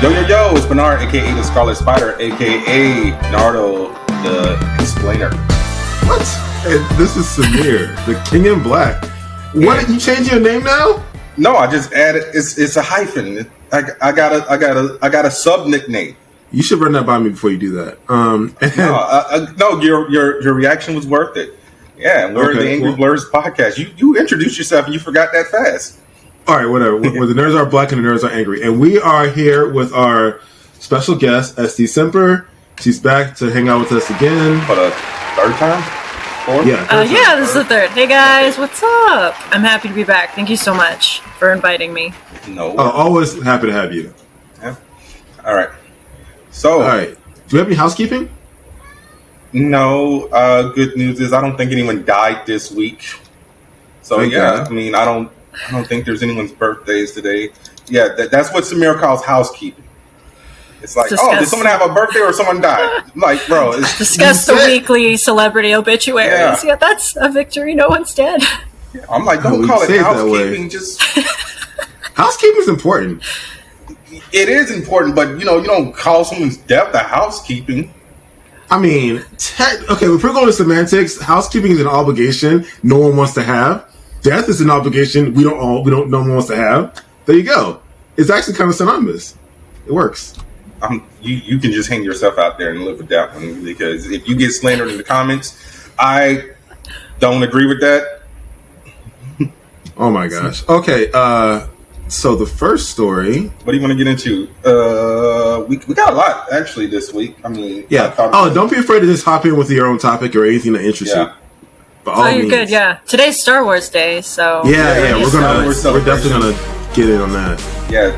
Yo, it's Bernard, aka the Scarlet Spider, aka Nardo the Explainer. What? And this is Samir, the King in Black. What? You changing your name now? No, I just added. It's a hyphen. I got a sub nickname. You should run that by me before you do that. No, your reaction was worth it. Yeah, we're the Angry Blerds podcast. You introduced yourself and you forgot that fast. All right, whatever. Where the nerds are black and the nerds are angry. And we are here with our special guest, SD Simper. She's back to hang out with us again. For the third time? Fourth? Yeah, this is the third. Hey guys, what's up? I'm happy to be back. Thank you so much for inviting me. No. Always happy to have you. Yeah. All right. So. All right. Do you have any housekeeping? No. Good news is I don't think anyone died this week. So Thank God. I mean, I don't think there's anyone's birthdays today. Yeah, that's what Samir calls housekeeping. It's like, did someone have a birthday or someone died? Like, bro. Discuss the weekly celebrity obituaries. Yeah, that's a victory. No one's dead. Yeah, I'm like, don't call it housekeeping. Just housekeeping is important. It is important, but you don't call someone's death a housekeeping. I mean, if we're going to semantics, housekeeping is an obligation no one wants to have. Death is an obligation no one wants to have. There you go. It's actually kind of synonymous. It works. You can just hang yourself out there and live with that one, because if you get slandered in the comments, I don't agree with that. Oh my gosh. Okay. So the first story. What do you want to get into? We got a lot actually this week. I mean, yeah. Don't be afraid to just hop in with your own topic or anything that interests you. You're good. Yeah. Today's Star Wars Day, so yeah. We're definitely gonna get in on that. Yeah.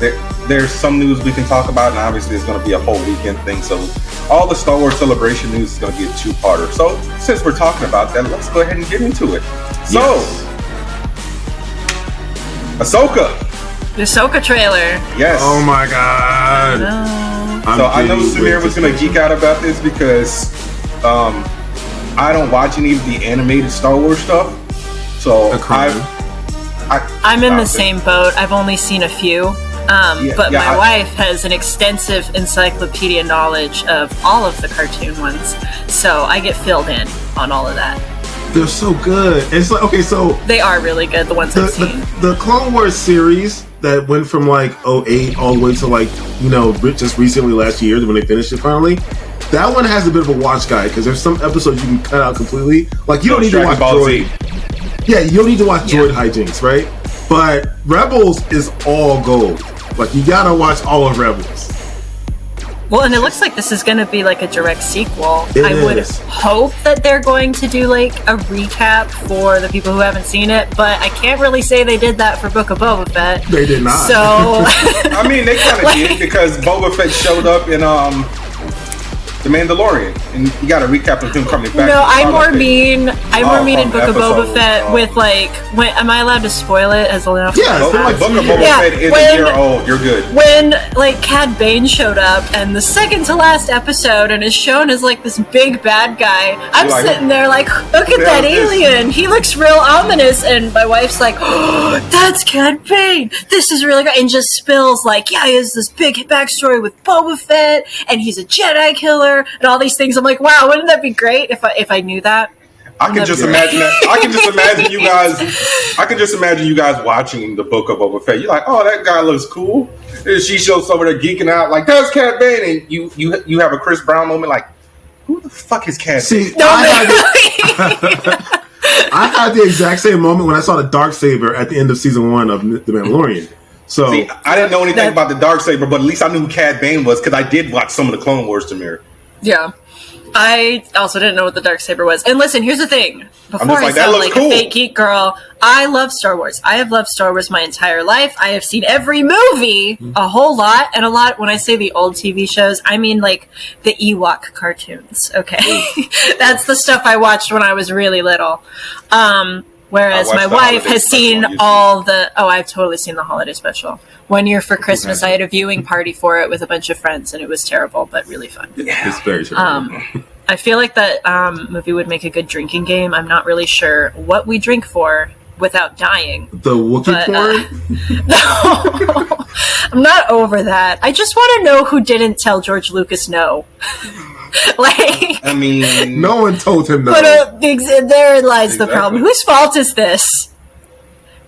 There's some news we can talk about, and obviously it's going to be a whole weekend thing. So all the Star Wars Celebration news is going to be a two-parter. So since we're talking about that, let's go ahead and get into it. So, Ahsoka. The Ahsoka trailer. Yes. Oh my god. I know Samir was going to geek out about this because I don't watch any of the animated Star Wars stuff. So I'm in the same boat. I've only seen a few. But my wife has an extensive encyclopedia knowledge of all of the cartoon ones. So I get filled in on all of that. They're so good. It's like, okay, so they are really good, the ones I've seen. The Clone Wars series that went from like 2008 all the way to just recently last year when they finished it finally. That one has a bit of a watch guide because there's some episodes you can cut out completely. Like you don't need to watch Droid. Yeah, you don't need to watch Droid hijinks, right? But Rebels is all gold. Like you gotta watch all of Rebels. Well, and it looks like this is going to be like a direct sequel. I would hope that they're going to do like a recap for the people who haven't seen it, but I can't really say they did that for Book of Boba Fett. They did not. So, I mean, they kind of did because Boba Fett showed up in The Mandalorian, and you got to recap of him coming back. No, I'm more mean in Book of Boba Fett with like. Am I allowed to spoil it as enough? Yeah, Book of Boba Fett is a year old. You're good. When like Cad Bane showed up, and the second to last episode, and is shown as like this big bad guy, I'm sitting there like, look at that alien. He looks real ominous, and my wife's like, oh, that's Cad Bane. This is really great, and just spills like, yeah, he has this big backstory with Boba Fett, and he's a Jedi killer. And all these things, I'm like, wow, wouldn't that be great if I knew that? I can just imagine that. I can just imagine you guys. I can just imagine you guys watching the Book of Boba Fett. You're like, oh, that guy looks cool. And she shows over there geeking out, like that's Cad Bane, and you have a Chris Brown moment, like, who the fuck is Cad Bane? I had the exact same moment when I saw the Darksaber at the end of season 1 of The Mandalorian. So I didn't know anything about the Darksaber, but at least I knew who Cad Bane was because I did watch some of the Clone Wars, Samir. Yeah. I also didn't know what the Darksaber was. And listen, here's the thing. Before I sound like a fake geek girl, I love Star Wars. I have loved Star Wars my entire life. I have seen every movie a whole lot. And a lot, when I say the old TV shows, I mean like the Ewok cartoons, okay? That's the stuff I watched when I was really little. Whereas my wife has seen all the... Oh, I've totally seen the holiday special. One year for Christmas, I had a viewing party for it with a bunch of friends, and it was terrible, but really fun. Yeah. It's very terrible. I feel like that movie would make a good drinking game. I'm not really sure what we drink for without dying. The Wookiee porn? No, I'm not over that. I just want to know who didn't tell George Lucas no. Like, I mean, no one told him no. But there lies the problem. Whose fault is this?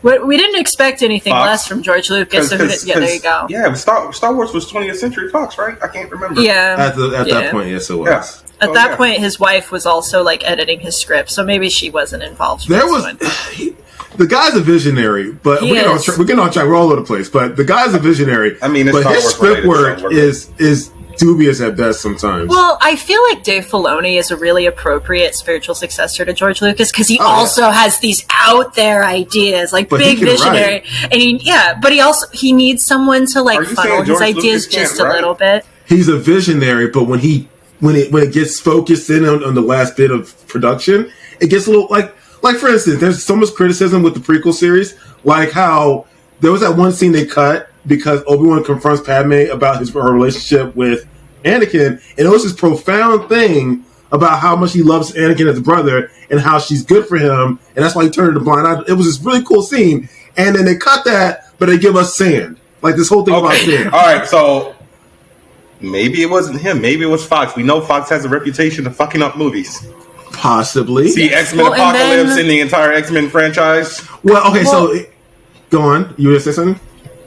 We didn't expect anything less from George Lucas. There you go. Yeah, Star Wars was 20th Century Fox, right? I can't remember. Yeah. At that point, yes, it was. Yeah. At that point, his wife was also like editing his script, so maybe she wasn't involved. The guy's a visionary, but we're getting on track. We're all over the place, but the guy's a visionary. I mean, but his script work is dubious at best sometimes. Well, I feel like Dave Filoni is a really appropriate spiritual successor to George Lucas because he also has these out there ideas, like big visionary, and but he needs someone to like funnel his ideas just a little bit. He's a visionary, but when it gets focused in on the last bit of production, it gets a little like for instance, there's so much criticism with the prequel series, like how there was that one scene they cut because Obi-Wan confronts Padme about her relationship with Anakin, and it was this profound thing about how much he loves Anakin as a brother and how she's good for him, and that's why he turned her to blind eye. It was this really cool scene, and then they cut that, but they give us sand. Like this whole thing about sand. All right, so maybe it wasn't him. Maybe it was Fox. We know Fox has a reputation of fucking up movies. Possibly. See X-Men Apocalypse in the entire X-Men franchise. Well, okay, so go on. You want to say something?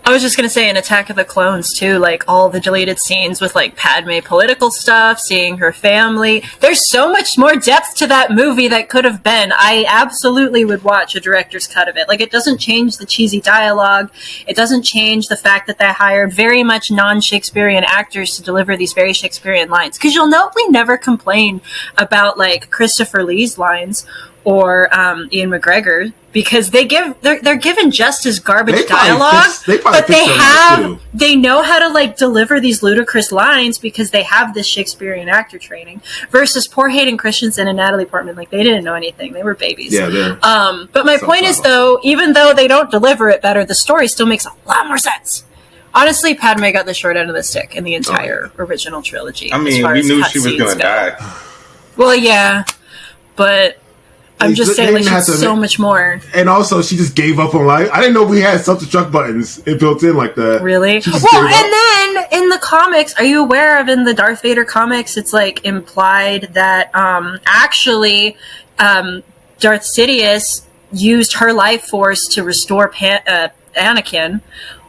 I was just going to say in Attack of the Clones, too, like all the deleted scenes with like Padme political stuff, seeing her family. There's so much more depth to that movie that could have been. I absolutely would watch a director's cut of it. Like, it doesn't change the cheesy dialogue. It doesn't change the fact that they hired very much non-Shakespearean actors to deliver these very Shakespearean lines. Because you'll note we never complain about like Christopher Lee's lines or Ian McGregor, because they're given just as garbage dialogue, but they know how to like deliver these ludicrous lines because they have this Shakespearean actor training. Versus poor Hayden Christensen and Natalie Portman, like they didn't know anything; they were babies. Yeah, but my point is, though, even though they don't deliver it better, the story still makes a lot more sense. Honestly, Padme got the short end of the stick in the entire original trilogy. I mean, we knew she was going to die. Well, yeah, but I'm just saying, like, she's so much more. And also, she just gave up on life. I didn't know we had self-destruct buttons built in like that. Really? Well, and then in the comics, are you aware of in the Darth Vader comics, it's like implied that actually Darth Sidious used her life force to restore Anakin,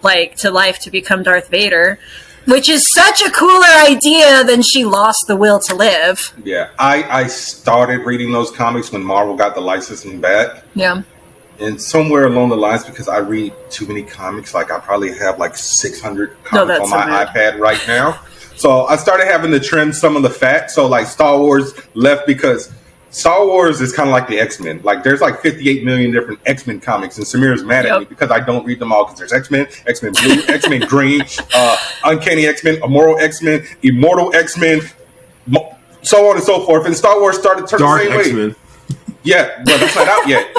like, to life to become Darth Vader. Which is such a cooler idea than she lost the will to live. Yeah, I started reading those comics when Marvel got the licensing back. Yeah. And somewhere along the lines, because I read too many comics, like I probably have like 600 comics on my iPad right now. So I started having to trim some of the fat. So like Star Wars left because Star Wars is kind of like the X-Men. Like there's like 58 million different X-Men comics, and Samir's mad at me because I don't read them all, because there's X-Men, X-Men Blue, X-Men Green, Uncanny X-Men, Immoral X-Men, Immortal X-Men, so on and so forth. And Star Wars started turning the same X-Men. way. Yeah, but it's not out yet.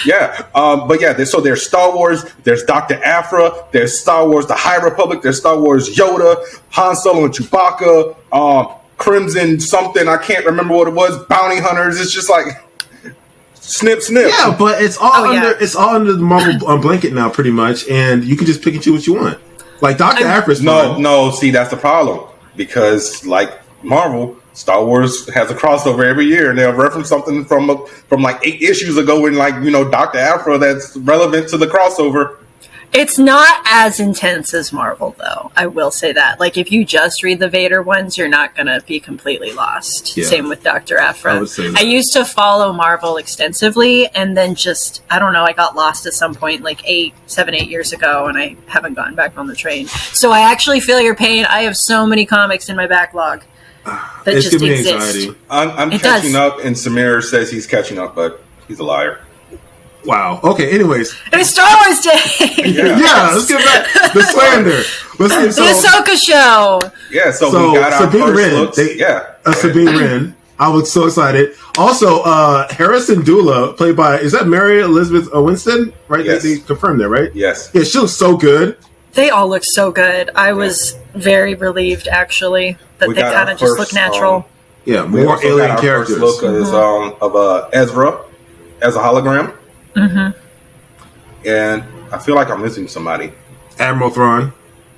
Yeah, but yeah, so there's Star Wars, there's Dr. Aphra, there's Star Wars The High Republic, there's Star Wars Yoda, Han Solo and Chewbacca, Crimson something, I can't remember what it was, bounty hunters. It's just like snip. Yeah, but it's all under the Marvel blanket now, pretty much, and you can just pick and choose what you want. Like Dr. Aphra's no. See, that's the problem, because like Marvel, Star Wars has a crossover every year, and they'll reference something from like 8 issues ago in like Dr. Aphra that's relevant to the crossover. It's not as intense as Marvel, though. I will say that. Like, if you just read the Vader ones, you're not going to be completely lost. Yeah. Same with Dr. Aphra. I used to follow Marvel extensively, and then just, I don't know, I got lost at some point, like 7, 8 years ago, and I haven't gotten back on the train. So I actually feel your pain. I have so many comics in my backlog that just exist. I'm catching up, and Samir says he's catching up, but he's a liar. Wow. Okay. Anyways, it's Star Wars Day. Yeah. Let's get back the slander. The Ahsoka show. Yeah. So we got our Sabine first Wren. Sabine Wren. I was so excited. Also, Harrison Dula, played by, is that Mary Elizabeth Winston? Right? Yes. They confirmed that, right? Yes. Yeah. She looks so good. They all look so good. I was very relieved, actually, that they kind of just look natural. More alien characters. First look of Ezra as a hologram. Mm-hmm. And I feel like I'm missing somebody. Admiral Thrawn.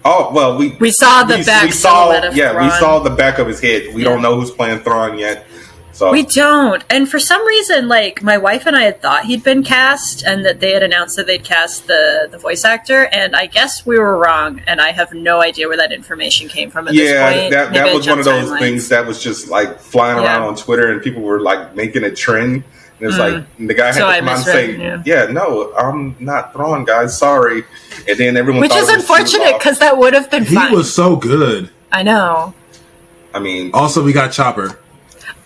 Oh well, we saw the back silhouette of Thrawn. We saw the back of his head. We don't know who's playing Thrawn yet. So we don't. And for some reason, like, my wife and I had thought he'd been cast and that they had announced that they'd cast the voice actor, and I guess we were wrong, and I have no idea where that information came from at this point. Yeah, that was one of those things that was just like flying around on Twitter, and people were like making a trend. And it's like the guy had to come out and say, no, I'm not Thrawn, guys, sorry. And then everyone Which is unfortunate, because that would have been fun. He was so good. I know. I mean... Also, we got Chopper.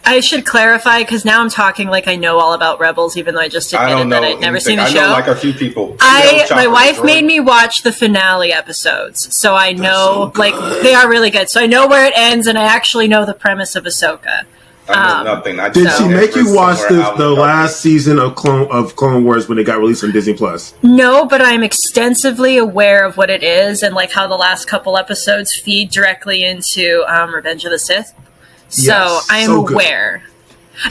I should clarify, because now I'm talking like I know all about Rebels, even though I just admitted that I'd never seen the show. I know like a few people. My wife made me watch the finale episodes, so I know, like, they are really good. So I know where it ends, and I actually know the premise of Ahsoka. I know nothing. Did she make you watch the last season of Clone Wars when it got released on Disney Plus? No, but I'm extensively aware of what it is and like how the last couple episodes feed directly into Revenge of the Sith. So I am aware.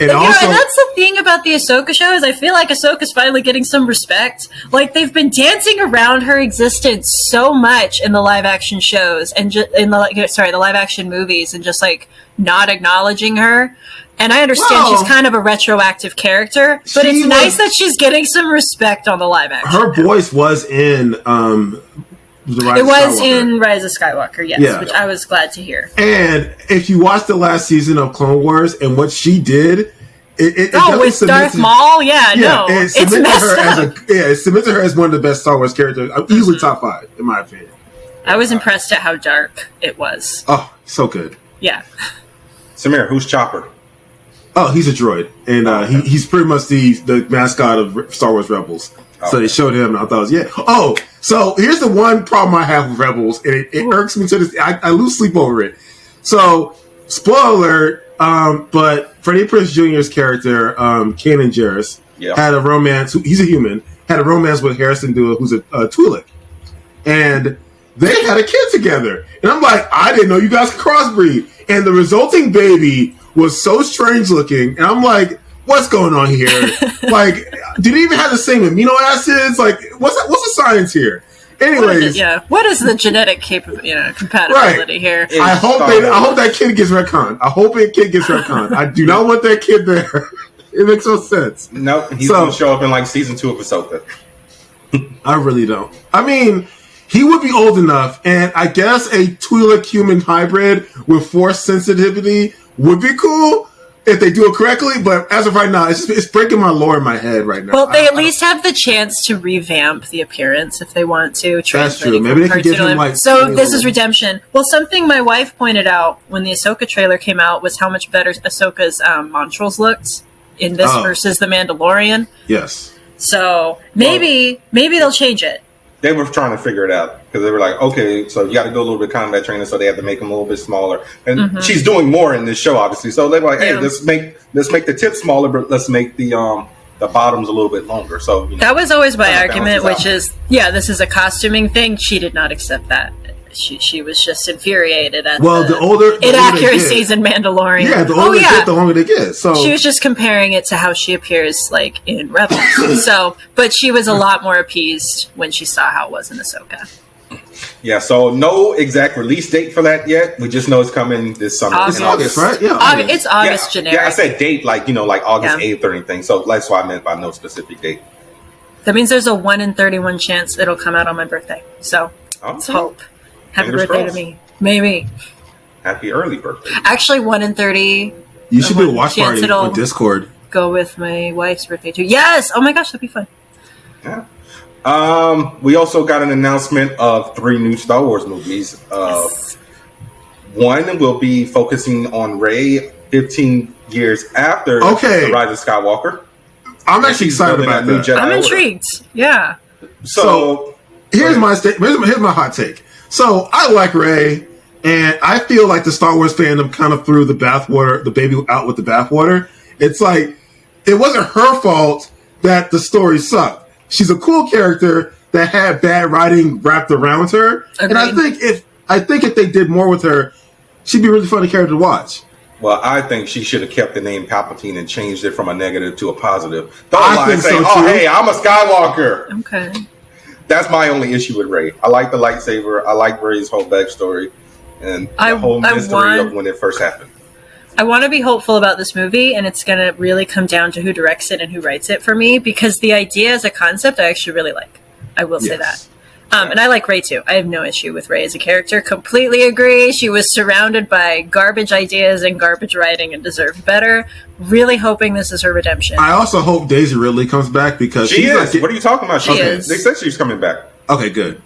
And also, and that's the thing about the Ahsoka show is I feel like Ahsoka's finally getting some respect. Like, they've been dancing around her existence so much in the live action shows and the live action movies, and just like not acknowledging her. And I understand she's kind of a retroactive character, but it's nice that she's getting some respect on the live action. Her voice was in in Rise of Skywalker, yes, which I was glad to hear. And if you watch the last season of Clone Wars and what she did, with Darth Maul, it's messed up. It cements her as one of the best Star Wars characters, easily top 5 in my opinion. I was impressed at how dark it was. Oh, so good. Yeah. Samir, who's Chopper? Oh, he's a droid, and he's pretty much the mascot of Star Wars Rebels. So they showed him, and I thought, Oh, so here's the one problem I have with Rebels, and it irks me to this. I lose sleep over it. So, spoiler alert, but Freddie Prinze Jr.'s character, Kanan Jarrus, had a romance. He's a human. Had a romance with Harrison Dua, who's a Twi'lek, and they had a kid together. And I'm like, I didn't know you guys could crossbreed. And the resulting baby was so strange looking, and I'm like, what's going on here? Like, did he even have the same amino acids? Like, what's the science here? Anyways, what is the genetic compatibility here? I hope that kid gets retconned. I hope that kid gets retconned. I do not want that kid there. It makes no sense. No, he's going to show up in like season 2 of Ahsoka. I really don't. I mean, he would be old enough, and I guess a Twi'lek human hybrid with force sensitivity would be cool if they do it correctly, but as of right now, it's breaking my lore in my head right now. Well, they at least have the chance to revamp the appearance if they want to. That's true. Maybe they can give him like... So this is redemption. Well, something my wife pointed out when the Ahsoka trailer came out was how much better Ahsoka's monstrals looked in this versus the Mandalorian. Yes. So maybe they'll change it. They were trying to figure it out because they were like, okay, so you got to do a little bit of combat training, so they have to make them a little bit smaller. And she's doing more in this show, obviously. So they were like, hey, let's make the tips smaller, but let's make the bottoms a little bit longer. So that was always my argument, which is, this is a costuming thing. She did not accept that. She was just infuriated at the inaccuracies in Mandalorian. Yeah, the older they get, the longer they get. So she was just comparing it to how she appears like in Rebels. But she was a lot more appeased when she saw how it was in Ahsoka. Yeah, so no exact release date for that yet. We just know it's coming this summer. It's August, right? Yeah, it's August generic. Yeah, I said date like August 8th or anything. So that's what I meant by no specific date. That means there's a 1 in 31 chance it'll come out on my birthday. So let's hope. Happy birthday to me. Maybe. Happy early birthday. Actually, 1 in 30. You should do a watch party on Discord. Go with my wife's birthday too. Yes! Oh my gosh, that'd be fun. Yeah. We also got an announcement of 3 new Star Wars movies. Yes. One will be focusing on Rey 15 years after the Rise of Skywalker. I'm actually excited about that. I'm intrigued. Yeah. So here's my hot take. So I like Rey, and I feel like the Star Wars fandom kind of threw the baby out with the bathwater. It's like it wasn't her fault that the story sucked. She's a cool character that had bad writing wrapped around her, Agreed. And I think if they did more with her, she'd be a really funny character to watch. Well, I think she should have kept the name Palpatine and changed it from a negative to a positive. Don't I lie think and say, so, "Oh, too. hey, I'm a Skywalker." Okay. That's my only issue with Rey. I like the lightsaber. I like Rey's whole backstory and the whole mystery of when it first happened. I want to be hopeful about this movie, and it's going to really come down to who directs it and who writes it for me, because the idea as a concept I actually really like. I will say that. And I like Rey too. I have no issue with Rey as a character. Completely agree. She was surrounded by garbage ideas and garbage writing and deserved better. Really hoping this is her redemption. I also hope Daisy Ridley comes back because she is. What are you talking about? She is. They said she's coming back. Okay, good.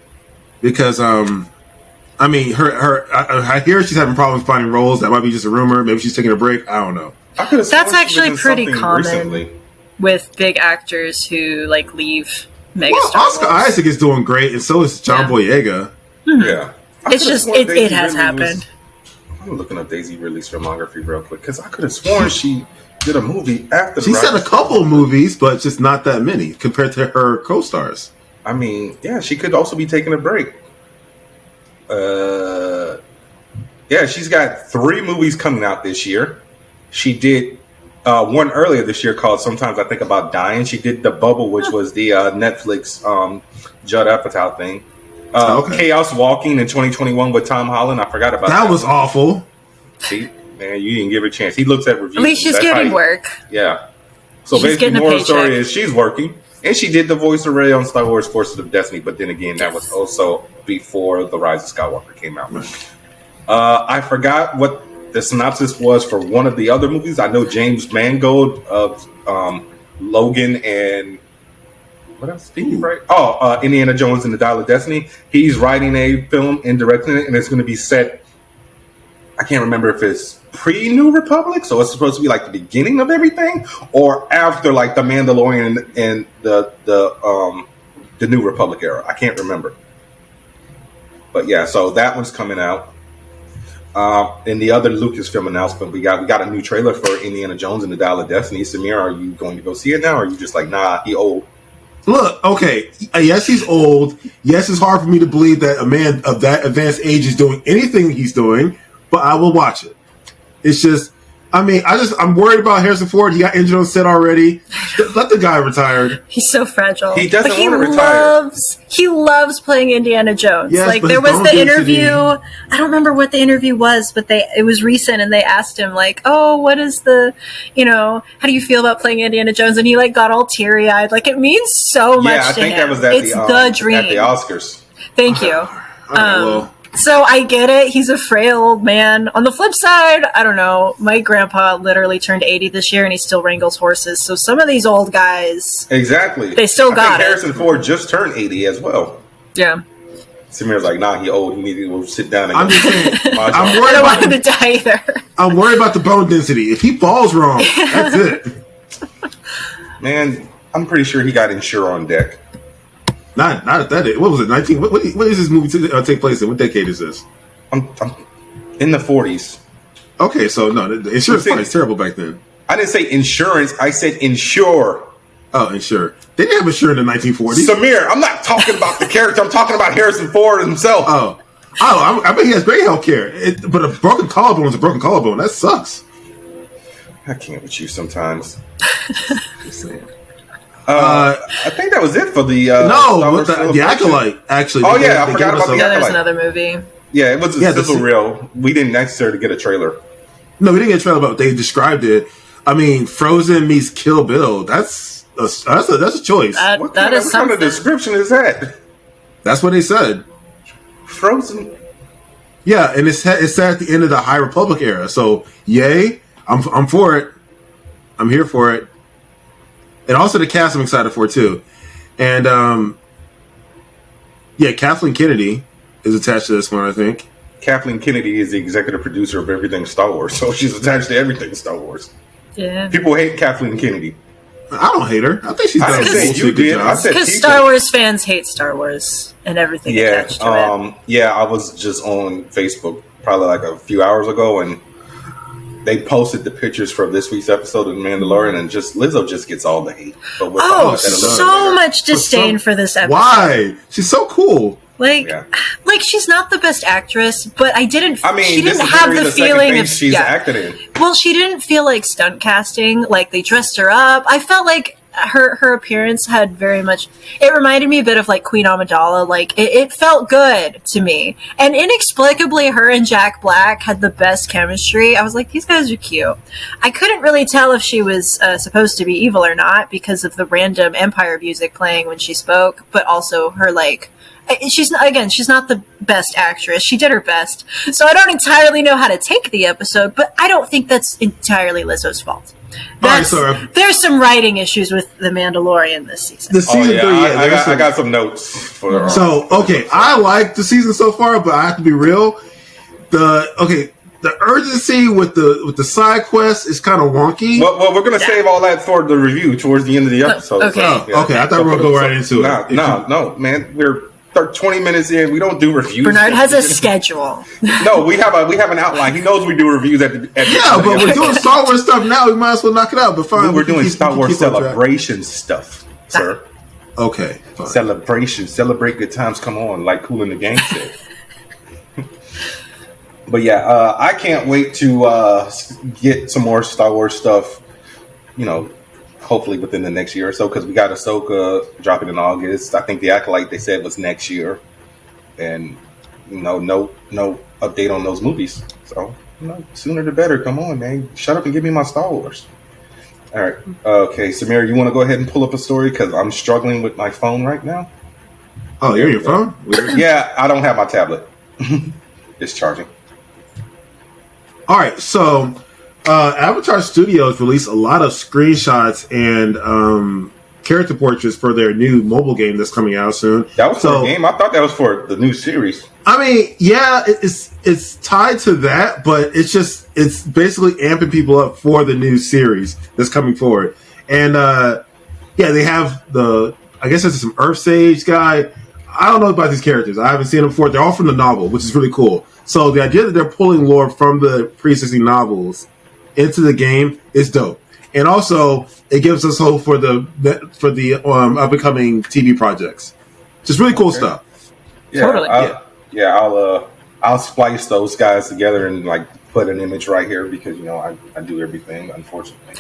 Because I mean, I hear she's having problems finding roles. That might be just a rumor. Maybe she's taking a break. I don't know. That's actually pretty common with big actors who like leave. Oscar Isaac is doing great, and so is John Boyega. Mm-hmm. Yeah, it's just it has happened. I'm looking up Daisy Ridley's filmography real quick because I could have sworn she did a movie after. She's had a couple of movies, but just not that many compared to her co-stars. I mean, yeah, she could also be taking a break. Yeah, she's got 3 movies coming out this year. She did one earlier this year called Sometimes I Think About Dying. She did The Bubble, which was the Netflix Judd Apatow thing. Chaos Walking in 2021 with Tom Holland. I forgot about that. That was awful. See, man, you didn't give her a chance. He looks at reviews. At least she's getting work. Yeah. So she's basically, more of the story is she's working. And she did the voice of Rey on Star Wars Forces of Destiny. But then again, that was also before The Rise of Skywalker came out. I forgot what the synopsis was for one of the other movies. I know James Mangold of Logan and what else? Steve, right? Indiana Jones and the Dial of Destiny. He's writing a film and directing it, and it's going to be set. I can't remember if it's pre-New Republic, so it's supposed to be like the beginning of everything, or after like the Mandalorian and the New Republic era. I can't remember, but yeah, so that one's coming out. In the other Lucasfilm announcement, we got a new trailer for Indiana Jones and the Dial of Destiny. Samir, are you going to go see it now, or are you just like, nah, he old? Look, okay, yes, he's old. Yes, it's hard for me to believe that a man of that advanced age is doing anything he's doing, but I will watch it. It's just, I mean, I'm worried about Harrison Ford. He got injured on set already. Let the guy retire. He's so fragile. He doesn't want to retire. He loves playing Indiana Jones. Yes, like there was the interview. I don't remember what the interview was, but it was recent, and they asked him like, "Oh, what is the, how do you feel about playing Indiana Jones?" And he like got all teary eyed. Like it means so much. Yeah, I think that was at the dream at the Oscars. Thank you. So I get it. He's a frail old man. On the flip side, I don't know. My grandpa literally turned 80 this year, and he still wrangles horses. So some of these old guys, exactly, they still got it. Harrison Ford just turned 80 as well. Yeah. Samir's like, nah, he old. He needs to go sit down. And I'm just saying. I don't want him to die either. I'm worried about the bone density. If he falls wrong, that's it. Man, I'm pretty sure he got Insure on deck. Not at that age. What was it? 19? What is this movie take place in? What decade is this? I'm in the 40s. Okay, so no, the insurance was terrible back then. I didn't say insurance. I said insure. Oh, insure. They didn't have insure in the 1940s. Samir, I'm not talking about the character. I'm talking about Harrison Ford himself. I bet he has great health care. But a broken collarbone is a broken collarbone. That sucks. I can't with you sometimes. Just saying. I think that was it for the the Acolyte, actually. Oh, yeah, I forgot about the Acolyte. There's another movie. Yeah, it was a sizzle reel. We didn't necessarily get a trailer. No, we didn't get a trailer, but they described it. I mean, Frozen meets Kill Bill. That's a choice. What kind of description is that? That's what they said. Frozen. Yeah, and it's set at the end of the High Republic era. So, yay! I'm for it. I'm here for it. And also the cast I'm excited for too. And Kathleen Kennedy is attached to this one, I think. Kathleen Kennedy is the executive producer of everything Star Wars, so she's attached to everything Star Wars. Yeah. People hate Kathleen Kennedy. I don't hate her. I think she's done a good job. Because Star Wars fans hate Star Wars and everything attached to it. Yeah, I was just on Facebook probably like a few hours ago, and they posted the pictures from this week's episode of The Mandalorian, and Lizzo just gets all the hate. But so much disdain for this episode. Why? She's so cool. Like she's not the best actress, but she didn't have the the feeling of she's acted in. Well, she didn't feel like stunt casting. Like they dressed her up. I felt like her appearance had very much. It reminded me a bit of like Queen Amidala. Like it felt good to me, and inexplicably, her and Jack Black had the best chemistry. I was like, these guys are cute. I couldn't really tell if she was supposed to be evil or not because of the random Empire music playing when she spoke, but also her like. She's not the best actress. She did her best. So I don't entirely know how to take the episode, but I don't think that's entirely Lizzo's fault. There's some writing issues with The Mandalorian this season. The season 3, I got some notes for I like the season so far, but I have to be real. The urgency with the side quest is kind of wonky. Well, we're going to save all that for the review towards the end of the episode. Okay. I thought we were going to go right into it. No, man. We're 20 minutes in. We don't do reviews. Bernard has a schedule. No, we have an outline. He knows we do reviews at the but we're doing Star Wars stuff now. We might as well knock it out. But fine, we're doing Star Wars celebration stuff, sir. Okay, fine. Celebrate good times. Come on, like Cool in the Gang said. But yeah, I can't wait to get some more Star Wars stuff. Hopefully within the next year or so, because we got Ahsoka dropping in August. I think the Acolyte they said was next year, and no update on those movies. So sooner the better. Come on, man, shut up and give me my Star Wars. All right, okay, Samir, you want to go ahead and pull up a story because I'm struggling with my phone right now. Oh, you're on your phone? Yeah, I don't have my tablet. It's charging. All right, so. Avatar Studios released a lot of screenshots and character portraits for their new mobile game that's coming out soon. That was for the game? I thought that was for the new series. I mean, yeah, it's tied to that, but it's basically amping people up for the new series that's coming forward. And they have I guess it's some Earth Sage guy. I don't know about these characters. I haven't seen them before. They're all from the novel, which is really cool. So the idea that they're pulling lore from the pre-existing novels into the game is dope, and also it gives us hope for the up-and-coming TV projects. Just really cool stuff. Yeah, totally. I'll splice those guys together and like put an image right here because I do everything, unfortunately.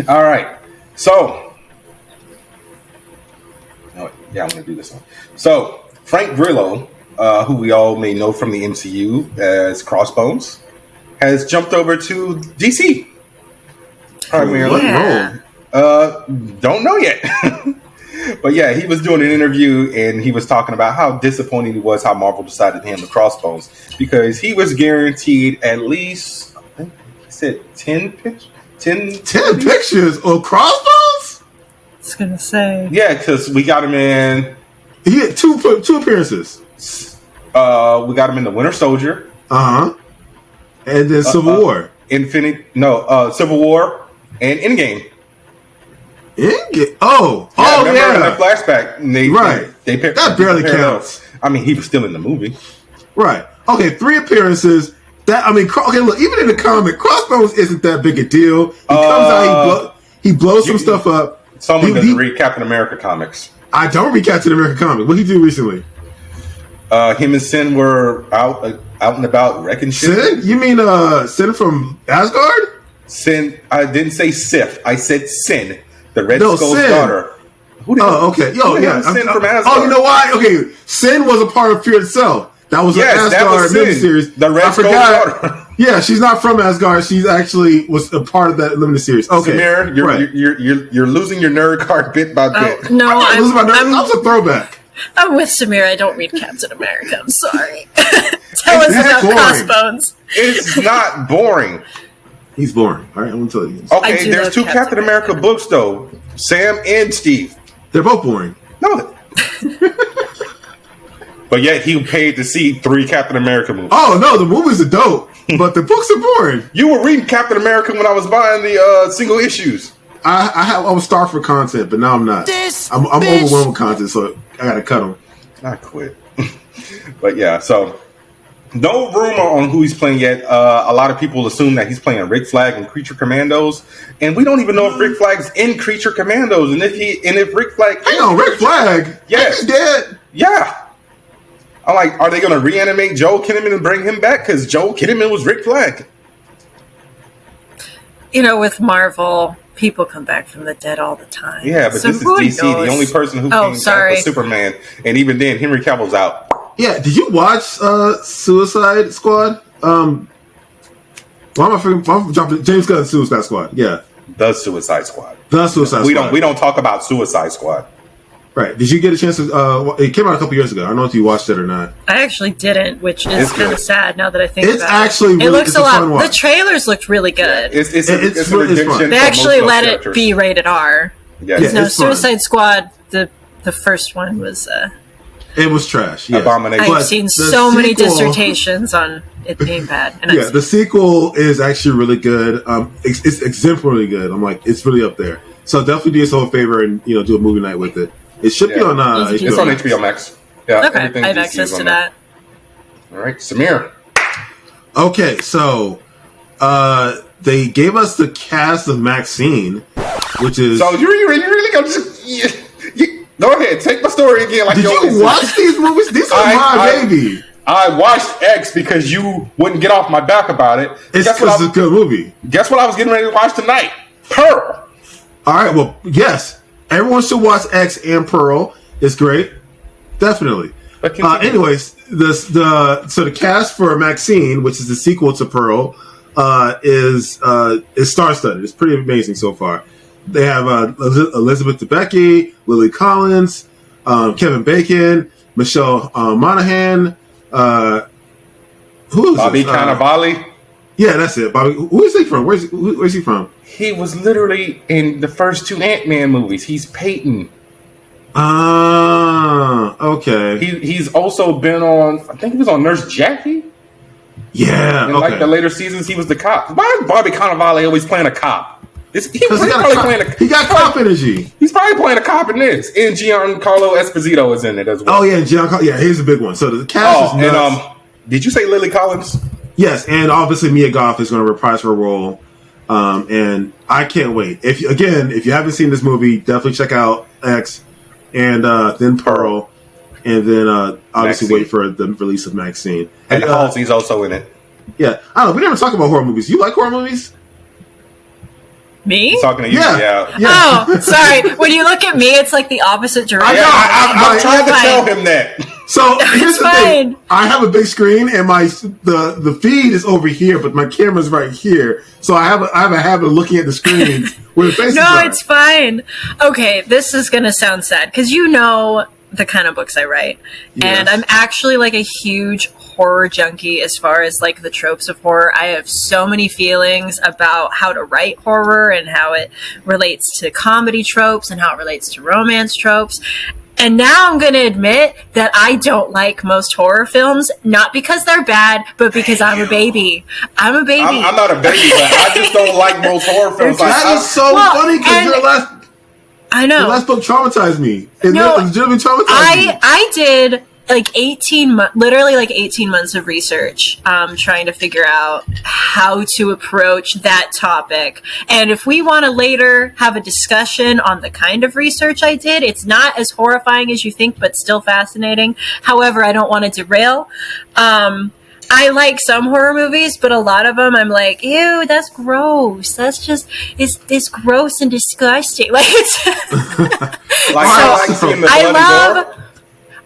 All right, so I'm gonna do this one. So Frank Grillo, who we all may know from the MCU as Crossbones, has jumped over to DC. Primarily. Don't know yet. But yeah, he was doing an interview and he was talking about how disappointing he was how Marvel decided to handle Crossbones because he was guaranteed at least, I think he said 10 pictures of Crossbones? I was going to say. Yeah, because we got him in... He had two appearances. We got him in The Winter Soldier. Uh-huh. And then Civil War. Civil War and Endgame. Endgame? Remember in the flashback. Right. That barely counts. I mean, he was still in the movie. Right. Okay, 3 appearances. Look, even in the comic, Crossbones isn't that big a deal. He comes out, he blows some stuff up. Someone doesn't read Captain America comics. I don't read Captain America comics. What did he do recently? Him and Sin were out and about wrecking shit. Sin? You mean Sin from Asgard? Sin. I didn't say Sif. I said Sin, the Red Skull's daughter. Okay. Sin from Asgard. Oh, you know why? Okay, Sin was a part of Fear Itself. That was an Asgard miniseries. The Red Skull's daughter. Yeah, she's not from Asgard. She's actually was a part of that limited series. Okay, Samir, you're losing your nerd card bit by bit. No, I'm losing my nerd. That was a throwback. I'm with Samir. I don't read Captain America. I'm sorry. Tell us about Crossbones. It's not boring. He's boring. All right, I'm going to tell you. Okay, there's 2 Captain America books, though. Sam and Steve. They're both boring. No. But yet he paid to see 3 Captain America movies. Oh, no, the movies are dope, but the books are boring. You were reading Captain America when I was buying the single issues. I was starved for content, but now I'm not. I'm overwhelmed with content, so I got to cut them. I quit. But yeah, so no rumor on who he's playing yet. A lot of people assume that he's playing Rick Flag in Creature Commandos, and we don't even know if Rick Flag's in Creature Commandos. And if Rick Flag, hang on, Rick Flag, yes, he's dead. Yeah. I'm like, are they going to reanimate Joel Kinnaman and bring him back? Because Joel Kinnaman was Rick Flag. You know, with Marvel, people come back from the dead all the time. Yeah, but so this is DC. Knows? The only person who came back was Superman. And even then, Henry Cavill's out. Yeah, did you watch Suicide Squad? Why am I dropping James Gunn's Suicide Squad? Yeah. The Suicide Squad. The Suicide Squad. We don't talk about Suicide Squad. Right. Did you get a chance to... it came out a couple years ago. I don't know if you watched it or not. I actually didn't, which is kind of sad now that I think about it. It's actually really... It looks a lot... The trailers looked really good. Yeah, it's an addiction. They actually let it be rated R. Yeah, no, Suicide Squad, the first one was... it was trash. Yeah. Abomination. I've seen so many dissertations on it being bad. And the sequel is actually really good. It's exemplarily good. I'm like, it's really up there. So definitely do yourself a favor and do a movie night with it. It should be on HBO. It's on HBO Max. Yeah, okay, I have access to that. All right, Samir. Okay, so they gave us the cast of Maxixxne, which is... So you really going to... Go ahead, take my story again. Did you watch these movies? These are my baby. I watched X because you wouldn't get off my back about it. It's because it's a good movie. Guess what I was getting ready to watch tonight? Pearl. All right, well, yes. Everyone should watch X and Pearl. It's great. Definitely. Anyways, the cast for Maxixxne, which is the sequel to Pearl, is star-studded. It's pretty amazing so far. They have Elizabeth Debicki, Lily Collins, Kevin Bacon, Michelle Monaghan. Who is Bobby Cannavale? Yeah, that's it. Bobby. Who is he from? Where's he from? He was literally in the first two Ant-Man movies. He's Peyton. Okay. He's also been on... I think he was on Nurse Jackie. Yeah. In like the later seasons, he was the cop. Why is Bobby Cannavale always playing a cop? He got cop energy. He's probably playing a cop in this. And Giancarlo Esposito is in it as well. Oh yeah, Giancarlo. Yeah, he's a big one. So the cast is nuts. And did you say Lily Collins? Yes, and obviously Mia Goth is going to reprise her role. And I can't wait. If you haven't seen this movie, definitely check out X, and then Pearl, and then obviously wait for the release of Maxixxne. And Halsey's also in it. Yeah, I don't know. We never talk about horror movies. You like horror movies? Me? I'm talking to you. Yeah. Oh, sorry. When you look at me, it's like the opposite direction. I'm trying to tell him that. So here's the thing. I have a big screen, and the feed is over here, but my camera's right here. So I have a habit of looking at the screen where the faces are. No, it's fine. Okay, this is gonna sound sad because you know the kind of books I write, and I'm actually like a huge horror junkie as far as like the tropes of horror. I have so many feelings about how to write horror and how it relates to comedy tropes and how it relates to romance tropes. And now I'm going to admit that I don't like most horror films, not because they're bad, but because I'm a baby. I'm a baby. I'm not a baby, but I just don't like most horror films. That is so funny because your last book traumatized me. It legitimately traumatized me. I did like 18 months of research trying to figure out how to approach that topic. And if we want to later have a discussion on the kind of research I did, it's not as horrifying as you think, but still fascinating. However, I don't want to derail. I like some horror movies, but a lot of them I'm like, ew, that's gross. That's just, it's gross and disgusting. Like it's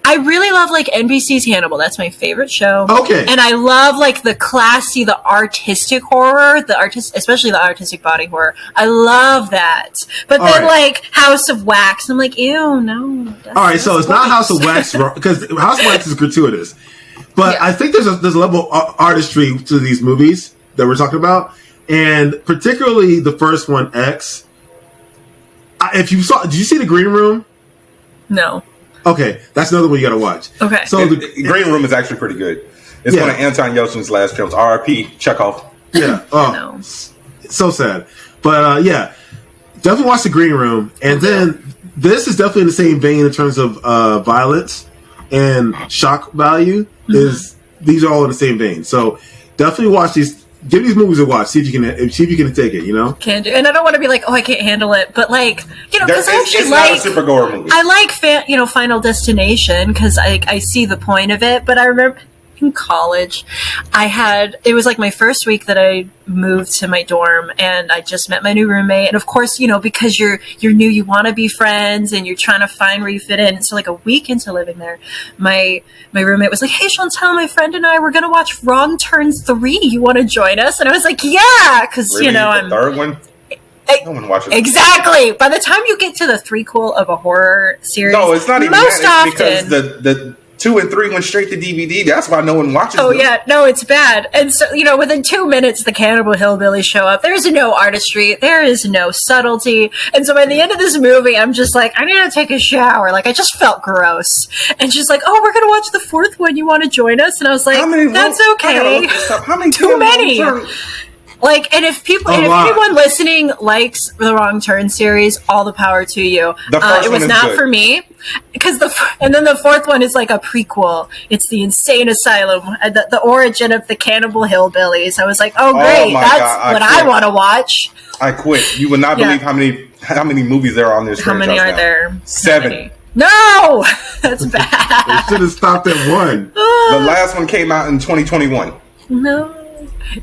I really love like NBC's Hannibal. That's my favorite show. Okay. And I love like the classy, the artistic horror, especially the artistic body horror. I love that. But then like House of Wax, I'm like, ew, no. All right, so it's not House of Wax because House of Wax is gratuitous. But I think there's a level of artistry to these movies that we're talking about, and particularly the first one, X. Did you see The Green Room? No. Okay, that's another one you got to watch. Okay. So the Green Room is actually pretty good. It's one of Anton Yelchin's last films. R.I.P. Chekhov. Yeah. Oh, so sad. But definitely watch The Green Room. And then this is definitely in the same vein in terms of violence and shock value. These are all in the same vein. So definitely watch these give these movies a watch. See if you can take it. You know, can do. And I don't want to be like, oh, I can't handle it, but like, you know, because I actually it's not a super gore movie. I like Final Destination because I see the point of it. But I remember in college, it was like my first week that I moved to my dorm, and I just met my new roommate. And of course, you know, because you're new, you want to be friends, and you're trying to find where you fit in. So like a week into living there, my roommate was like, "Hey, Chantel, my friend and I, we're gonna watch Wrong Turns 3. You want to join us?" And I was like, "Yeah," because really? You know, the third one. No one watches exactly. By the time you get to the threequel of a horror series, no, it's not even most that. It's often because the 2 and 3 went straight to DVD. That's why no one watches them. Yeah, no, it's bad. And so, you know, within 2 minutes, the Cannibal Hillbillies show up. There's no artistry. There is no subtlety. And so by the end of this movie, I'm just like, I need to take a shower. Like, I just felt gross. And she's like, oh, we're going to watch the fourth one. You want to join us? And I was like, that's okay. How many? Too many. Like, and if anyone listening likes the Wrong Turn series, all the power to you. It was not for me, because and then the fourth one is like a prequel. It's the Insane Asylum, the origin of the Cannibal Hillbillies. I was like, oh great, that's what I want to watch. I quit. You would not believe how many movies there are on this. How many are there? 7. No, that's bad. They should have stopped at 1. The last one came out in 2021. No.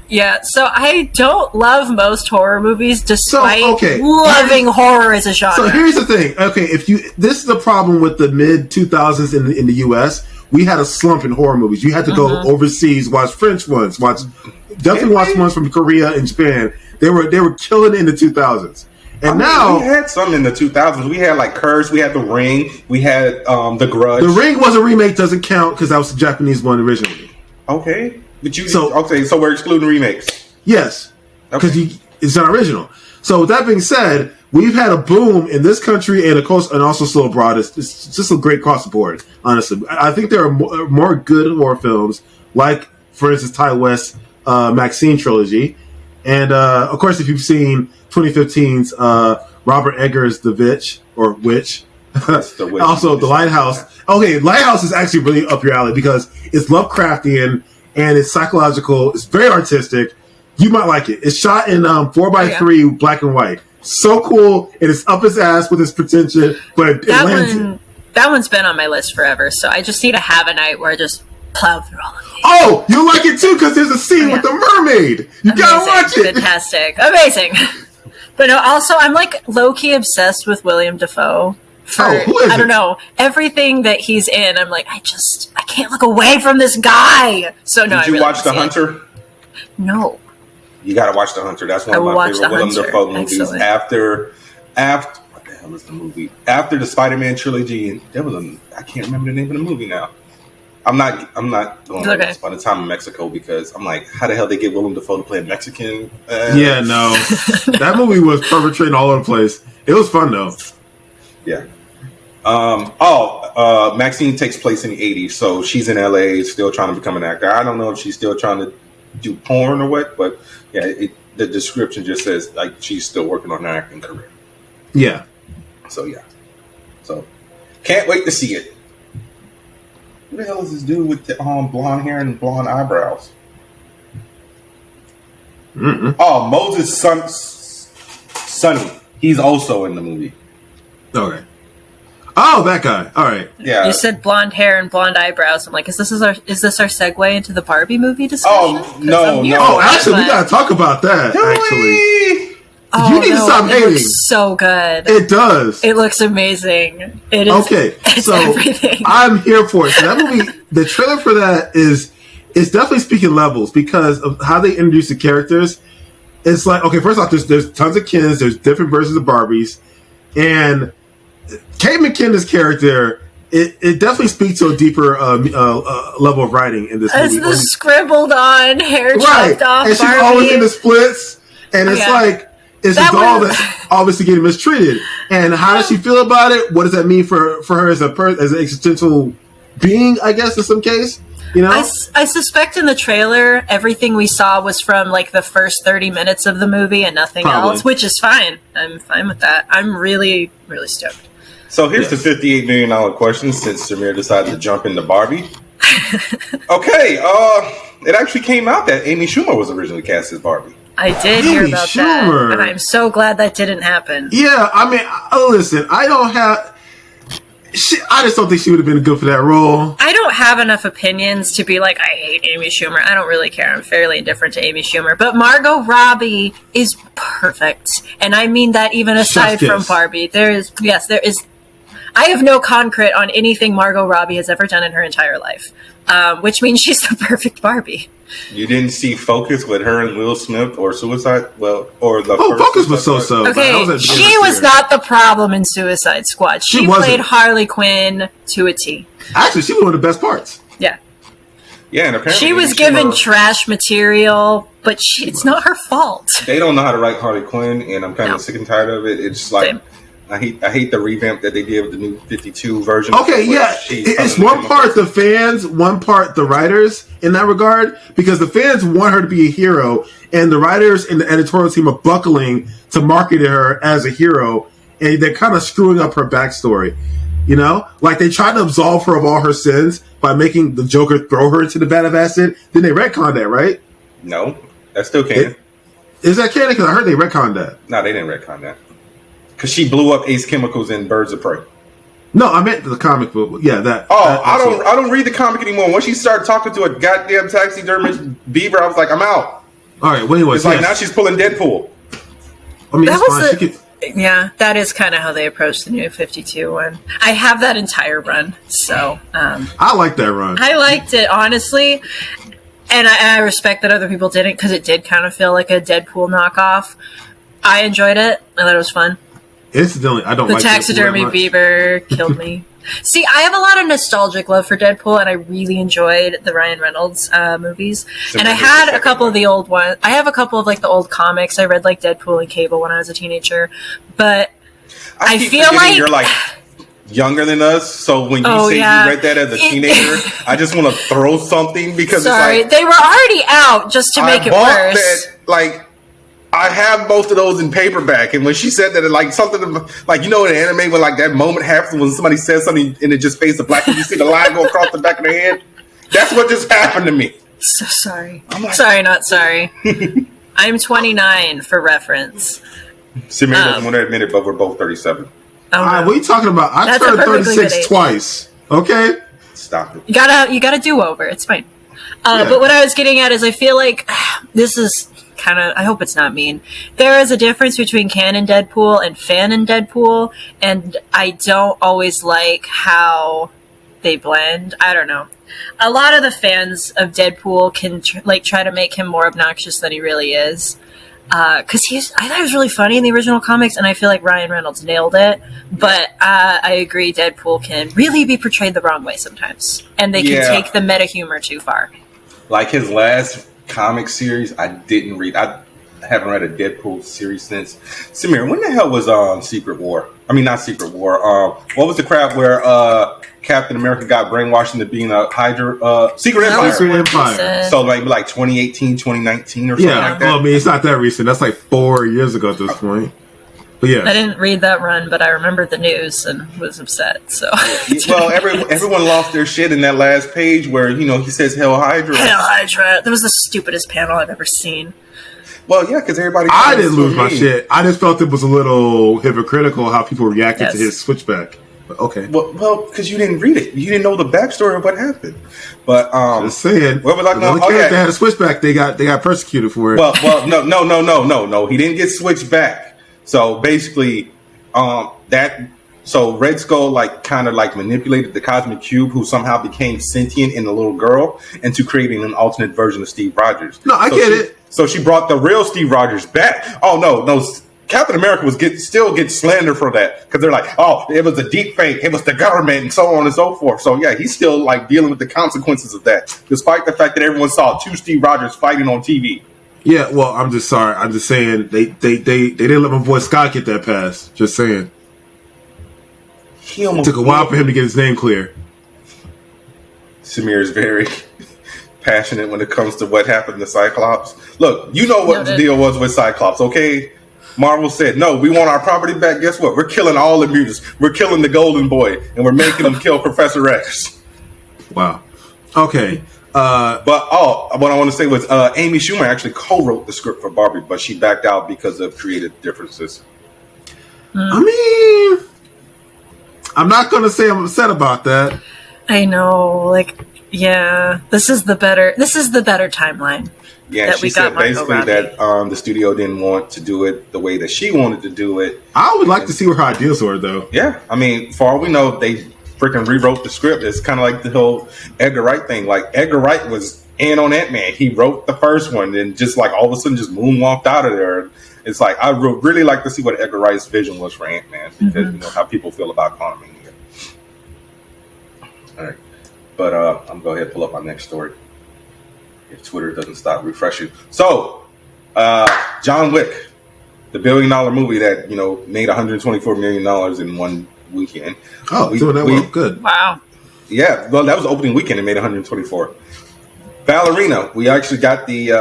Yeah, so I don't love most horror movies, despite loving horror as a genre. So here's the thing. Okay, this is the problem with the mid 2000s in the US. We had a slump in horror movies. You had to go overseas, watch French ones, watch ones from Korea and Japan. They were killing in the 2000s. And now we had some in the 2000s. We had like Curse, we had The Ring, we had The Grudge. The Ring was a remake, doesn't count because that was the Japanese one originally. Okay. But so we're excluding remakes. Yes, because it's not original. So with that being said, we've had a boom in this country and of course, and also still abroad. It's just a great cross the board. Honestly, I think there are more good horror films, like for instance, Ty West's Maxixxne trilogy, and of course, if you've seen 2015's Robert Eggers' The Witch or Witch. The Witch. Also, The Lighthouse. Okay, Lighthouse is actually really up your alley because it's Lovecraftian. And it's psychological. It's very artistic. You might like it. It's shot in 4x3 black and white. So cool. And it's up his ass with his pretension, but that one's been on my list forever. So I just need to have a night where I just plow through all of these. Oh, you like it too because there's a scene with the mermaid. You gotta watch it. Fantastic, amazing. But no, also I'm like low key obsessed with William Dafoe. I don't know, everything that he's in, I'm like, I can't look away from this guy. So no. Did you watch The Hunter? No. You got to watch The Hunter. That's one of my favorite Willem Dafoe movies. Excellent. After what the hell is the movie? After the Spider-Man trilogy, and I can't remember the name of the movie now. I'm not going to spend the time in Mexico because I'm like, how the hell they get Willem Dafoe to play a Mexican? Yeah, no. That movie was perpetrating all over the place. It was fun though. Yeah. Maxixxne takes place in the 80s, so she's in LA, still trying to become an actor. I don't know if she's still trying to do porn or what, but yeah, the description just says like she's still working on her acting career. Yeah. So can't wait to see it. Who the hell is this dude with the blonde hair and blonde eyebrows? Mm-mm. Oh, Moses' son, Sonny. He's also in the movie. Okay. Oh, that guy. All right. Yeah. You said blonde hair and blonde eyebrows. I'm like, is this our segue into the Barbie movie discussion? Oh no. Oh, actually, we gotta talk about that. You need to stop hating. It looks so good. It does. It looks amazing. It is. Okay, it's everything. I'm here for it. So that movie, the trailer for that is definitely speaking levels because of how they introduce the characters. It's like, okay, first off, there's tons of Kens. There's different versions of Barbies, and Kate McKinnon's character, it definitely speaks to a deeper level of writing in this movie. It's the scribbled on, hair chopped off and she's Barbie. always in the splits, and it's like, it's a doll that's obviously getting mistreated. And how does she feel about it? What does that mean for her as an existential being, I guess, in some case? You know? I suspect in the trailer, everything we saw was from like the first 30 minutes of the movie and nothing else, which is fine. I'm fine with that. I'm really, really stoked. So here's the $58 million question since Samir decided to jump into Barbie. Okay, it actually came out that Amy Schumer was originally cast as Barbie. I did hear about that, and I'm so glad that didn't happen. Yeah, I mean, listen, I just don't think she would have been good for that role. I don't have enough opinions to be like, I hate Amy Schumer. I don't really care. I'm fairly indifferent to Amy Schumer. But Margot Robbie is perfect. And I mean that even aside from Barbie. There is. I have no concrete on anything Margot Robbie has ever done in her entire life. Which means she's the perfect Barbie. You didn't see Focus with her and Will Smith or Suicide? Focus was so-so. Okay, she was not the problem in Suicide Squad. She played Harley Quinn to a T. Actually, she was one of the best parts. Yeah. Yeah, and apparently she was given trash material, but it's not her fault. They don't know how to write Harley Quinn, and I'm kind of sick and tired of it. It's like... Same. I hate the revamp that they did with the new 52 version. Okay, yeah. It's one part the fans, one part the writers in that regard, because the fans want her to be a hero, and the writers and the editorial team are buckling to market her as a hero, and they're kind of screwing up her backstory. You know? Like, they tried to absolve her of all her sins by making the Joker throw her into the vat of acid. Then they retconned that, right? No. That's still canon. Is that canon? Because I heard they retconned that. No, they didn't retcon that. Because she blew up Ace Chemicals in Birds of Prey. No, I meant the comic book. Yeah, that. I don't read the comic anymore. Once she started talking to a goddamn taxidermist beaver, I was like, I'm out. All right, well, anyway, it's like now she's pulling Deadpool. I mean, that's fine. Yeah, that is kind of how they approached the new 52 one. I have that entire run, so I like that run. I liked it, honestly, and I respect that other people didn't, because it did kind of feel like a Deadpool knockoff. I enjoyed it. I thought it was fun. Incidentally, I don't like the taxidermy beaver killed me. See, I have a lot of nostalgic love for Deadpool, and I really enjoyed the Ryan Reynolds movies. And I had a couple of the old ones. I have a couple of like the old comics. I read like Deadpool and Cable when I was a teenager. But I feel like you're like younger than us, so when you say you read that as a teenager, I just want to throw something because sorry, it's like, they were already out just to make it worse. I have both of those in paperback, and when she said that, like something like, you know, in anime when like that moment happens when somebody says something and it just fades to black and you see the line go across the back of their head. That's what just happened to me. So sorry. Sorry, not sorry. I'm 29 for reference. Samir doesn't want to admit it, but we're both 37. All right, what are you talking about? I turned 36 twice. Okay, stop it. You gotta do over. It's fine. But what I was getting at is I feel like this is kind of, I hope it's not mean. There is a difference between canon Deadpool and fanon Deadpool, and I don't always like how they blend. I don't know. A lot of the fans of Deadpool can try to make him more obnoxious than he really is. Because I thought he was really funny in the original comics, and I feel like Ryan Reynolds nailed it. But I agree, Deadpool can really be portrayed the wrong way sometimes, and they can take the meta humor too far. Like his last comic series, I didn't read. I haven't read a Deadpool series since. Samir, when the hell was Secret War? I mean, not Secret War. What was the crap where Captain America got brainwashed into being a Hydra? Secret Empire. Secret Empire. So maybe like 2018, 2019 or something like that. Well, I mean, it's not that recent. That's like 4 years ago at this point. But yeah, I didn't read that run, but I remember the news and was upset. So well, everyone lost their shit in that last page where, you know, he says Hell Hydra. Hell Hydra. That was the stupidest panel I've ever seen. Well, yeah, because everybody. I didn't lose my shit. I just felt it was a little hypocritical how people reacted to his switchback. But okay. Well, because you didn't read it, you didn't know the backstory of what happened. But just saying, what was I going? They had a switchback. They got persecuted for it. Well, no. He didn't get switched back. So basically, so Red Skull kind of manipulated the Cosmic Cube, who somehow became sentient in a little girl, into creating an alternate version of Steve Rogers. No, I get it. So she brought the real Steve Rogers back. Oh no, Captain America still gets slander for that because they're like, oh, it was a deep fake, it was the government, and so on and so forth. So yeah, he's still dealing with the consequences of that, despite the fact that everyone saw two Steve Rogers fighting on TV. Yeah, well, I'm just sorry. I'm just saying they didn't let my boy Scott get that pass. Just saying. It took a while for him to get his name clear. Samir is very passionate when it comes to what happened to Cyclops. Look, you know what the deal was with Cyclops, okay? Marvel said, no, we want our property back. Guess what? We're killing all the mutants. We're killing the Golden Boy, and we're making them kill Professor X. Wow. Okay. what I want to say was Amy Schumer actually co-wrote the script for Barbie, but she backed out because of creative differences. I mean, I'm not going to say I'm upset about that. I know, this is the better timeline. Yeah, she said basically that the studio didn't want to do it the way that she wanted to do it. I would like to see what her ideas were, though. Yeah, I mean, for all we know, they freaking rewrote the script. It's kind of like the whole Edgar Wright thing. Like, Edgar Wright was in on Ant-Man. He wrote the first one, and just like all of a sudden just moonwalked out of there. It's like, I would really like to see what Edgar Wright's vision was for Ant-Man, because you know how people feel about Quantum. All right. But I'm going to go ahead and pull up my next story. If Twitter doesn't stop refreshing. So, John Wick, the $1 billion movie that, made $124 million in one weekend. Oh, doing that well. Good. Wow. Yeah, well, that was the opening weekend. It made 124. Ballerina, we actually got the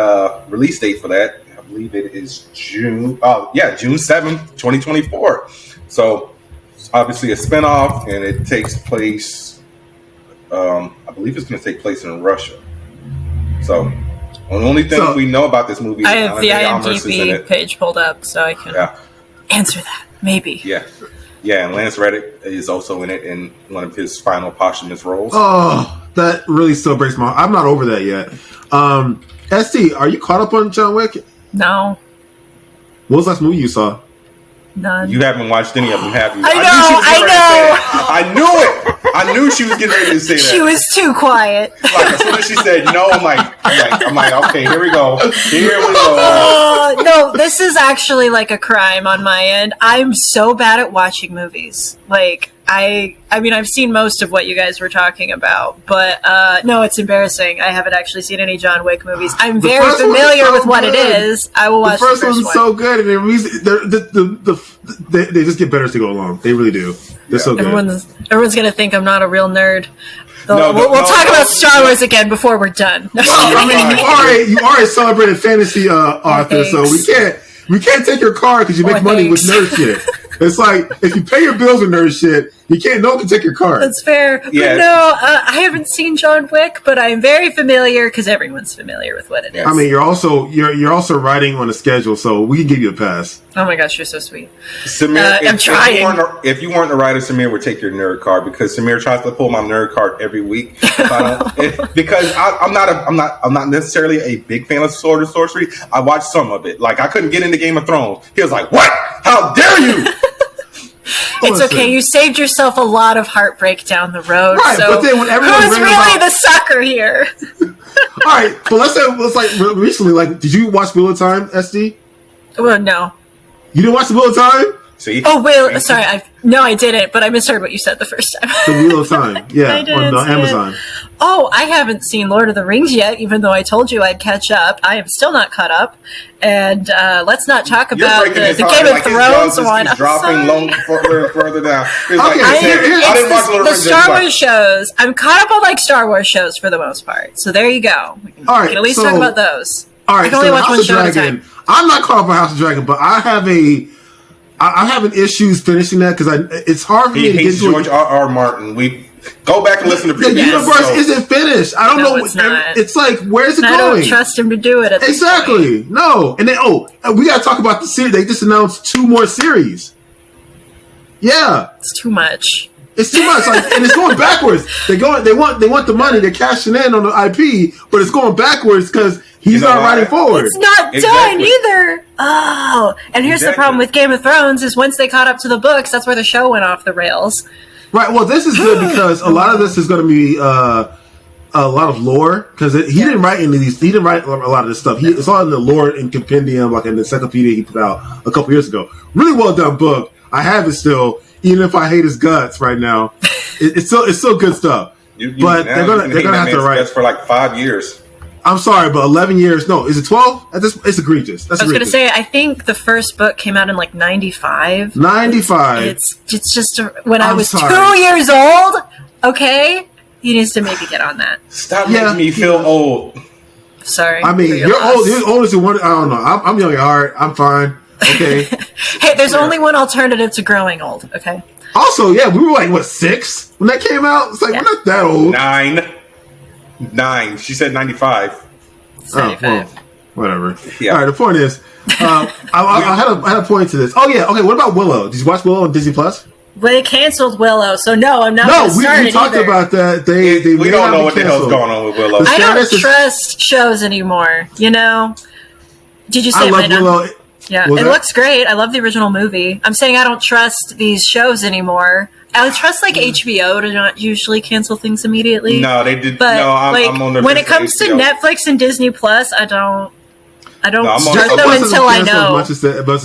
release date for that. I believe it is June 7th, 2024. So, it's obviously a spinoff, and it takes place, I believe it's going to take place in Russia. So, the only thing we know about this movie is I have the IMDb page pulled up, so I can answer that. Maybe. Yeah. Yeah, and Lance Reddick is also in it in one of his final posthumous roles. Oh, that really still breaks my heart. I'm not over that yet. SD, are you caught up on John Wick? No. What was the last movie you saw? None. You haven't watched any of them, have you? I know. I knew it. I knew she was getting ready to say that. She was too quiet. Like, as soon as she said no, I'm like, okay, here we go. No, this is actually like a crime on my end. I'm so bad at watching movies. Like, I mean, I've seen most of what you guys were talking about, but no, it's embarrassing. I haven't actually seen any John Wick movies. I'm very familiar with what it is. I will watch the first one. The first one's so good, and they just get better as they go along. They really do. They're so good. Everyone's going to think I'm not a real nerd. We'll talk about Star Wars again before we're done. I mean, you are a celebrated fantasy author, so we can't take your car because you make money with nerd shit. It's like, if you pay your bills with nerd shit, no one can take your car. That's fair. Yeah. But no, I haven't seen John Wick, but I'm very familiar because everyone's familiar with what it is. I mean, you're also writing on a schedule, so we can give you a pass. Oh my gosh, you're so sweet. Samir, I'm trying. If you weren't a writer, Samir would take your nerd card, because Samir tries to pull my nerd card every week. Because I'm not necessarily a big fan of sword and sorcery. I watched some of it. Like, I couldn't get into Game of Thrones. He was like, "What? How dare you?" It's okay. You saved yourself a lot of heartbreak down the road. Right, so but then when everyone who's really the sucker here? All right, but let's like recently. Like, did you watch Wheel of Time, SD? Well, no. You didn't watch the Wheel of Time? See? Oh, sorry. I didn't, but I misheard what you said the first time. The Wheel of Time, yeah, on Amazon. Oh, I haven't seen Lord of the Rings yet, even though I told you I'd catch up. I am still not caught up. And let's not talk about the Game of Thrones one. Dropping low further down. The Star Wars shows. I'm caught up on like Star Wars shoars for the most part. So there you go. We can at least talk about those. All right, I can only watch one show at a time. I'm not caught up on House of Dragon, but I'm having issues finishing that because it's hard for me to get into George R. Martin. We go back and listen to previous. The universe isn't finished. I don't know. It's like, where's it going? I don't trust him to do it. Exactly. No. And then we got to talk about the series. They just announced 2 more series. Yeah, it's too much. It's too much, and it's going backwards. They want the money. They're cashing in on the IP, but it's going backwards because he's not writing forward. It's not done either. Oh, and here's the problem with Game of Thrones: is once they caught up to the books, that's where the show went off the rails. Right. Well, this is good because a lot of this is going to be a lot of lore because he didn't write any of these. He didn't write a lot of this stuff. It's all in the lore and compendium, like in the encyclopedia he put out a couple years ago. Really well done book. I have it still. Even if I hate his guts right now, it's still good stuff. But they're gonna have to write for like 5 years. I'm sorry, but 11 years. No, is it 12? It's egregious. I was going to say, I think the first book came out in like 95. 95. It's just when I was 2 years old. Okay, he needs to maybe get on that. Stop making me feel old. Sorry. I mean, you're old. You're old as you want. I don't know. I'm young at heart. I'm fine. Okay. Hey, there's only one alternative to growing old, okay? Also, yeah, we were like, 6 when that came out? It's like, we're not that old. 9. 9. She said 95. Oh, well, whatever. Yeah. All right. The point is, I had a point to this. Oh yeah. Okay. What about Willow? Did you watch Willow on Disney Plus? They canceled Willow, so no, I'm not. No, we talked about that. We don't know what the hell's going on with Willow. I don't trust shows anymore. You know? Did you say I love Willow? Yeah, it looks great. I love the original movie. I'm saying I don't trust these shows anymore. I trust HBO to not usually cancel things immediately. No, they did. But no, I'm on the when it comes to Netflix and Disney Plus, I don't start them until I know. As much as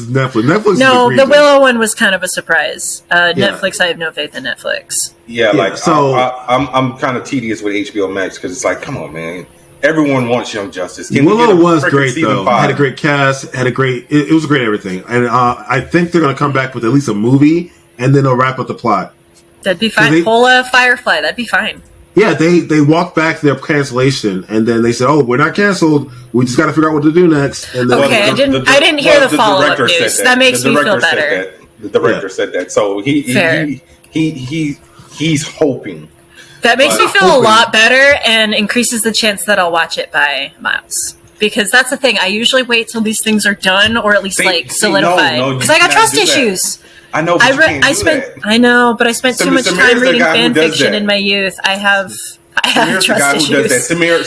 Netflix. Netflix. No, the Willow one was kind of a surprise. Netflix, I have no faith in Netflix. Yeah, so I'm kind of tedious with HBO Max because it's like, come on, man. Everyone wants Young Justice. Willow was great though. Had a great cast. Had a great. It was great everything, and I think they're going to come back with at least a movie, and then they'll wrap up the plot. That'd be fine. Pull a Firefly. That'd be fine. Yeah, they walked back their cancellation, and then they said, "Oh, we're not canceled. We just got to figure out what to do next." And then, okay, I didn't hear the follow-up news. That makes me feel better. The director said that, so he's hoping. That makes me feel a lot better and increases the chance that I'll watch it by miles. Because that's the thing. I usually wait till these things are done or at least solidified. Because I got trust issues. I know, but I know, but I spent too much time reading fan fiction in my youth. I have trust issues. Samir,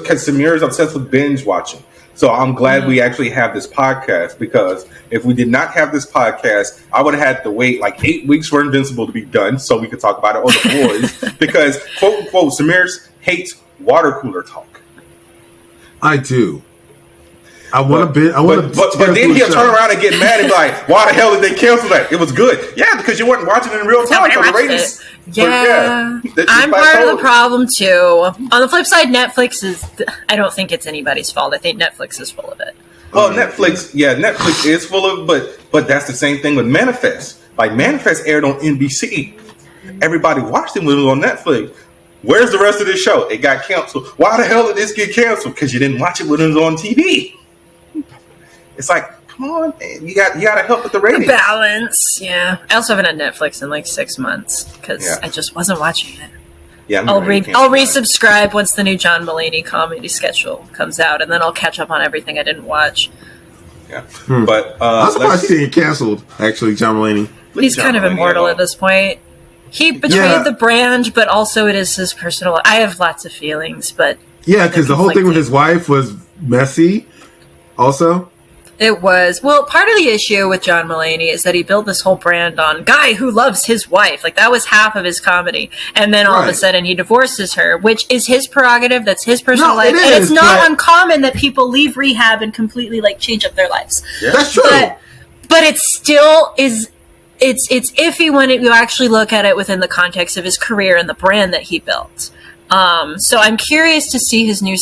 because Samir is obsessed with binge watching. So I'm glad we actually have this podcast, because if we did not have this podcast, I would have had to wait like 8 weeks for Invincible to be done so we could talk about it, or The Boys, because quote unquote Samir hates water cooler talk. I do. But then he'll turn around and get mad and be like, "Why the hell did they cancel that? It was good." Yeah, because you weren't watching it in real time. So the ratings. Yeah, I'm part of the problem too. On the flip side, Netflix is. I don't think it's anybody's fault. I think Netflix is full of it. Well, Netflix is full of, but that's the same thing with Manifest. Like Manifest aired on NBC. Everybody watched it when it was on Netflix. Where's the rest of this show? It got canceled. Why the hell did this get canceled? Because you didn't watch it when it was on TV. It's like, come on, man. You got to help with the ratings. Balance, yeah. I also haven't had Netflix in like 6 months because I just wasn't watching it. Yeah, I'll resubscribe once the new John Mulaney comedy schedule comes out, and then I'll catch up on everything I didn't watch. Yeah, but I'm surprised he didn't canceled. Actually, John Mulaney. He's kind of immortal at this point. He betrayed the brand, but also it is his personal. I have lots of feelings, but because the whole thing with his wife was messy. Also. It was. Well, part of the issue with John Mulaney is that he built this whole brand on guy who loves his wife. Like, that was half of his comedy. And then all of a sudden he divorces her, which is his prerogative. That's his personal life. And it's not uncommon that people leave rehab and completely, like, change up their lives. Yeah. That's true. But it still is... It's iffy when you actually look at it within the context of his career and the brand that he built. So I'm curious to see his new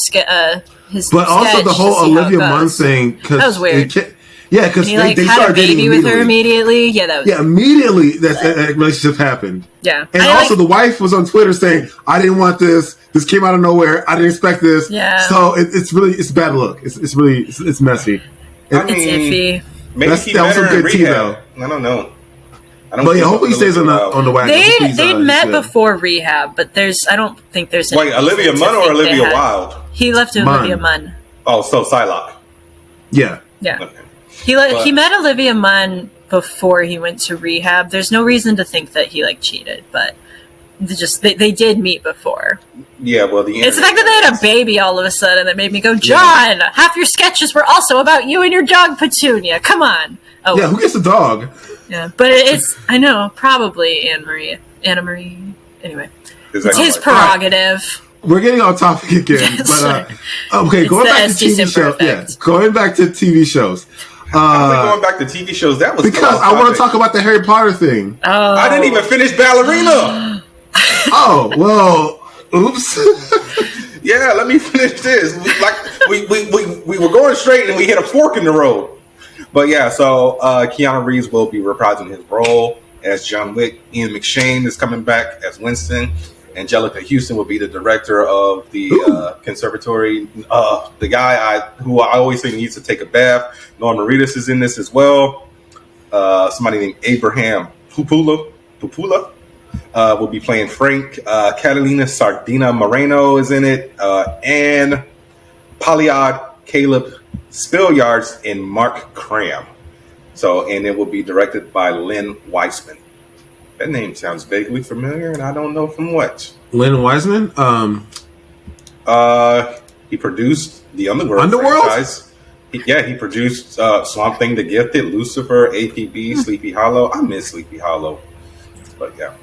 but also the whole Olivia Munn thing, that was weird. Because they had started a baby with her immediately. Yeah, that was immediately that relationship happened. Yeah, and also the wife was on Twitter saying, "I didn't want this. This came out of nowhere. I didn't expect this." Yeah, so it's bad look. It's really messy. It's iffy. Maybe that was some good tea though. I don't know. But hopefully he stays on the wagon. They met before rehab, but I don't think there's. Wait, Olivia Munn or Olivia Wilde? He left Olivia Munn. Oh, so Psylocke. Yeah. Okay. He met Olivia Munn before he went to rehab. There's no reason to think that he cheated, but they did meet before. Yeah, well, it's the fact that they had a baby all of a sudden that made me go, John. Half your sketches were also about you and your dog Petunia. Come on. Oh, yeah, who gets a dog? Yeah, but I know, probably Anna Marie. Anyway, it's his prerogative. We're getting off topic again, but okay, going back to TV shows. Yeah, going back to TV shows. Going back to TV shows, that was because I want to talk about the Harry Potter thing. Oh. I didn't even finish Ballerina. Oh well, oops. Yeah, let me finish this. We were going straight and we hit a fork in the road. But yeah, so Keanu Reeves will be reprising his role as John Wick. Ian McShane is coming back as Winston. Angelica Houston will be the director of the conservatory. The guy who I always think needs to take a bath. Norman Reedus is in this as well. Somebody named Abraham Pupula. will be playing Frank. Catalina Sardina Moreno is in it, and Polyod Caleb Spilliards and Mark Cram. So, and it will be directed by Len Weissman. That name sounds vaguely familiar, and I don't know from what. Len Wiseman? He produced the Underworld franchise. He produced Swamp Thing, The Gifted, Lucifer, APB, Sleepy Hollow. I miss Sleepy Hollow, but yeah.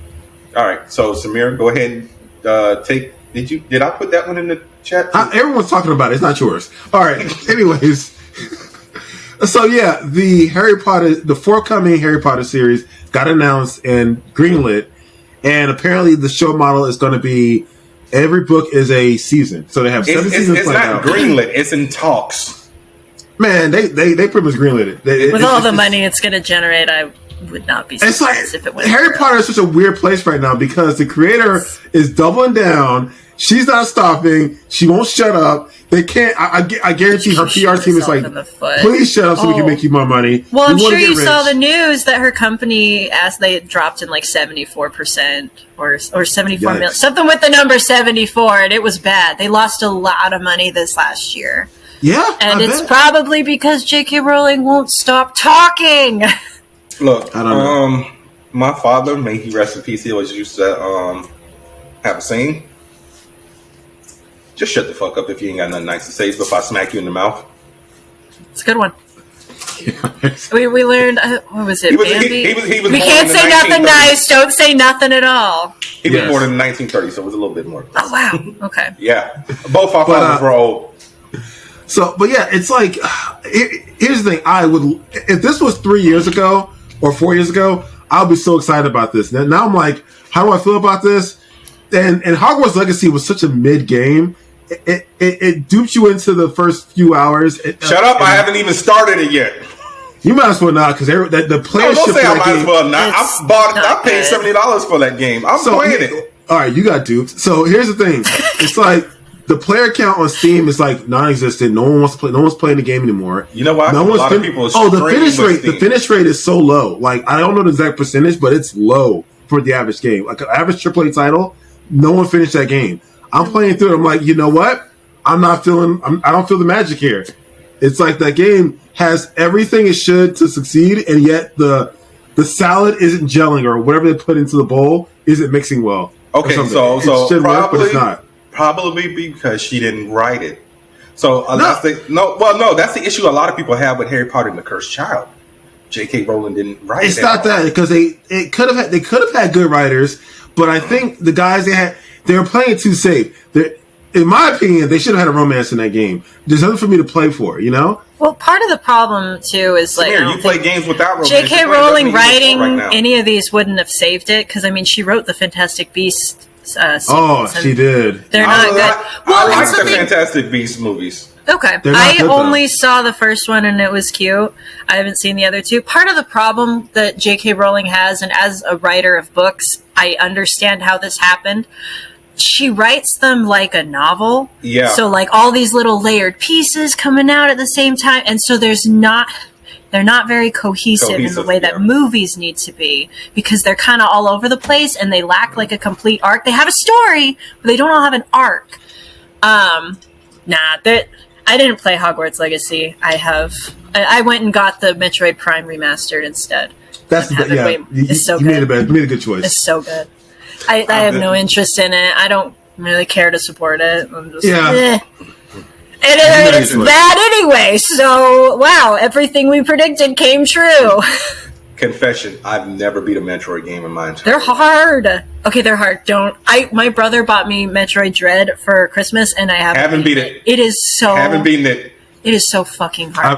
All right, so Samir, go ahead and take. Did I put that one in the chat? Everyone's talking about it. It's not yours. All right. Anyways, so yeah, the forthcoming Harry Potter series got announced and greenlit, and apparently the show model is going to be every book is a season. So they have 7 seasons. It's not greenlit. It's in talks. Man, they pretty much greenlit it. With all the money it's going to generate, I would not be surprised if it went. Harry Potter is such a weird place right now because the creator is doubling down. She's not stopping. She won't shut up. They can't. I guarantee her PR team is like, please shut up so we can make you more money. Well, I'm sure you saw the news that her company, as they dropped in like 74% or 74 million, something with the number 74, and it was bad. They lost a lot of money this last year. Yeah, and it's probably because J.K. Rowling won't stop talking. Look, I don't know. My father, may he rest in peace, he always used to have a saying. Just shut the fuck up if you ain't got nothing nice to say before I smack you in the mouth. It's a good one. we learned, what was it, Bambi? He was we can't say nothing nice, don't say nothing at all. He was born in 1930, so it was a little bit more. Oh, wow. Okay. Yeah. Both our fathers were old. So, but yeah, it's like, here's the thing. If this was 3 years ago or 4 years ago, I would be so excited about this. Now I'm like, how do I feel about this? And Hogwarts Legacy was such a mid-game. It duped you into the first few hours. Shut up! I haven't even started it yet. You might as well not, because the playership. Don't say I might as well not. I paid $70 for that game. I'm playing it. All right, you got duped. So here's the thing: it's like the player count on Steam is like non-existent. No one wants to play. No one's playing the game anymore. You know why? No one's the finish rate. The finish rate is so low. Like I don't know the exact percentage, but it's low for the average game. Like an average AAA title, no one finished that game. I'm playing through it. I'm like, you know what? I don't feel the magic here. It's like that game has everything it should to succeed, and yet the salad isn't gelling, or whatever they put into the bowl isn't mixing well. Okay, so probably work, but it's not. Probably because she didn't write it. So that's the issue a lot of people have with Harry Potter and the Cursed Child. J.K. Rowling didn't write it. It's not that, because they could have had good writers, but I think the guys they were playing it too safe. In my opinion, they should have had a romance in that game. There's nothing for me to play for, you know? Well, part of the problem, too, is like... Samir, you play games without romance. J.K. Rowling writing any of these wouldn't have saved it, because, I mean, she wrote the Fantastic Beasts sequels. She did. They're not good. I like the Fantastic Beasts movies. Okay. I only saw the first one, and it was cute. I haven't seen the other two. Part of the problem that J.K. Rowling has, and as a writer of books, I understand how this happened. She writes them like a novel. Yeah. So like all these little layered pieces coming out at the same time. And so they're not very cohesive in the way that movies need to be, because they're kind of all over the place and they lack like a complete arc. They have a story, but they don't all have an arc. I didn't play Hogwarts Legacy. I went and got the Metroid Prime remastered instead. It's so good. You made a good choice. It's so good. I have no interest in it. I don't really care to support it. I'm just, And it's bad anyway. So, wow, everything we predicted came true. Confession, I've never beat a Metroid game in my entire life. They're hard. Okay, they're hard. My brother bought me Metroid Dread for Christmas, and I haven't beat it. It is so... Haven't beaten it. It is so fucking hard.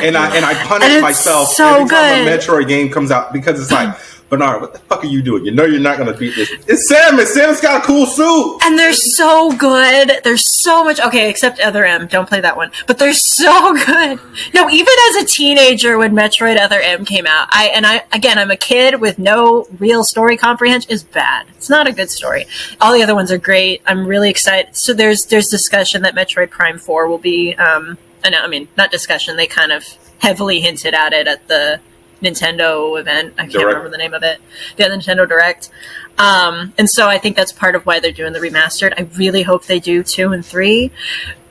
And I punish myself every time a Metroid game comes out, because it's like... Bernard, what the fuck are you doing? You know you're not going to beat this. It's Samus. Samus got a cool suit. And they're so good. There's so much. Okay, except Other M. Don't play that one. But they're so good. No, even as a teenager when Metroid Other M came out, I'm a kid with no real story comprehension. It's bad. It's not a good story. All the other ones are great. I'm really excited. So there's discussion that Metroid Prime 4 will be, not discussion. They kind of heavily hinted at it at the Nintendo event. I can't Direct. remember the name of it. Yeah, the Nintendo Direct. And so I think that's part of why they're doing the remastered. I really hope they do 2 and 3.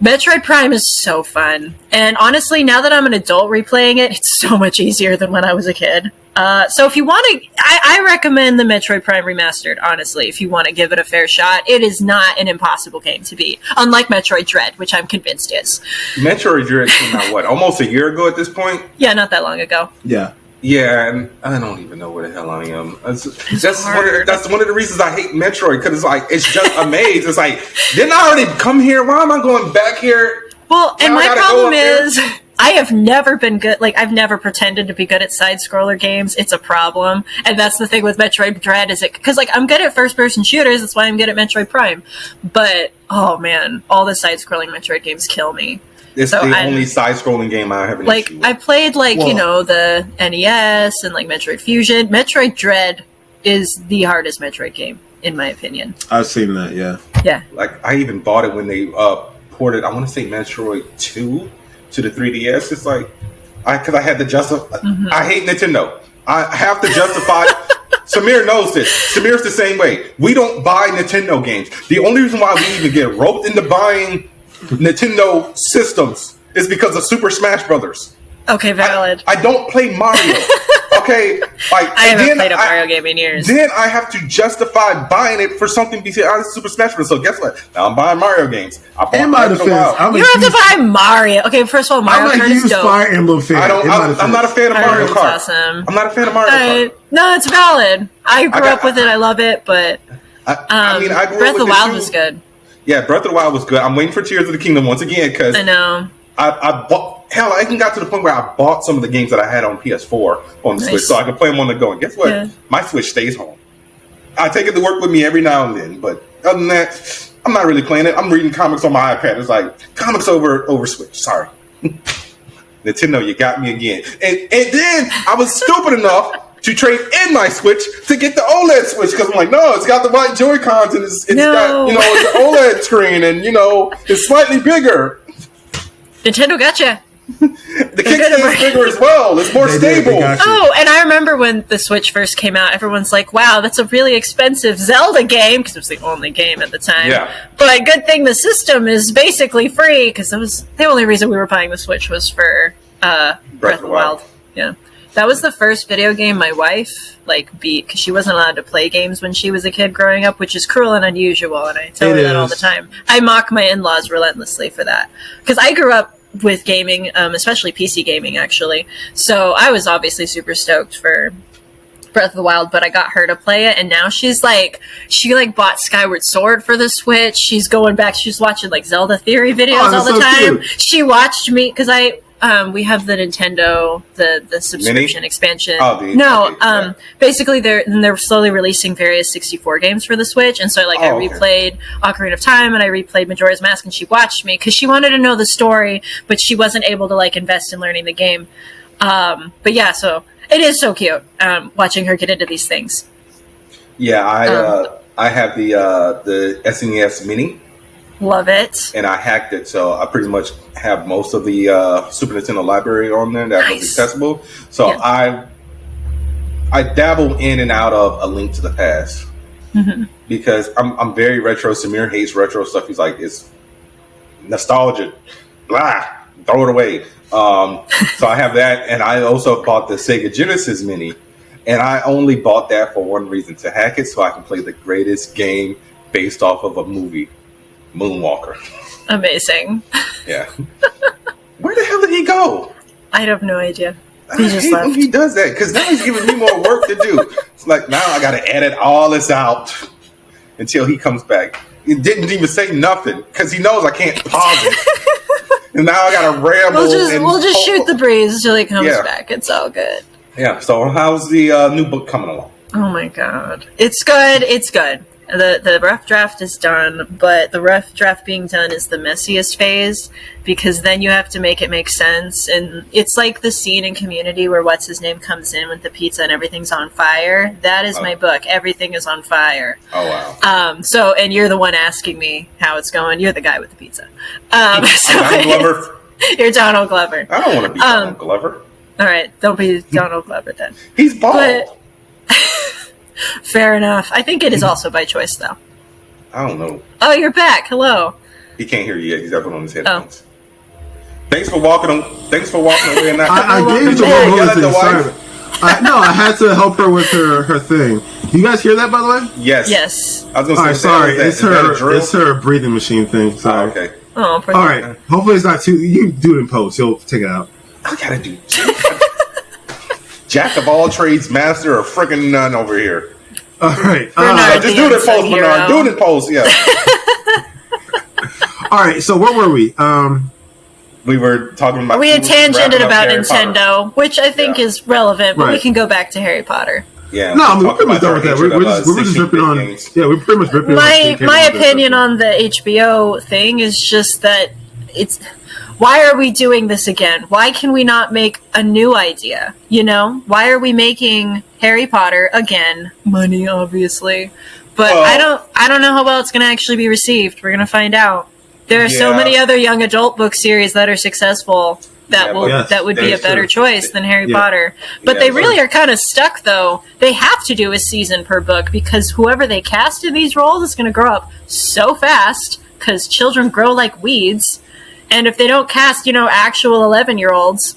Metroid Prime is so fun. And honestly, now that I'm an adult replaying it, it's so much easier than when I was a kid. So if you want to, I recommend the Metroid Prime Remastered, honestly, if you want to give it a fair shot. It is not an impossible game to beat, unlike Metroid Dread, which I'm convinced is. Metroid Dread came out, what, almost a year ago at this point? Yeah, not that long ago. Yeah. Yeah, and I don't even know where the hell I am. That's one of the reasons I hate Metroid, because it's like, it's just a maze. It's like, didn't I already come here? Why am I going back here? Well, and my problem is, I have never been good, like, I've never pretended to be good at side-scroller games. It's a problem. And that's the thing with Metroid Dread, is it, because, like, I'm good at first-person shooters, that's why I'm good at Metroid Prime. But, oh man, all the side-scrolling Metroid games kill me. It's the only side-scrolling game I have an issue with. I played, you know, the NES and, like, Metroid Fusion. Metroid Dread is the hardest Metroid game, in my opinion. I've seen that, yeah. Yeah. Like, I even bought it when they ported, I want to say Metroid 2 to the 3DS. It's like, because I had to justify. I hate Nintendo. I have to justify. Samir knows this. Samir's the same way. We don't buy Nintendo games. The only reason why we even get roped into buying Nintendo systems is because of Super Smash Brothers. Okay, valid. I don't play Mario. Okay, like I haven't played a Mario game in years. Then I have to justify buying it for something besides Super Smash Bros. So guess what? Now I'm buying Mario games. In my defense, you don't have to buy Mario. Okay, first of all, Mario Kart is dope. Fire Emblem fan. I'm not a fan of Mario Kart. Awesome. I'm not a fan of Mario Kart. No, it's valid. I grew up with it. I love it, but I grew up Breath of the with Wild was good. Yeah, Breath of the Wild was good. I'm waiting for Tears of the Kingdom once again because I know. I bought. Hell, I even got to the point where I bought some of the games that I had on PS4 on the Switch so I could play them on the go. And guess what? Yeah. My Switch stays home. I take it to work with me every now and then, but other than that, I'm not really playing it. I'm reading comics on my iPad. It's like comics over Switch. Sorry, Nintendo, you got me again. And then I was stupid enough to trade in my Switch to get the OLED Switch because I'm like, no, it's got the white Joy-Cons and it's got, you know, it's an OLED screen and, you know, it's slightly bigger. Nintendo gotcha. The kickstand is bigger as well. It's more stable. Oh, and I remember when the Switch first came out, everyone's like, wow, that's a really expensive Zelda game, because it was the only game at the time. Yeah. But good thing the system is basically free, because that was the only reason we were buying the Switch was for Breath of the Wild. Yeah. That was the first video game my wife beat, because she wasn't allowed to play games when she was a kid growing up, which is cruel and unusual, and I tell her that all the time. I mock my in-laws relentlessly for that. Because I grew up with gaming, especially PC gaming, actually. So I was obviously super stoked for Breath of the Wild, but I got her to play it, and now she bought Skyward Sword for the Switch. She's going back, she's watching Zelda Theory videos all the time. Cute. She watched me, because we have the Nintendo, the subscription expansion. Basically they're slowly releasing various 64 games for the Switch, and so I replayed Ocarina of Time and I replayed Majora's Mask, and she watched me because she wanted to know the story, but she wasn't able to invest in learning the game. But yeah, so it is so cute watching her get into these things. Yeah, I have the SNES Mini. Love it. And I hacked it, so I pretty much have most of the Super Nintendo library on there that was accessible. So yeah. I dabble in and out of A Link to the Past because I'm very retro. Samir hates retro stuff. He's like, it's nostalgic. Blah, throw it away. So I have that, and I also bought the Sega Genesis Mini, and I only bought that for one reason, to hack it so I can play the greatest game based off of a movie. Moonwalker. Amazing. Yeah. Where the hell did he go? I have no idea. He just left. He does that because now he's giving me more work to do. It's like now I got to edit all this out until he comes back. He didn't even say nothing because he knows I can't pause it. And now I got to ramble. We'll just shoot the breeze until he comes back. It's all good. Yeah. So how's the new book coming along? Oh my god, it's good. It's good. The rough draft is done, but the rough draft being done is the messiest phase because then you have to make it make sense. And it's like the scene in Community where what's-his-name comes in with the pizza and everything's on fire. That is my book. Everything is on fire. Oh, wow. And you're the one asking me how it's going. You're the guy with the pizza. Donald Glover. You're Donald Glover. I don't want to be Donald Glover. All right, don't over then. He's bald. But, fair enough. I think it is also by choice, though. I don't know. Oh, you're back. Hello. He can't hear you yet. He's got one on his headphones. Oh. Thanks for walking away. And I gave the one thing. Sorry. I had to help her with her thing. Do you guys hear that, by the way? Yes. I was gonna say, sorry. It's her breathing machine thing. Sorry. Okay. Oh, all right. Hopefully it's not too. You do it in post. You'll take it out. I gotta do. Jack of all trades, master of freaking none over here. All right. Just do it in post, Bernard. Do it in post. Yeah. All right. So where were we? We were talking about. We had tangented about Nintendo, which I think is relevant, but we can go back to Harry Potter. Yeah. No, we're pretty much done with that. We're just ripping on. Games. Yeah, we're pretty much ripping on. My opinion on the HBO thing is just that it's. Why are we doing this again? Why can we not make a new idea? You know, why are we making Harry Potter again? Money, obviously, but I don't know how well it's going to actually be received. We're going to find out. There are so many other young adult book series that are successful that would be a better choice than Harry Potter. But they really are kind of stuck, though. They have to do a season per book because whoever they cast in these roles is going to grow up so fast because children grow like weeds. And if they don't cast, actual 11-year-olds,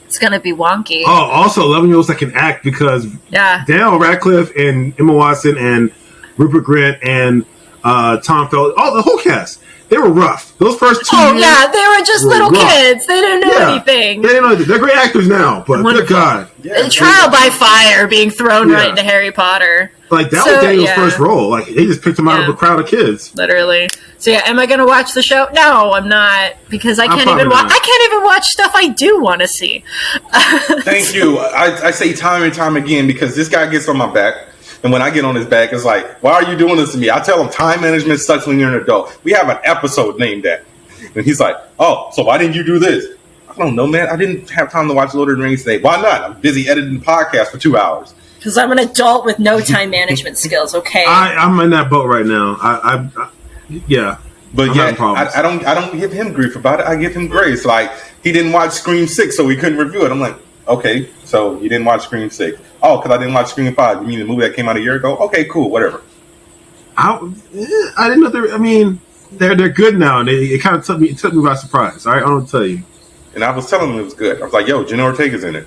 it's going to be wonky. Oh, also 11-year-olds that can act because Daniel Radcliffe and Emma Watson and Rupert Grint and Tom Felton, the whole cast. They were rough. Those first 2 years. Oh, yeah, they were just little kids. They didn't know anything. They didn't know anything. They're great actors now, but good God. Yeah, trial by fire being thrown right into Harry Potter. Like, that was Daniel's first role. Like, they just picked him out of a crowd of kids. Literally. So, am I going to watch the show? No, I'm not. Because I can't even watch stuff I do want to see. Thank you. I say time and time again because this guy gets on my back. And when I get on his back, it's like, why are you doing this to me? I tell him time management sucks when you're an adult. We have an episode named that. And he's like, oh, so why didn't you do this? I don't know, man. I didn't have time to watch Lord of the Rings today. Why not? I'm busy editing the podcast for 2 hours. Because I'm an adult with no time management skills, okay? I'm in that boat right now. But I don't give him grief about it. I give him grace. Like, he didn't watch Scream 6, so we couldn't review it. I'm like, okay, so you didn't watch Scream 6. Oh, because I didn't watch Scream 5. You mean the movie that came out a year ago? Okay, cool, whatever. I didn't know they're good now, and it kind of took me by surprise. All right, I don't tell you. And I was telling them it was good. I was like, yo, Jenna Ortega's in it.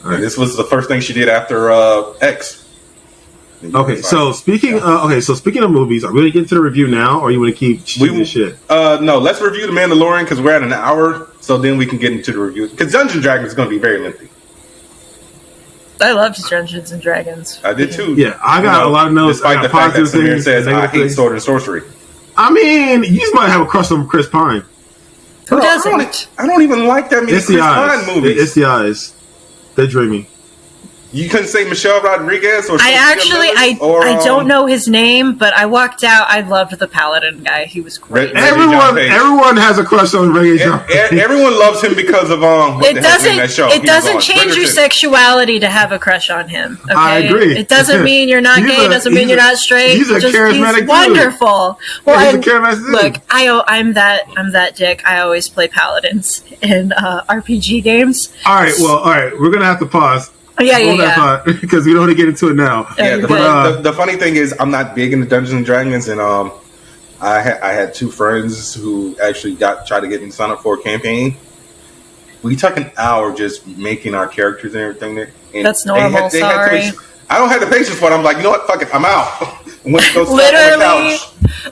Right. And this was the first thing she did after X. Okay, so speaking of movies, are we going to get into the review now, or you want to keep shooting shit? No, let's review The Mandalorian because we're at an hour, so then we can get into the review. Because Dungeons & Dragons is going to be very lengthy. I loved Dungeons and Dragons. I did too. Yeah, I got a lot of notes. Despite the fact that Samir says I hate sword and sorcery. I mean, you just might have a crush on Chris Pine. Who doesn't? I don't even like that many Chris Pine movies. It's the eyes. They're dreamy. You couldn't say Michelle Rodriguez or I don't know his name, but I walked out. I loved the Paladin guy. He was great. Everyone has a crush on Reggie John. Everyone loves him because of It doesn't change your sexuality to have a crush on him. Okay? I agree. It doesn't mean you're not gay. It doesn't mean you're not straight. He's charismatic. He's wonderful. Well, he's a charismatic dude. Look, I'm that dick. I always play paladins in RPG games. All right. We're gonna have to pause. Yeah. Because we don't want to get into it now. Yeah, the funny thing is, I'm not big into Dungeons and Dragons, and I had two friends who actually tried to get me signed up for a campaign. We took an hour just making our characters and everything. And that's normal. Sorry. I don't have the patience for it. I'm like, you know what? Fuck it. I'm out.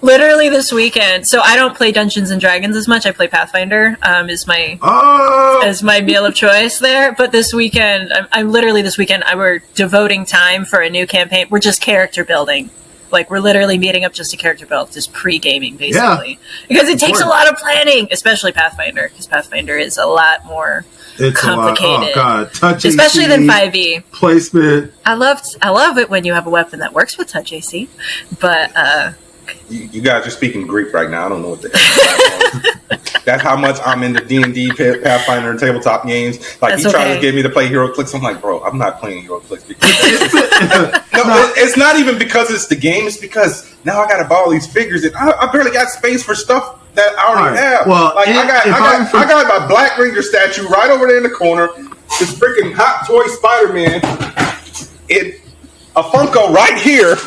Literally this weekend. So I don't play Dungeons and Dragons as much. I play Pathfinder. Is my meal of choice there. But this weekend, we're devoting time for a new campaign. We're just character building. Like, we're literally meeting up just to character build, just pre-gaming, basically. Yeah. Because it takes a lot of planning, especially Pathfinder, because Pathfinder is a lot more complicated. Touch especially AC, than 5e. Placement. I love it when you have a weapon that works with touch AC, but... You guys are speaking Greek right now. I don't know what the hell. That's how much I'm into D&D, Pathfinder, and tabletop games. Like, he tried to get me to play HeroClix. I'm like, bro, I'm not playing HeroClix. It's not even because it's the game. It's because now I got to buy all these figures. And I barely got space for stuff that I already have. Well, like I got my Black Ranger statue right over there in the corner. This freaking Hot Toy Spider-Man. A Funko right here.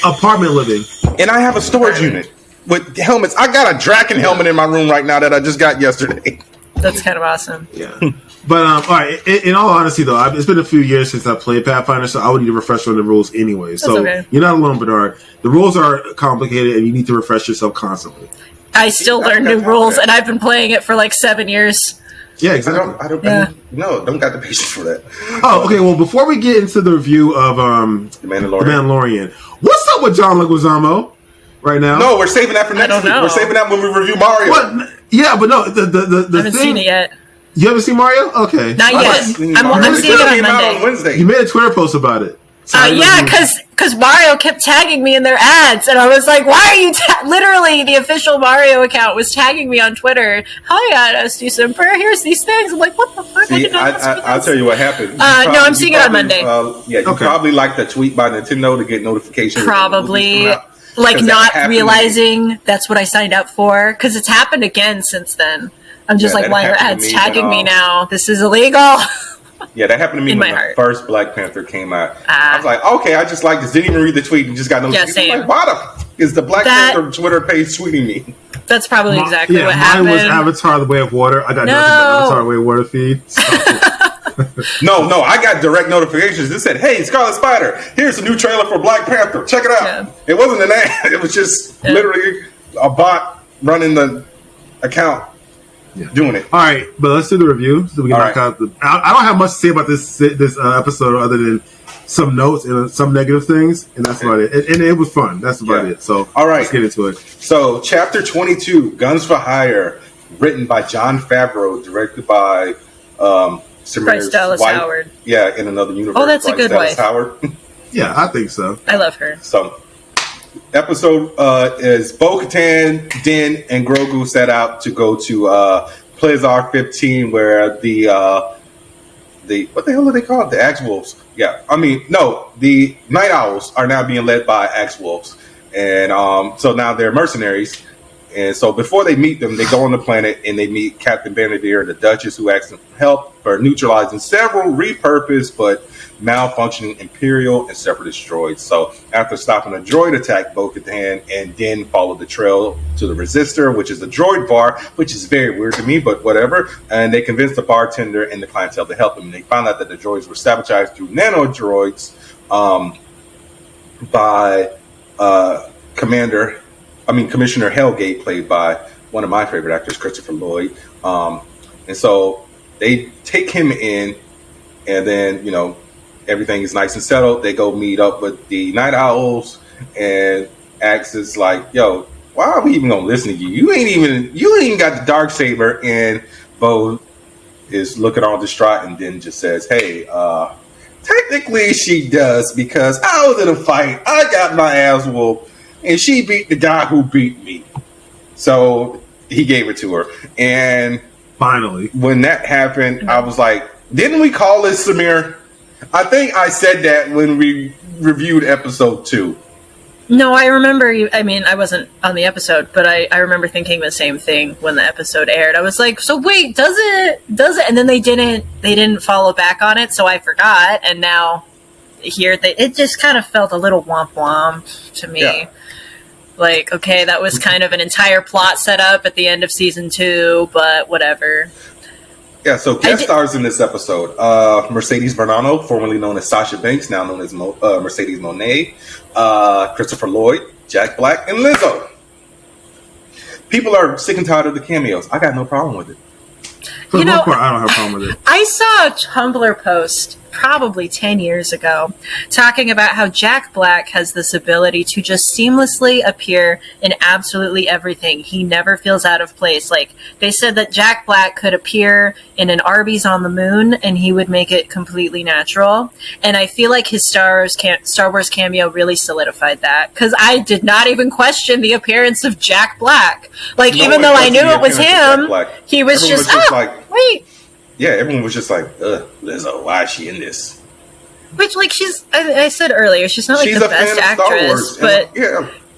Apartment living. And I have a storage unit with helmets. I got a Draken helmet in my room right now that I just got yesterday. That's kind of awesome. Yeah. But, all right, in all honesty, though, it's been a few years since I played Pathfinder, so I would need a refresher on the rules anyway. That's so okay. You're not alone, Bernard. The rules are complicated, and you need to refresh yourself constantly. I still learn new rules, and I've been playing it for like 7 years. Yeah, exactly. Don't got the patience for that. Oh, okay. Well, before we get into the review of The Mandalorian, what's up with John Leguizamo right now? No, we're saving that for next week. We're saving that when we review Mario. What? Yeah, but no, the I haven't seen it yet. You haven't seen Mario? Okay. Not yet. I'm seeing it on Wednesday. You made a Twitter post about it. Because Mario kept tagging me in their ads, and I was like, "Why are you?" Literally, the official Mario account was tagging me on Twitter. Hi, SD Simper. Here's these things. I'm like, "What the fuck?" See, I'll tell you what happened. I'm seeing it on Monday. Probably like the tweet by Nintendo to get notifications. Probably. Like not realizing that's what I signed up for, because it's happened again since then. I'm just like, why are ads tagging me now? This is illegal. Yeah, that happened to me when the first Black Panther came out. I was like, okay, I just like this. Didn't even read the tweet and just got notifications. Like, why the f is the Black Panther Twitter page tweeting me? That's probably exactly what happened. Mine was Avatar: The Way of Water. I got nothing but Avatar: The Way of Water feed. So. No, I got direct notifications. It said, "Hey, Scarlet Spider, here's a new trailer for Black Panther. Check it out." Yeah. It wasn't an ad. It was just literally a bot running the account. Yeah. Doing it. All right, but let's do the review so we can knock out the. I don't have much to say about this episode other than some notes and some negative things, and that's about it. And it was fun. That's about it. So all right, let's get into it. So Chapter 22, Guns for Hire, written by Jon Favreau, directed by Samir's Dallas wife. Howard. Yeah, in another universe. Oh, that's a good wife. Howard. Yeah, I think so. I love her. So. Episode is Bo-Katan, Din, and Grogu set out to go to Plazar 15, where the what the hell are they called? The Axe Wolves. Yeah, the Night Owls are now being led by Axe Wolves, and so now they're mercenaries. And so before they meet them, they go on the planet and they meet Captain Benedict and the Duchess, who asks them help for neutralizing several repurposed but malfunctioning Imperial and Separatist droids. So after stopping a droid attack, Bo-Katan and Din followed the trail to the Resistor, which is a droid bar, which is very weird to me, but whatever. And they convinced the bartender and the clientele to help them. And they found out that the droids were sabotaged through nano droids by Commissioner Hellgate, played by one of my favorite actors, Christopher Lloyd. And so they take him in, and then, everything is nice and settled. They go meet up with the Night Owls, and Axe is like, yo, why are we even going to listen to you? You ain't even got the Darksaber. And Bo is looking all distraught and then just says, hey, technically she does, because I was in a fight. I got my ass whooped. And she beat the guy who beat me. So he gave it to her. And finally, when that happened, I was like, didn't we call this Samir? I think I said that when we reviewed episode 2. No, I remember I wasn't on the episode, but I remember thinking the same thing when the episode aired. I was like, so wait, does it? And then they didn't follow back on it, so I forgot. And now here, it just kind of felt a little womp to me. Yeah. Like, okay, that was kind of an entire plot set up at the end of season 2, but whatever. Yeah, so guest stars in this episode, Mercedes Vernano, formerly known as Sasha Banks, now known as Mercedes Monet, Christopher Lloyd, Jack Black, and Lizzo. People are sick and tired of the cameos. I got no problem with it. For the most part, I don't have a problem with it. I saw a Tumblr post probably 10 years ago talking about how Jack Black has this ability to just seamlessly appear in absolutely everything. He never feels out of place. Like, they said that Jack Black could appear in an Arby's on the moon and he would make it completely natural. And I feel like his Star Wars cameo really solidified that, because I did not even question the appearance of Jack Black. Like, even though I knew it was him, he was just like, wait. Yeah, everyone was just like, Lizzo, why is she in this? Which, like, I said earlier, she's not like the best actress, but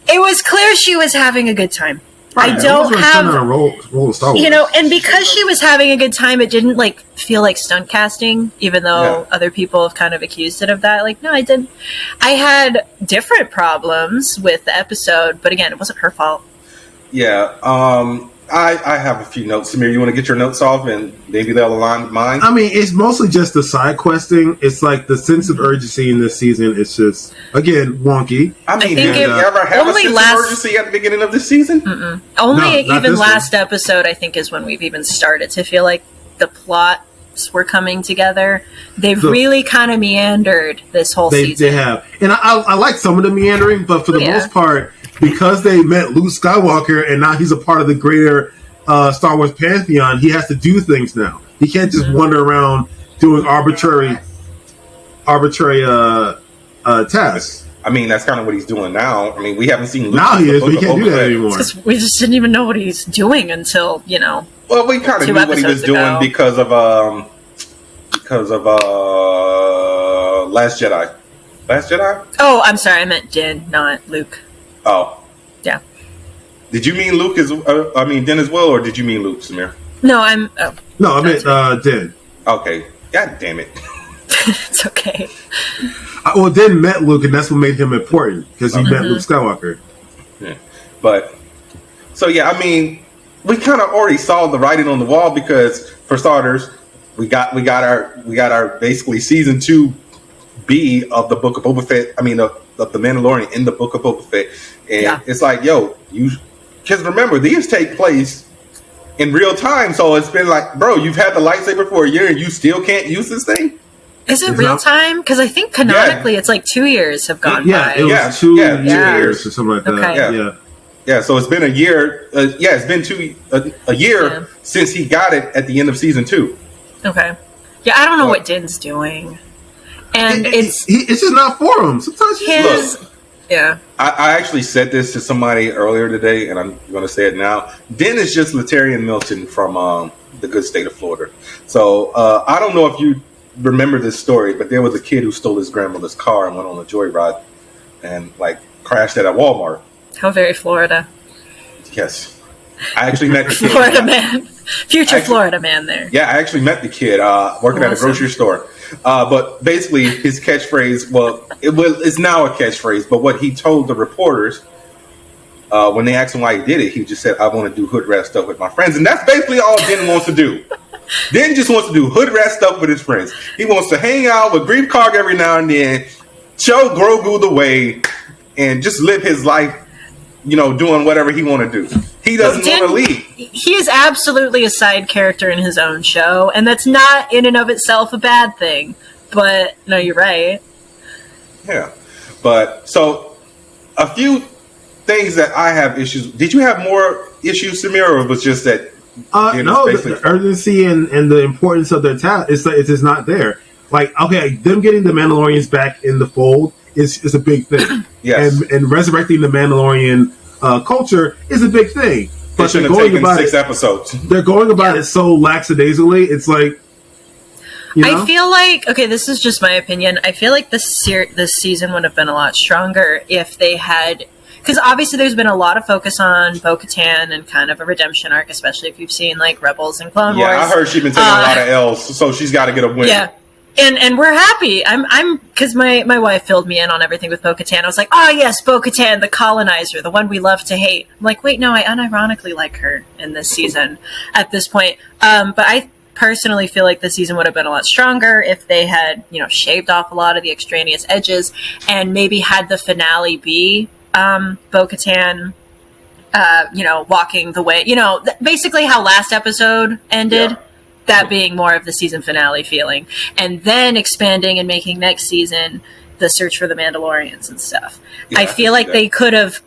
It was clear she was having a good time. Right. I don't have a role of Star Wars. You know, and because she was having a good time, it didn't like feel like stunt casting, even though other people have kind of accused it of that. Like, no, I didn't. I had different problems with the episode, but again, it wasn't her fault. Yeah. I have a few notes. Samir, you want to get your notes off and maybe they'll align with mine? I mean, it's mostly just the side questing. It's like the sense of urgency in this season. It's just, again, wonky. I mean, did you ever have a sense of urgency at the beginning of this season? Only even last episode, I think, is when we've even started to feel like the plots were coming together. They've really kind of meandered this whole season. They have. And I like some of the meandering, but for the most part, because they met Luke Skywalker and now he's a part of the greater Star Wars pantheon, he has to do things now. He can't just wander around doing arbitrary tasks. I mean, that's kind of what he's doing now. I mean, we haven't seen Luke. Now he is, but he can't do that anymore. Because we just didn't even know what he's doing until, you know. Well, we kind of knew what he was doing because of Last Jedi. Last Jedi? Oh, I'm sorry. I meant Din, not Luke. Oh. Yeah. Did you mean Luke Din as well, or did you mean Luke, Samir? No, No, I meant Din. Okay. God damn it. It's okay. Well, Din met Luke, and that's what made him important, because he met Luke Skywalker. Yeah. But, so yeah, I mean, we kind of already saw the writing on the wall, because, for starters, we got our basically season 2B of the Book of Boba Fett, of the Mandalorian in the Book of Boba Fett. And it's like, because remember, these take place in real time, so it's been like, bro, you've had the lightsaber for a year and you still can't use this thing? Is it real time? Because I think canonically it's like 2 years have gone by. It was 2 years or something like that. Okay. Yeah, so it's been a year. It's been a year since he got it at the end of season 2. Okay. Yeah, I don't know what Din's doing. And it's just not for him. Sometimes look, yeah. I actually said this to somebody earlier today, and I'm going to say it now. Din is just Latarian Milton from the good state of Florida. So I don't know if you remember this story, but there was a kid who stole his grandmother's car and went on a joyride and crashed at a Walmart. How very Florida. Yes. I actually met the kid. Florida man. Florida man there. Yeah, I actually met the kid working at a grocery store. But basically, his catchphrase, it's now a catchphrase, but what he told the reporters when they asked him why he did it, he just said, I want to do hood rat stuff with my friends. And that's basically all Din wants to do. Din just wants to do hood rat stuff with his friends. He wants to hang out with Grief Karg every now and then, show Grogu the way, and just live his life, doing whatever he want to do. He doesn't want to leave. He is absolutely a side character in his own show, and that's not in and of itself a bad thing. But, no, you're right. Yeah. But, so, a few things that I have issues. Did you have more issues, Samir, or was just that? No, the urgency and the importance of their task, it's just not there. Them getting the Mandalorians back in the fold is a big thing. Yes. And resurrecting the Mandalorian culture is a big thing. But they're going about 6 episodes. They're going about it so lackadaisically. It's like, I feel like, okay, this is just my opinion. I feel like this season would have been a lot stronger if they had, because obviously there's been a lot of focus on Bo-Katan and kind of a redemption arc, especially if you've seen Rebels and Clone Wars. Yeah, I heard she's been taking a lot of L's, so she's got to get a win. Yeah. And we're happy. I'm because my wife filled me in on everything with Bo-Katan. I was like, oh yes, Bo-Katan, the colonizer, the one we love to hate. I'm like, wait, no, I unironically like her in this season at this point. But I personally feel like the season would have been a lot stronger if they had, shaved off a lot of the extraneous edges and maybe had the finale be Bo-Katan, walking the way, basically how last episode ended. Yeah. That being more of the season finale feeling. And then expanding and making next season the search for the Mandalorians and stuff. Yeah, I feel like they could have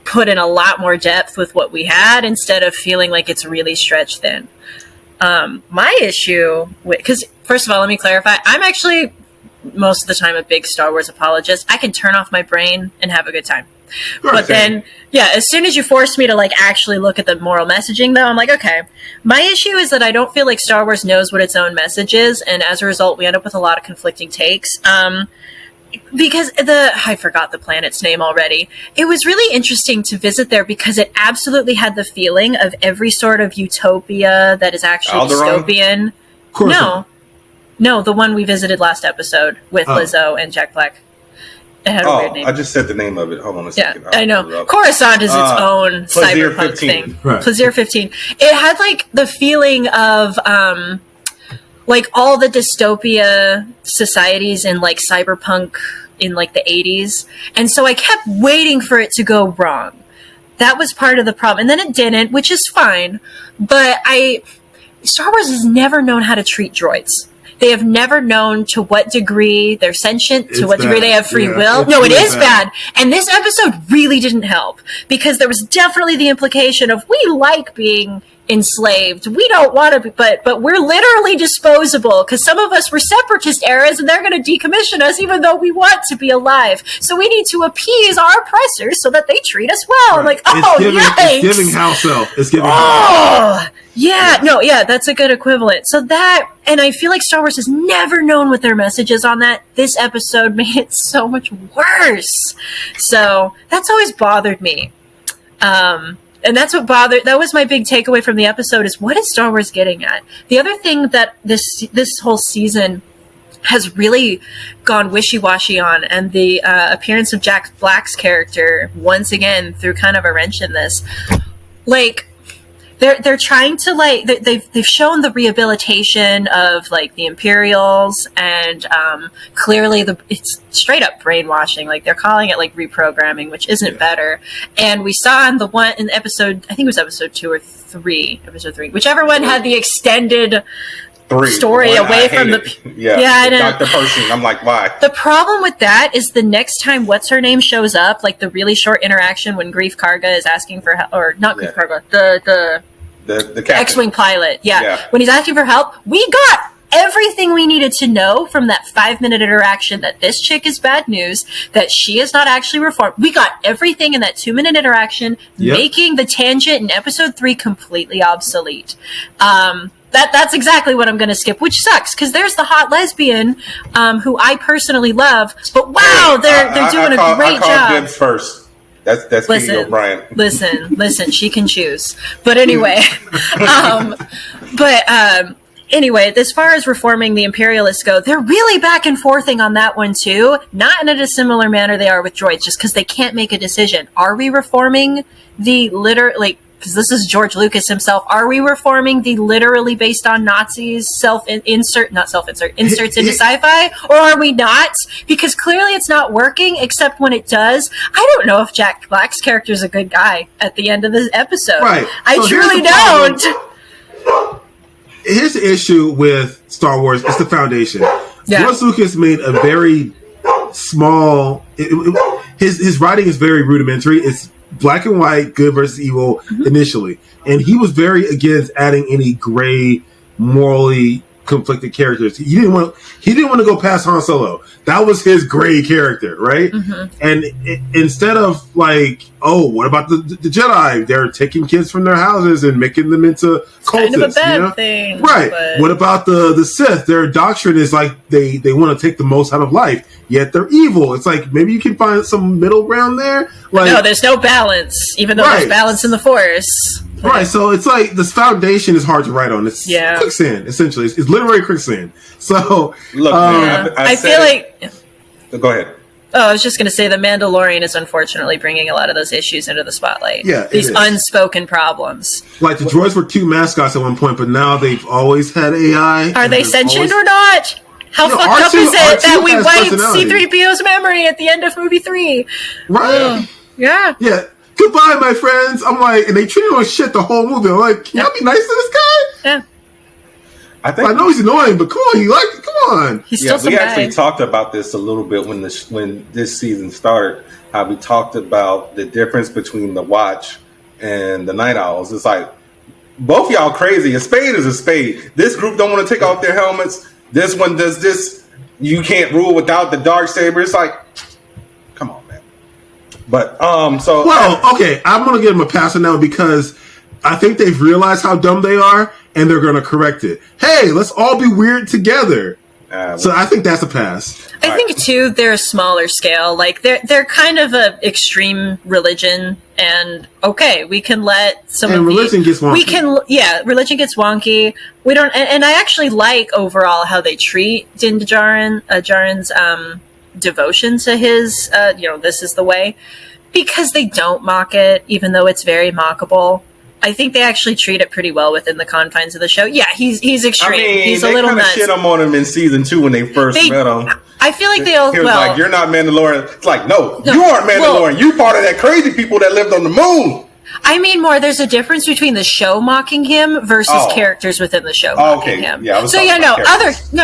put in a lot more depth with what we had instead of feeling like it's really stretched thin. My issue, because first of all, let me clarify, I'm actually most of the time a big Star Wars apologist. I can turn off my brain and have a good time. But then, as soon as you force me to actually look at the moral messaging, though, I'm like, okay. My issue is that I don't feel like Star Wars knows what its own message is, and as a result, we end up with a lot of conflicting takes. because I forgot the planet's name already. It was really interesting to visit there because it absolutely had the feeling of every sort of utopia that is actually dystopian. No, the one we visited last episode with Lizzo and Jack Black. It had a weird name. I just said the name of it. Hold on a second. Yeah, I know. Coruscant is its own cyberpunk thing. Right. Plaisir 15. It had like the feeling of like all the dystopia societies in like cyberpunk in like the 80s. And so I kept waiting for it to go wrong. That was part of the problem. And then it didn't, which is fine. But Star Wars has never known how to treat droids. They have never known to what degree they're sentient, to what degree they have free will. No, it is bad. And this episode really didn't help because there was definitely the implication of we like being enslaved. We don't want to be, but we're literally disposable because some of us were separatist eras and they're going to decommission us even though we want to be alive. So we need to appease our oppressors so that they treat us well. Right. I'm like, yikes. It's giving house elf. It's giving that's a good equivalent. So that, and I feel like Star Wars has never known what their message is on that. This episode made it so much worse. So that's always bothered me. And that was my big takeaway from the episode is what is Star Wars getting at? The other thing that this whole season has really gone wishy-washy on, and the appearance of Jack Black's character once again threw kind of a wrench in this. Like, they're trying to like they've shown the rehabilitation of like the Imperials and clearly it's straight up brainwashing. Like they're calling it like reprogramming, which isn't better. And we saw in the episode, I think it was episode 2 or 3, whichever one had the extended 3 story away from the Dr. Pershing. I'm like, why? The problem with that is the next time what's her name shows up, like the really short interaction when Grief Karga is asking for help, or not Grief Karga, the X-wing pilot. When he's asking for help, we got everything we needed to know from that 5-minute interaction that this chick is bad news, that she is not actually reformed. We got everything in that 2-minute interaction, making the tangent in episode 3 completely obsolete. That's exactly what I'm going to skip, which sucks because there's the hot lesbian who I personally love. But wow, they're doing a great job. Dibs first. That's Katie O'Brien. Listen, she can choose. But anyway, anyway, as far as reforming the Imperialists go, they're really back and forthing on that one too. Not in a dissimilar manner they are with droids, just because they can't make a decision. Are we reforming the because this is George Lucas himself, are we reforming the literally based on Nazis inserts into sci-fi, or are we not? Because clearly it's not working, except when it does. I don't know if Jack Black's character is a good guy at the end of this episode. Right. I truly don't. Here's the issue with Star Wars. It's the foundation. George Lucas made a very small... His writing is very rudimentary. It's black and white, good versus evil initially. And he was very against adding any gray, morally conflicted characters. He didn't want to go past Han Solo. That was his gray character, right? And instead of like, oh, what about the Jedi? They're taking kids from their houses and making them into cultists. Kind of a bad thing, right? But... What about the Sith? Their doctrine is like they want to take the most out of life, yet they're evil. It's like maybe you can find some middle ground there. Like, no, there's no balance, even though there's balance in the Force. Right, so it's like this foundation is hard to write on. It's quicksand, essentially. It's literary quicksand. So, look, man, I feel like. Go ahead. Oh, I was just going to say the Mandalorian is unfortunately bringing a lot of those issues into the spotlight. Yeah, these unspoken problems. Like the droids were cute mascots at one point, but now they've always had AI. Are they sentient or not? How fucked up is it that we wiped C-3PO's memory at the end of movie 3? Right. Yeah. Goodbye, my friends. I'm like, and they treat him like shit the whole movie. I'm like, can y'all be nice to this guy? Yeah. I know he's annoying, but come on, you like it. Come on. He's still we actually talked about this a little bit when this season started. How we talked about the difference between the Watch and the Night Owls. It's like both y'all crazy. A spade is a spade. This group don't want to take off their helmets. This one does this. You can't rule without the Darksaber. It's like, come on, man. But okay, I'm gonna give them a pass on now because I think they've realized how dumb they are and they're gonna correct it. Hey, let's all be weird together. So I think that's a pass. I think too they're a smaller scale. Like they're kind of a extreme religion, and we can let some and of religion gets wonky. Religion gets wonky. We don't, and I actually like overall how they treat Din Djarin's devotion to his this is the way, because they don't mock it, even though it's very mockable. I think they actually treat it pretty well within the confines of the show. Yeah, he's extreme. He's a little nuts. They kind of shit on him in season 2 when they first met him. I feel like they all. He was like, "You're not Mandalorian." It's like, no, you aren't Mandalorian. You part of that crazy people that lived on the moon. I mean, there's a difference between the show mocking him versus characters within the show mocking him. Yeah,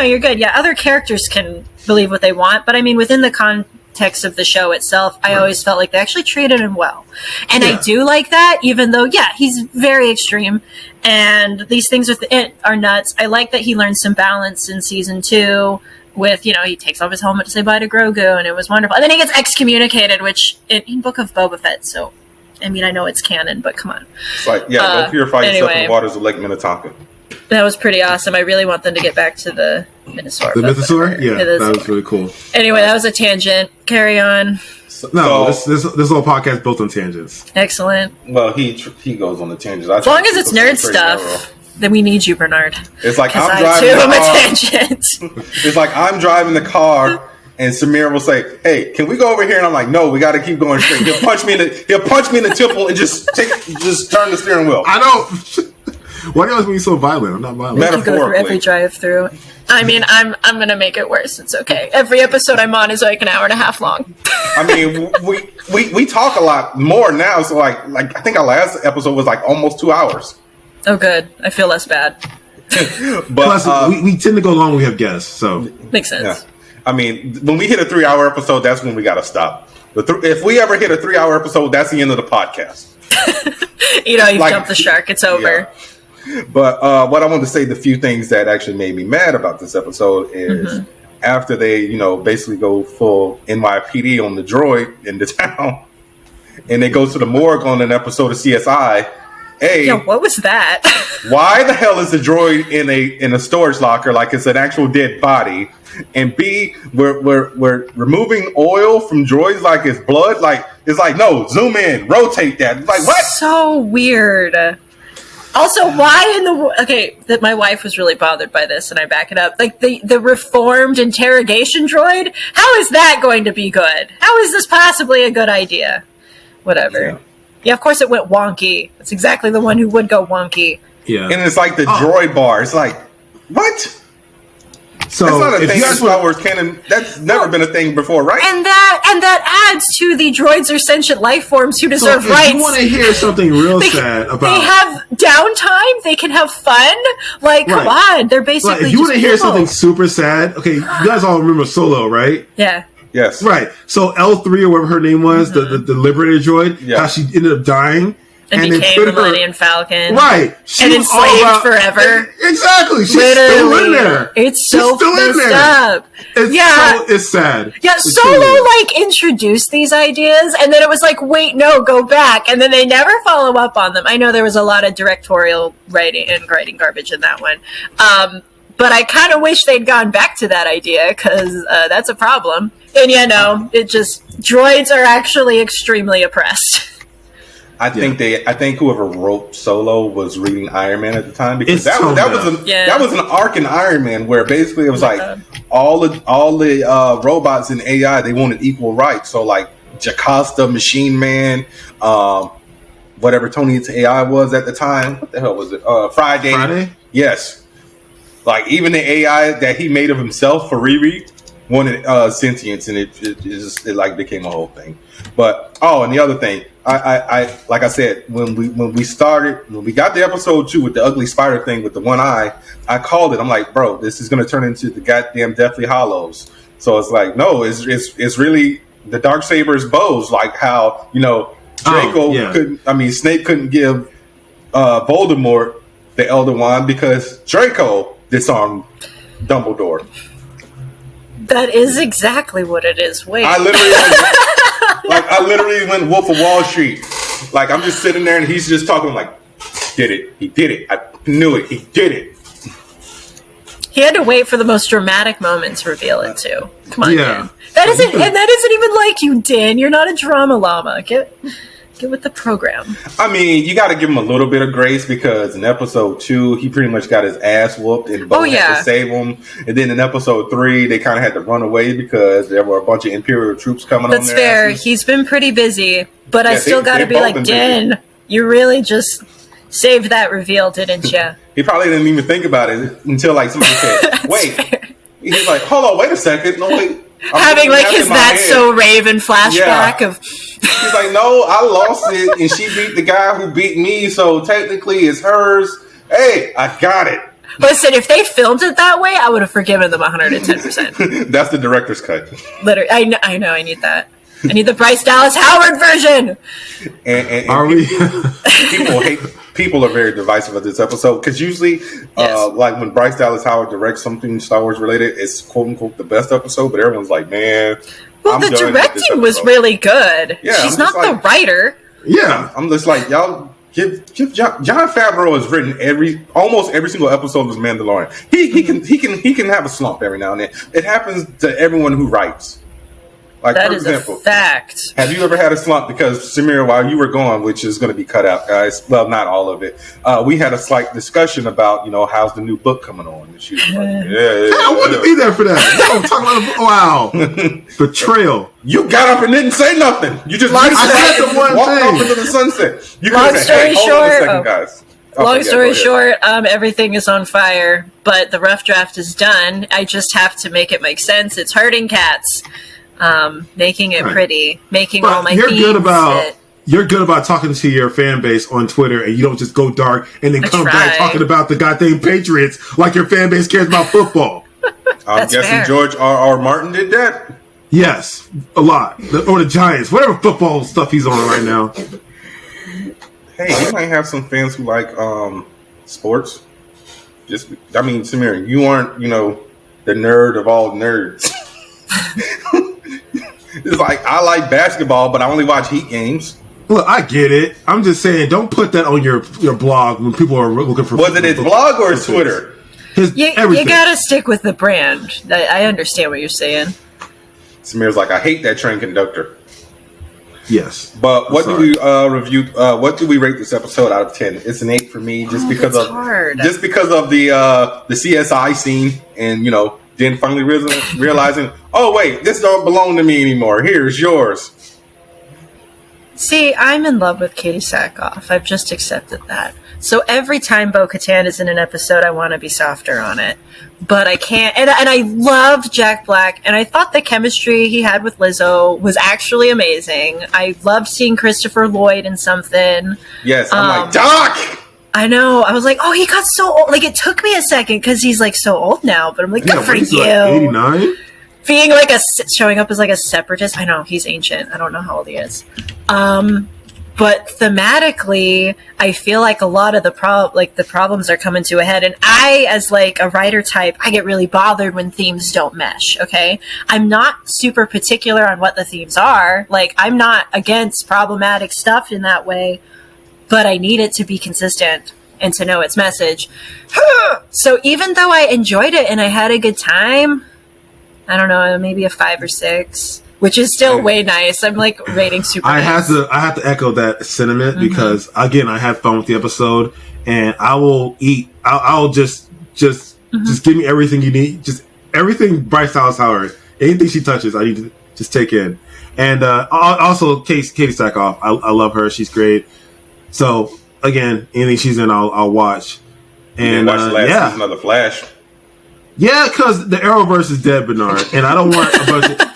you're good. Yeah, other characters can believe what they want, but I mean, within the context of the show itself, I always felt like they actually treated him well. And I do like that, even though, he's very extreme. And these things are nuts. I like that he learned some balance in season 2 with, he takes off his helmet to say bye to Grogu, and it was wonderful. And then he gets excommunicated, which in Book of Boba Fett, so, I mean, I know it's canon, but come on. It's like, go purify yourself in the waters of Lake Minnetonka. That was pretty awesome. I really want them to get back to the Mythosaur. The Mythosaur? Yeah, that was really cool. Anyway, that was a tangent. Carry on. This whole podcast is built on tangents. Excellent. Well, he goes on the tangents. As long as it's nerd stuff, then we need you, Bernard. It's like I'm driving the car, and Samir will say, "Hey, can we go over here?" And I'm like, "No, we got to keep going straight." He'll punch me in the temple and just turn the steering wheel. I know. Why do you always be so violent? I'm not violent. You go through every drive-through. I mean, I'm gonna make it worse. It's okay. Every episode I'm on is like an hour and a half long. I mean, we talk a lot more now. So like I think our last episode was like almost 2 hours. Oh, good. I feel less bad. But plus, we tend to go long when we have guests, so makes sense. Yeah. I mean, when we hit a 3-hour episode, that's when we got to stop. If we ever hit a 3-hour episode, that's the end of the podcast. You've jumped the shark. It's over. Yeah. But what I wanted to say, the few things that actually made me mad about this episode is after they, basically go full NYPD on the droid in the town, and they go to the morgue on an episode of CSI. What was that? Why the hell is the droid in a storage locker like it's an actual dead body? And B, we're removing oil from droids like it's blood. Like it's like, no, zoom in, rotate that. It's like, what? So weird. Also, why that my wife was really bothered by this, and I back it up. Like the reformed interrogation droid, how is that going to be good? How is this possibly a good idea? Whatever. Yeah, of course it went wonky. It's exactly the one who would go wonky. Yeah. And it's like the droid bar. It's like, what? So that's not a thing in Star Wars canon. That's never been a thing before, right? And that adds to the droids are sentient life forms who deserve rights. If you want to hear something real sad about, they have downtime. They can have fun. Like, come on, they're basically. Right. If you want to hear something super sad, you guys all remember Solo, right? Yeah. Yes. Right. So L3 or whatever her name was, the Liberator droid, how she ended up dying. And became the Millennium Falcon. Right. And enslaved forever. Exactly. She's still in there. It's so messed up. It's sad. Yeah, Solo, introduced these ideas, and then it was like, wait, no, go back. And then they never follow up on them. I know there was a lot of directorial writing garbage in that one. But I kind of wish they'd gone back to that idea, because that's a problem. And droids are actually extremely oppressed. I think whoever wrote Solo was reading Iron Man at the time, because that was an arc in Iron Man where basically it was all the robots and AI, they wanted equal rights. So like Jocasta, Machine Man, whatever Tony's AI was at the time. What the hell was it? Friday? Yes. Like even the AI that he made of himself for Riri wanted sentience, and it became a whole thing. But and the other thing, I like I said, when we got the episode 2 with the ugly spider thing with the one eye, I called it. I'm like, bro, this is going to turn into the goddamn Deathly Hallows. So it's like, no, it's really the Darksaber's bows, like how Snape couldn't give Voldemort the Elder Wand because Draco disarmed Dumbledore. That is exactly what it is. Wait, I literally went Wolf of Wall Street. Like I'm just sitting there and he's just talking like, did it? He did it. I knew it. He did it. He had to wait for the most dramatic moment to reveal it too. Come on, Yeah. Dan. That isn't even like you, Dan. You're not a drama llama. Get with the program. I mean, you got to give him a little bit of grace because in episode 2, he pretty much got his ass whooped and Bo had to save him. And then in episode 3, they kind of had to run away because there were a bunch of Imperial troops coming on their That's fair. asses. He's been pretty busy, but I still got to be like, Dan, you really just saved that reveal, didn't you? He probably didn't even think about it until like somebody said, "Wait." Fair. He's like, "Hold on, wait a second. No, wait." Having like his That's So Raven flashback of. He's like, "No, I lost it, and she beat the guy who beat me, so technically it's hers." Hey, I got it. Listen, if they filmed it that way, I would have forgiven them 110%. That's the director's cut. Literally, I know. I need that. I need the Bryce Dallas Howard version. And are we? People are very divisive of this episode because usually, like when Bryce Dallas Howard directs something Star Wars related, it's quote unquote the best episode. But everyone's like, man, well, the directing was really good. Yeah, she's not the writer. Yeah, I'm just like, y'all give John Favreau has written almost every single episode of Mandalorian. He can have a slump every now and then. It happens to everyone who writes. Like, that for is example, a fact. Have you ever had a slump? Because, Samir, while you were gone, which is going to be cut out, guys, well, not all of it, we had a slight discussion about, how's the new book coming on? And she was like, I wanted to be there for that. No, talking about wow. Betrayal. You got up and didn't say nothing. You just walked off into the sunset. You long story short, guys. Long story short, everything is on fire, but the rough draft is done. I just have to make it make sense. It's herding cats. Making it pretty, making all my you're good about talking to your fan base on Twitter, and you don't just go dark and then come back talking about the goddamn Patriots like your fan base cares about football. I'm guessing fair. George R.R. Martin did that. Yes, a lot. Or the Giants, whatever football stuff he's on right now. Hey, you might have some fans who like sports. Samir, you aren't the nerd of all nerds. It's like, I like basketball, but I only watch Heat games. Look, I get it. I'm just saying, don't put that on your blog when people are looking for... Was it his blog or his Twitter? You gotta stick with the brand. I understand what you're saying. Samir's like, I hate that train conductor. Yes. But what do we review? What do we rate this episode out of 10? It's an 8 for me, just because of the CSI scene, and then finally realizing, oh wait, this don't belong to me anymore. Here's yours. See, I'm in love with Katie Sackhoff. I've just accepted that. So every time Bo-Katan is in an episode, I want to be softer on it. But I can't. And I love Jack Black. And I thought the chemistry he had with Lizzo was actually amazing. I loved seeing Christopher Lloyd in something. Yes, I'm like, Doc! I know. I was like, oh, he got so old. Like, it took me a second because he's like so old now. But I'm like, good for you. Like 89? Being like showing up as like a separatist. I know, he's ancient. I don't know how old he is. But thematically, I feel like a lot of the problems are coming to a head. And I, as like a writer type, I get really bothered when themes don't mesh. Okay, I'm not super particular on what the themes are. Like, I'm not against problematic stuff in that way, but I need it to be consistent and to know its message. So even though I enjoyed it and I had a good time, I don't know, maybe a 5 or 6. Which is still way nice. I'm like rating super. I have to echo that sentiment because again, I had fun with the episode, and I will eat. I'll just give me everything you need. Just everything Bryce Dallas Howard. Anything she touches, I need to just take in. And also Katie Sackhoff. I love her. She's great. So again, anything she's in, I'll watch. And watch the last season of The Flash. Yeah, because the Arrowverse is dead, Bernard, and I don't want a bunch of.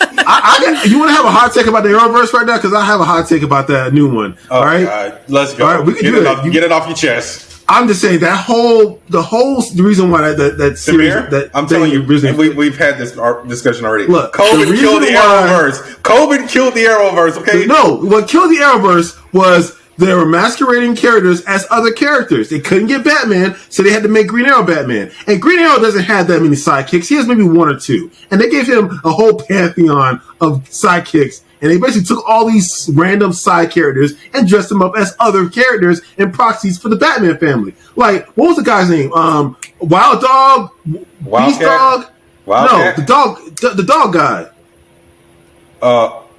You want to have a hot take about the Arrowverse right now? Because I have a hot take about that new one. All right, let's go. All right, we can get it off your chest. I'm just saying the reason why that series. Samir, I'm telling you, we've had this discussion already. Look, COVID killed the Arrowverse. COVID killed the Arrowverse. Okay, no, what killed the Arrowverse was they were masquerading characters as other characters. They couldn't get Batman, so they had to make Green Arrow Batman. And Green Arrow doesn't have that many sidekicks. He has maybe 1 or 2. And they gave him a whole pantheon of sidekicks. And they basically took all these random side characters and dressed them up as other characters and proxies for the Batman family. Like, what was the guy's name? Wild Dog, Beast Dog. Wildcat? No, the dog guy.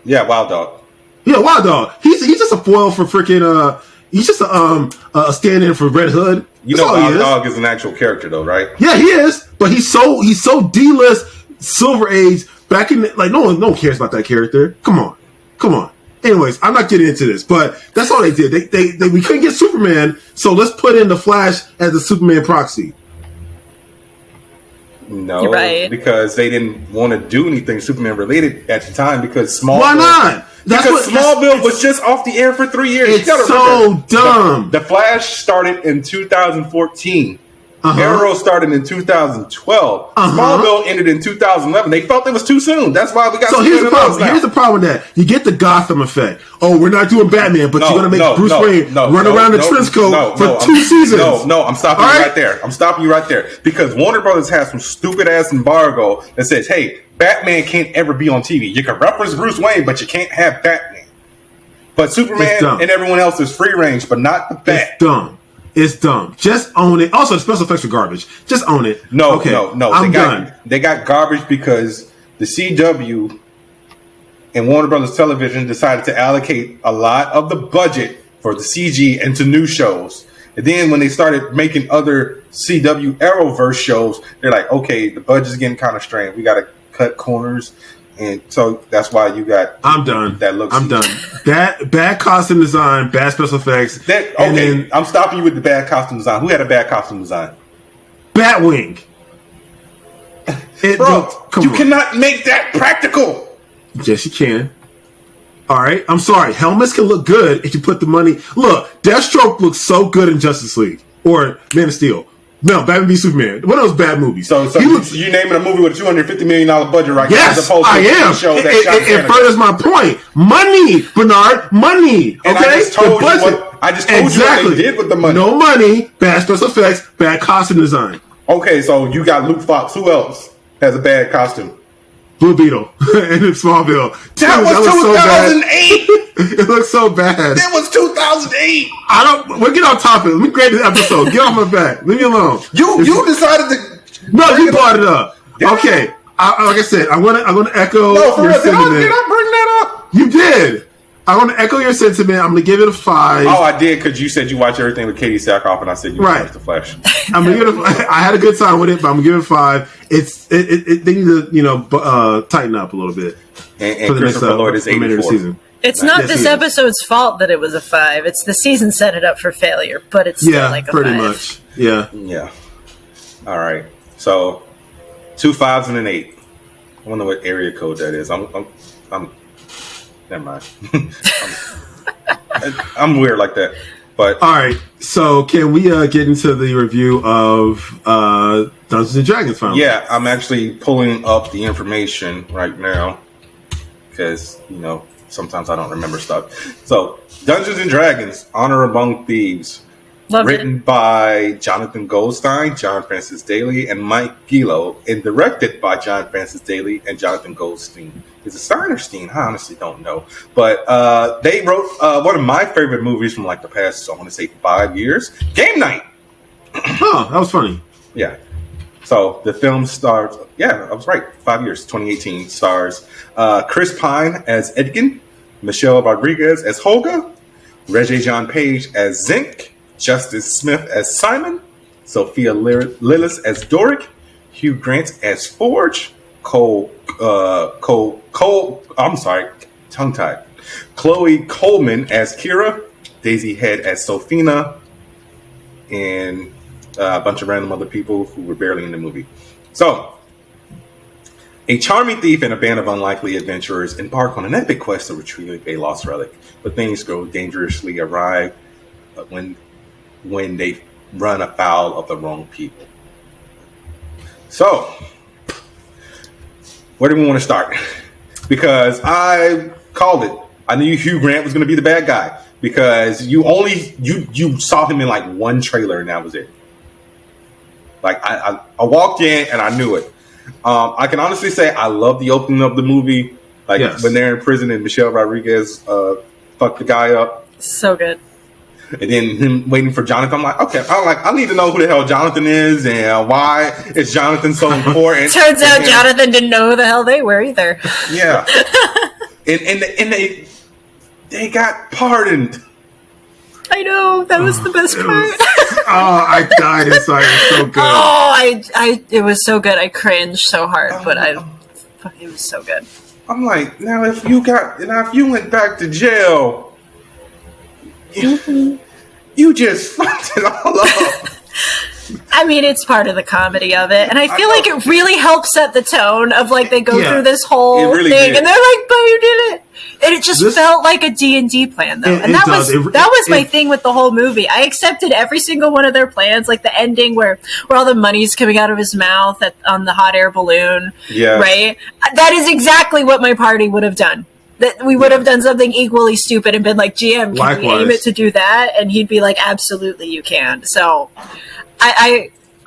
Yeah, Wild Dog. Yeah, Wild Dog. He's just a foil for freaking. He's just a stand-in for Red Hood. You know, Wild Dog is an actual character, though, right? Yeah, he is. But he's so D-list, Silver Age. Back in no one cares about that character. Come on. Anyways, I'm not getting into this, but that's all they did. They we couldn't get Superman, so let's put in the Flash as the Superman proxy. No, right. Because they didn't want to do anything Superman related at the time because Smallville. Why not? Smallville was just off the air for 3 years. It's so dumb. The Flash started in 2014. Arrow started in 2012. Smallville ended in 2011. They felt it was too soon. That's why we got. So here's the problem. Here's the problem with that. You get the Gotham effect. Oh, we're not doing Batman, but you're going to make Bruce Wayne run around the trench coat for 2 seasons. No, I'm stopping you right there. I'm stopping you right there because Warner Brothers has some stupid ass embargo that says, "Hey, Batman can't ever be on TV. You can reference Bruce Wayne, but you can't have Batman. But Superman and everyone else is free range, but not the Bat." It's dumb. Just own it. Also, the special effects are garbage. Just own it. No. I'm done. They got garbage because the CW and Warner Brothers Television decided to allocate a lot of the budget for the CG into new shows. And then when they started making other CW Arrowverse shows, they're like, okay, the budget's getting kind of strained. We got to cut corners. And so that's why you got. I'm done. I'm done. Bad costume design, bad special effects. I'm stopping you with the bad costume design. Who had a bad costume design? Batwing. You cannot make that practical. Yes, you can. All right. I'm sorry. Helmets can look good if you put the money. Look, Deathstroke looks so good in Justice League or Man of Steel. No, Batman v Superman. One of those bad movies. So you naming a movie with a $250 million budget right now? Yes, I am. It furthers my point. Money, Bernard. Money. Okay? And I just told you what they did with the money. No money, bad special effects, bad costume design. Okay, so you got Luke Fox. Who else has a bad costume? Blue Beetle in Smallville. That was 2008. It looks so bad. That was 2008. We'll get on topic. Let me grade this episode. Get off my back. Leave me alone. You decided to. No, you brought it up. Okay. Like I said, I'm gonna echo your sentiment. Did I bring that up? You did. I'm gonna echo your sentiment. I'm gonna give it a 5. Oh, I did because you said you watch everything with Katie Sackhoff, and I said you watch The Flash. I'm gonna give it. I had a good time with it, but I'm gonna give it a 5. They need to tighten up a little bit. And Christopher Lloyd is 84. It's not this episode's fault that it was a 5. It's the season set it up for failure, but it's still like a 5. Pretty much. Yeah. All right. So 2 5s and an 8. I wonder what area code that is. I'm never mind. I'm weird like that. But all right. So can we get into the review of Dungeons and Dragons finally? Yeah, I'm actually pulling up the information right now because sometimes I don't remember stuff. So, Dungeons and Dragons: Honor Among Thieves, written by Jonathan Goldstein, John Francis Daly, and Mike Grillo, and directed by John Francis Daly and Jonathan Goldstein. Is it Stein or Steen? I honestly don't know. But they wrote one of my favorite movies from like the past, I want to say 5 years, Game Night. Oh, that was funny. Yeah. So the film stars, I was right, 5 years, 2018, stars Chris Pine as Edgin, Michelle Rodriguez as Holga, Regé John Page as Zink, Justice Smith as Simon, Sophia Lillis as Doric, Hugh Grant as Forge, tongue-tied. Chloe Coleman as Kira, Daisy Head as Sophina, and a bunch of random other people who were barely in the movie. So, a charming thief and a band of unlikely adventurers embark on an epic quest to retrieve a lost relic, but things go dangerously awry when they run afoul of the wrong people. So, where do we want to start? Because I called it. I knew Hugh Grant was going to be the bad guy because you saw him in like one trailer and that was it. Like I walked in and I knew it. I can honestly say I love the opening of the movie. Like when they're in prison and Michelle Rodriguez fucked the guy up. So good. And then him waiting for Jonathan. I'm like, okay, I need to know who the hell Jonathan is and why is Jonathan so important. Turns out Jonathan didn't know who the hell they were either. Yeah. and they got pardoned. I know, that was the best part. I died inside. It was so good. Oh, it was so good. I cringed so hard, but it was so good. I'm like, now if you went back to jail, you just fucked it all up. I mean, it's part of the comedy of it, and I feel like it really helps set the tone of like they go through this whole thing, and they're like, "But you did it," and it just felt like a D&D plan, though, and that was my thing with the whole movie. I accepted every single one of their plans, like the ending where all the money's coming out of his mouth on the hot air balloon, right? That is exactly what my party would have done. That we would have done something equally stupid and been like, "GM, can we aim it to do that?" And he'd be like, "Absolutely, you can." So.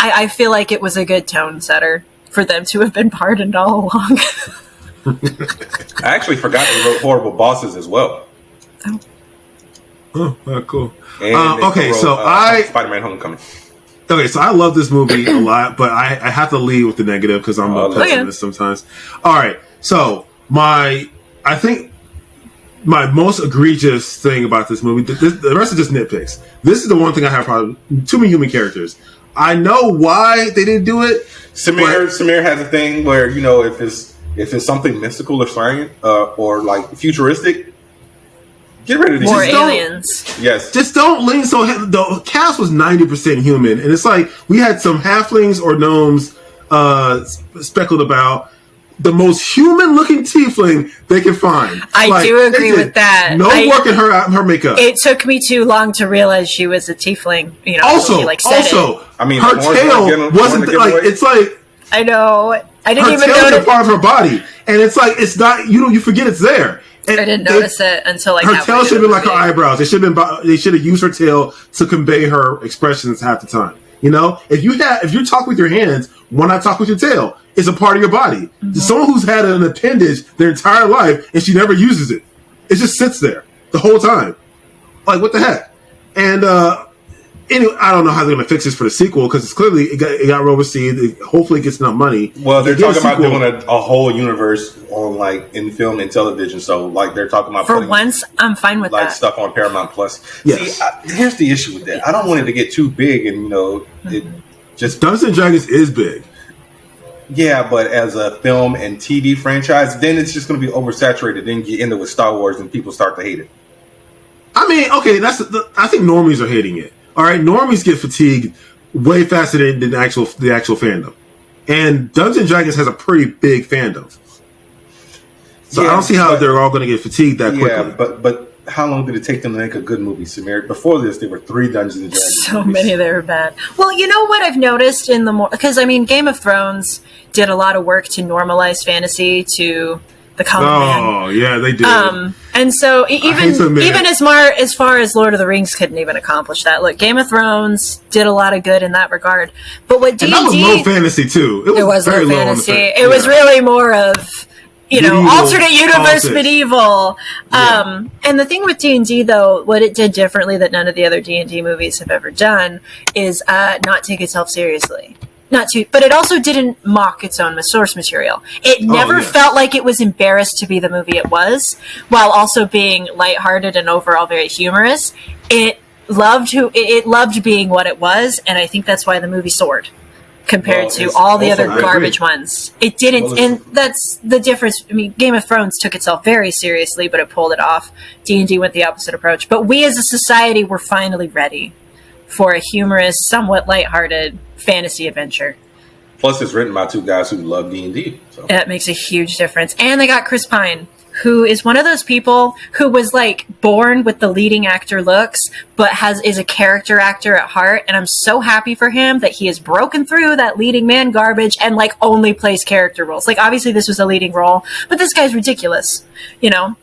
I feel like it was a good tone setter for them to have been pardoned all along. I actually forgot they wrote Horrible Bosses as well. Oh, cool. Okay, so Spider-Man Homecoming. Okay, so I love this movie a lot, but I have to lead with the negative because I'm a pessimist sometimes. All right, so I think my most egregious thing about this movie, the rest are just nitpicks. This is the one thing I have problem. Too many human characters. I know why they didn't do it. Samir has a thing where, you know, if it's something mystical or science or like futuristic, get rid of these. More aliens. Yes. Just don't lean so. The cast was 90% human, and it's like we had some halflings or gnomes speckled about. The most human-looking tiefling they can find. I do agree with that. No work in her makeup. It took me too long to realize she was a tiefling. You know, also, I mean, her tail wasn't like it's like. I know. I didn't even notice. Her tail's notice. a part of her body, and it's like it's not. You forget it's there. And I didn't notice it until like her tail should have been like her eyebrows. They should have used her tail to convey her expressions half the time. You know, if you talk with your hands, why not talk with your tail? It's a part of your body. Mm-hmm. Someone who's had an appendage their entire life and she never uses it. It just sits there the whole time. Like, what the heck? And anyway, I don't know how they're going to fix this for the sequel because it's clearly it got received. Hopefully, it gets enough money. Well, they're talking about doing a whole universe on like in film and television. So, like, they're talking about for once, I'm fine with like that stuff on Paramount Plus. Yes. See, here's the issue with that. I don't want it to get too big, and you know, it just Dungeons and Dragons is big. Yeah, but as a film and TV franchise, then it's just going to be oversaturated. Then get into with Star Wars, and people start to hate it. I mean, okay, I think normies are hating it. All right, normies get fatigued way faster than the actual fandom, and Dungeons and Dragons has a pretty big fandom. So I don't see how they're all going to get fatigued that quickly. Yeah, but how long did it take them to make a good movie, Samir? Before this, there were 3 Dungeons and Dragons. So many that were bad. Well, you know what I've noticed because I mean, Game of Thrones did a lot of work to normalize fantasy to the common man. Oh, yeah, they did. And so even as far as Lord of the Rings couldn't even accomplish that. Look, Game of Thrones did a lot of good in that regard. But what D&D... And that was low fantasy, too. It was very low fantasy. It was really more of... medieval, alternate universe, medieval. And the thing with D&D, though, what it did differently that none of the other D&D movies have ever done is not take itself seriously. But it also didn't mock its own source material. It never felt like it was embarrassed to be the movie it was, while also being lighthearted and overall very humorous. It loved being what it was, and I think that's why the movie soared. Compared to all the other garbage ones. It didn't, and that's the difference. I mean, Game of Thrones took itself very seriously, but it pulled it off. D&D went the opposite approach. But we as a society were finally ready for a humorous, somewhat lighthearted fantasy adventure. Plus, it's written by 2 guys who love D&D. So. That makes a huge difference. And they got Chris Pine, who is one of those people who was like born with the leading actor looks, but is a character actor at heart. And I'm so happy for him that he has broken through that leading man garbage and like only plays character roles. Like obviously this was a leading role, but this guy's ridiculous. You know,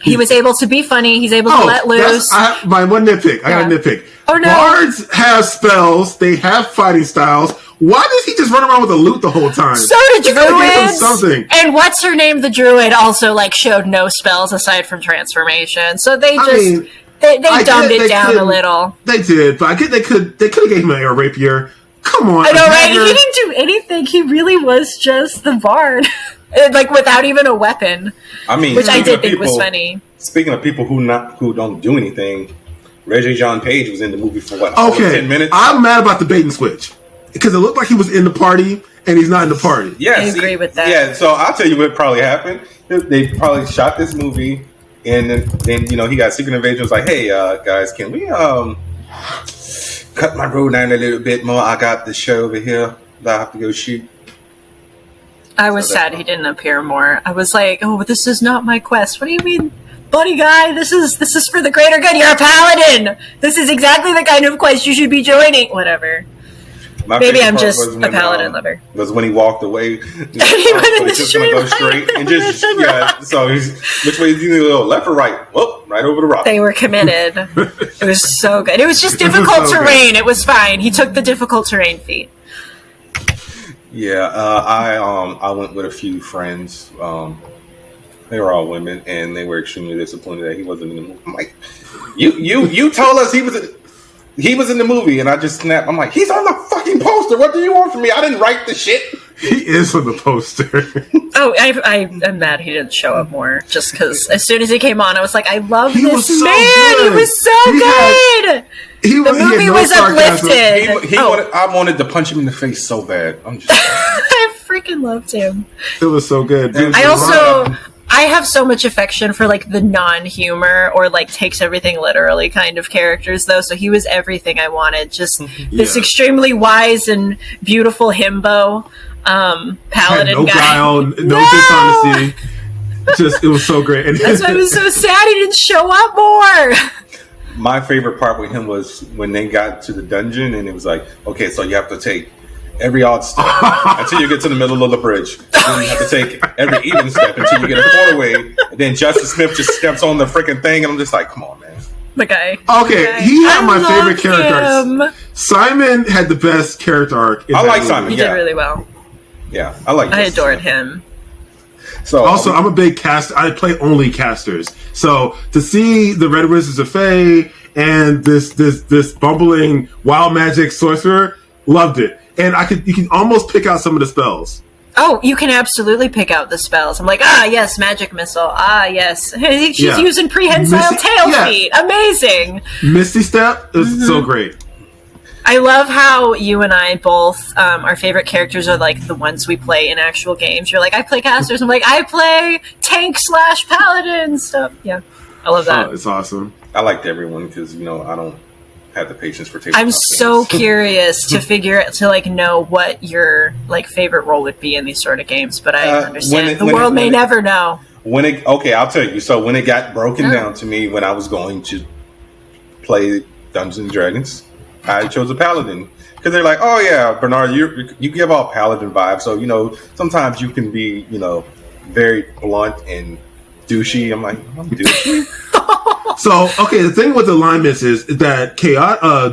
he was able to be funny. He's able to let loose. My one nitpick. I got a nitpick. Oh no! Bards have spells. They have fighting styles. Why does he just run around with a lute the whole time? So do druids. And what's her name? The druid also like showed no spells aside from transformation. So they They dumbed it down a little. They did, but I get they could have gave him an air rapier. Come on. I know, right? He didn't do anything. He really was just the bard. Like, without even a weapon. I mean, which I did think was funny. Speaking of people who don't do anything, Reggie John Page was in the movie for 10 minutes? I'm mad about the bait and switch. Because it looked like he was in the party, and he's not in the party. Yeah, I agree with that. Yeah, so I'll tell you what probably happened. They probably shot this movie, and then he got Secret Invasion was like, hey, guys, can we cut my road down a little bit more? I got the show over here that I have to go shoot. I was sad he didn't appear more. I was like, oh, this is not my quest. What do you mean, buddy guy? This is for the greater good. You're a paladin. This is exactly the kind of quest you should be joining. Whatever. Maybe I'm just a paladin lover. Was when he walked away. He went in the just gonna go straight and just So which way is he gonna go? Left or right? Well, right over the rock. They were committed. It was so good. It was just difficult terrain. It was fine. He took the difficult terrain feat. Yeah, I went with a few friends. They were all women, and they were extremely disappointed that he wasn't in the movie. I'm like, you told us he was in the movie, and I just snapped. I'm like, he's on the fucking poster. What do you want from me? I didn't write the shit. He is on the poster. Oh, I'm mad he didn't show up more. Just because as soon as he came on, I was like, I love this man. He was so good. The movie was uplifted. I wanted to punch him in the face so bad. I freaking loved him. It was so good. I have so much affection for like the non-humor or like takes everything literally kind of characters though. So he was everything I wanted. Just this extremely wise and beautiful himbo paladin no guy. Guile, no dishonesty. Just it was so great. And that's why I was so sad he didn't show up more. My favorite part with him was when they got to the dungeon and it was like, okay, so you have to take every odd step until you get to the middle of the bridge. Then you have to take every even step until you get a quarter way. And then Justice Smith just steps on the freaking thing, and I'm just like, come on, man. The guy. Okay, he had my favorite character. Simon had the best character arc. I like Simon. He did really well. Yeah, I adored him. So also, I'm a big caster. I play only casters. So to see the Red Wizards of Fae and this bumbling wild magic sorcerer, loved it. And you can almost pick out some of the spells. Oh, you can absolutely pick out the spells. I'm like, yes, magic missile. Yes, she's using prehensile tail feet. Amazing. Misty Step is so great. I love how you and I both, our favorite characters are like the ones we play in actual games. You're like, I play casters. I'm like, I play tank/paladin stuff. Yeah, I love that. Oh, it's awesome. I liked everyone because, I don't have the patience for taking. I'm so curious to know what your favorite role would be in these sort of games, but I understand the world may never know. I'll tell you. So when it got broken down to me when I was going to play Dungeons and Dragons, I chose a paladin because they're like, oh yeah, Bernard, you give off paladin vibes. So sometimes you can be very blunt and douchey. I'm like, I'm douchey. So, okay, the thing with alignments is that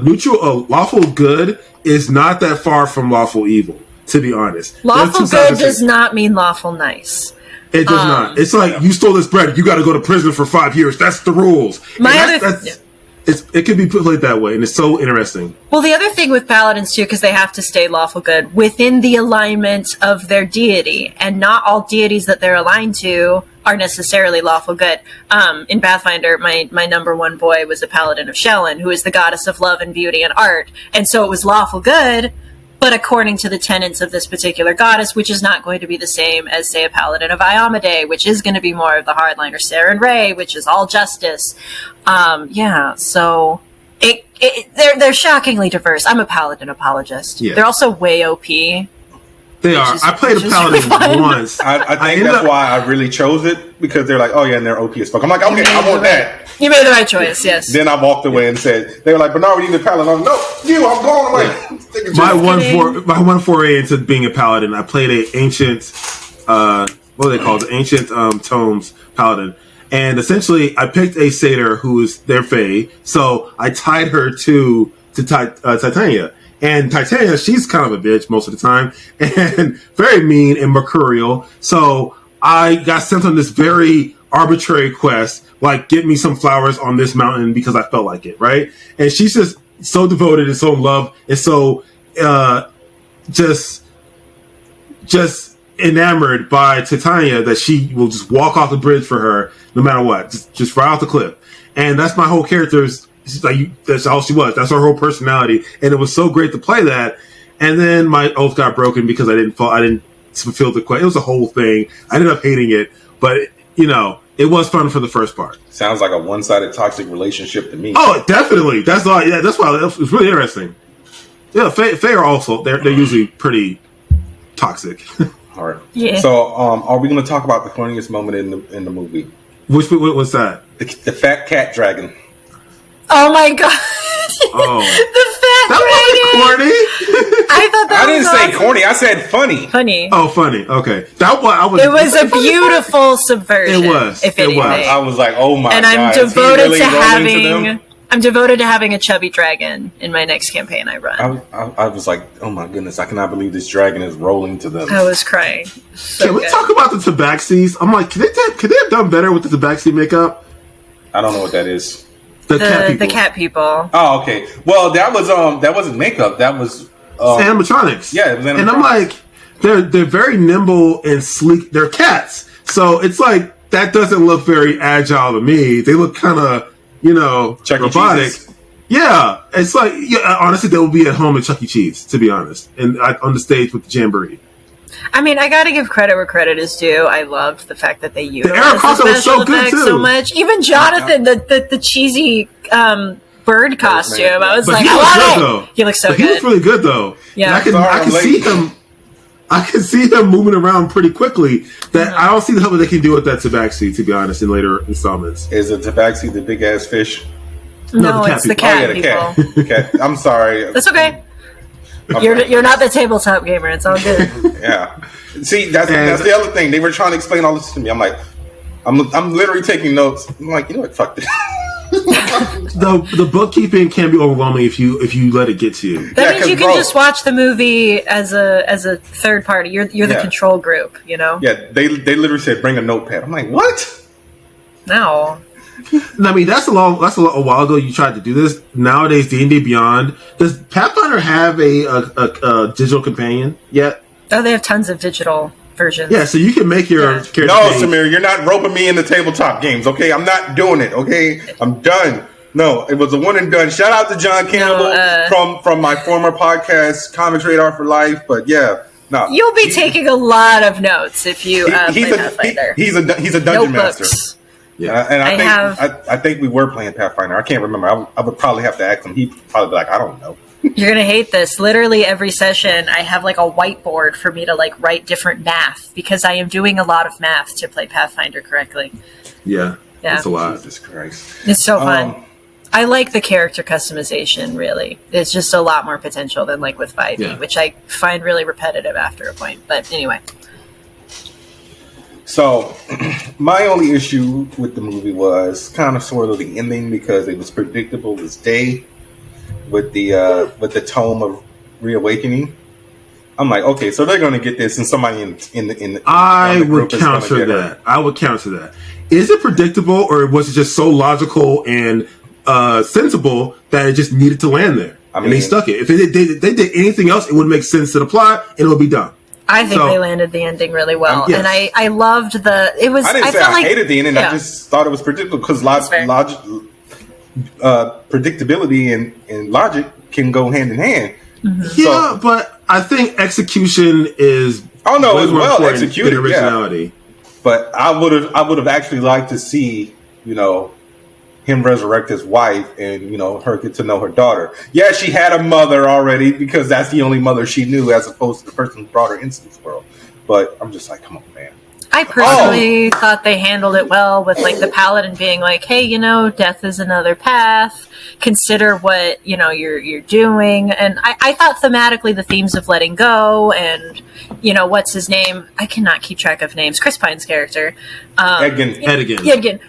neutral, lawful good is not that far from lawful evil, to be honest. Lawful good does not mean lawful nice. It does not. It's like, you stole this bread, you got to go to prison for 5 years. That's the rules. It can be played that way, and it's so interesting. Well, the other thing with paladins, too, because they have to stay lawful good within the alignment of their deity, and not all deities that they're aligned to are necessarily lawful good. In Pathfinder, my number one boy was a paladin of Shellen, who is the goddess of love and beauty and art, and so it was lawful good, but according to the tenets of this particular goddess, which is not going to be the same as, say, a paladin of Iomade, which is going to be more of the hardliner, Saren Ray, which is all justice. So they're shockingly diverse. I'm a paladin apologist. Yeah. They're also way OP. They are. I played a paladin once. I think that's why I really chose it, because they're like, oh yeah, and they're OP as fuck. I'm like, okay, I want that. You made the right choice, yes. Then I walked away and said, they were like, Bernard, we need a paladin. I'm like, no, I'm going away. My one foray into being a paladin, I played an ancient, what are they called? Ancient tomes paladin. And essentially, I picked a satyr who is their fae, so I tied her to Titania. And Titania, she's kind of a bitch most of the time, and very mean and mercurial. So I got sent on this very arbitrary quest, like get me some flowers on this mountain because I felt like it, right? And she's just so devoted and so in love and so just enamored by Titania that she will just walk off the bridge for her no matter what, just right off the cliff. And that's my whole character's, like, that's all she was. That's her whole personality. And it was so great to play that. And then my oath got broken because I didn't fulfill the quest. It was a whole thing. I ended up hating it, but you know, it was fun for the first part. Sounds like a one-sided toxic relationship to me. Oh, definitely. That's why. Yeah, that's why it was really interesting. Yeah, Faye are also they're usually pretty toxic. All right. Yeah. So, are we going to talk about the funniest moment in the movie? What was that? The fat cat dragon. Oh my god! Oh, the fat that dragon. wasn't corny. I thought that I didn't was say awesome. corny. I said funny. Funny. Oh, funny. Okay, that one. I was. It was a beautiful subversion. It was. If It anything. was. I was like, oh my god. And I'm is he devoted really to rolling to having. them? I'm devoted to having a chubby dragon in my next campaign I run. I was like, oh my goodness, I cannot believe this dragon is rolling to them. I was crying. So Can we good. talk about the Tabaxis? I'm like, could they have done better with the Tabaxi makeup? I don't know what that is. The cat people. The cat people. Oh, okay. Well, that wasn't makeup. That was It's animatronics. Yeah, it was animatronics. And I'm like, they're very nimble and sleek. They're cats, so it's like that doesn't look very agile to me. They look kind of, Chuck E. robotic. Cheese's. Yeah, it's like, honestly, they will be at home at Chuck E. Cheese, to be honest, and on the stage with the jamboree. I mean, I gotta give credit where credit is due. I loved the fact that they used Eric Carter was so good, effects too. so much. Even Jonathan, the cheesy bird costume. I was But like, he I was love good, it. though. He looks so But good. he was really good, though. Yeah. And I can see him. I can see him moving around pretty quickly. That I don't see what they can do with that Tabaxi, to be honest, in later installments. Is it Tabaxi the big ass fish? No, it's the cat the people. cat. The cat. I'm sorry. That's okay. You're not the tabletop gamer. It's all good. Yeah. See, that's the other thing. They were trying to explain all this to me. I'm like, I'm literally taking notes. I'm like, you know what? Fuck this. The bookkeeping can be overwhelming if you let it get to you. That means you can just watch the movie as a third party. You're the control group, Yeah, they literally said bring a notepad. I'm like, what? No. I mean, that's a while ago you tried to do this. Nowadays, D&D Beyond, does Pathfinder have a digital companion yet? Oh, they have tons of digital versions. Yeah, so you can make your character. No, Samir, you're not roping me into tabletop games. Okay, I'm not doing it. Okay, I'm done. No, it was a one and done. Shout out to John Campbell from my former podcast, Comics Radar for Life. But yeah, no, you'll be taking a lot of notes if you play Pathfinder. He's a dungeon Notebooks. master. Yeah, and I think we were playing Pathfinder. I can't remember. I would probably have to ask him. He'd probably be like, I don't know. You're gonna hate this. Literally every session, I have like a whiteboard for me to like write different math because I am doing a lot of math to play Pathfinder correctly. Yeah, it's a lot. Jesus Christ, it's so fun. I like the character customization. Really, it's just a lot more potential than like with 5e, which I find really repetitive after a point. But anyway. So, my only issue with the movie was kind of sort of the ending because it was predictable as day. With the tome of reawakening, I'm like, okay, so they're going to get this, and somebody in the I would counter that. I would counter that. Is it predictable, or was it just so logical and sensible that it just needed to land there? And they stuck it. If they did anything else, it would make sense to the plot, and it would be done. I think they landed the ending really well, and I loved it was. I didn't say I hated the ending. I just thought it was predictable because predictability and logic can go hand in hand. Mm-hmm. Yeah, but I think execution is it was well executed, originality. Yeah. But I would have actually liked to see him resurrect his wife and her get to know her daughter. Yeah, she had a mother already because that's the only mother she knew, as opposed to the person who brought her into this world. But I'm just like, come on, man. I personally thought they handled it well with like the paladin being like, hey, death is another path. Consider what, you're doing. And I thought thematically the themes of letting go and, what's his name? I cannot keep track of names. Chris Pine's character. Edgin.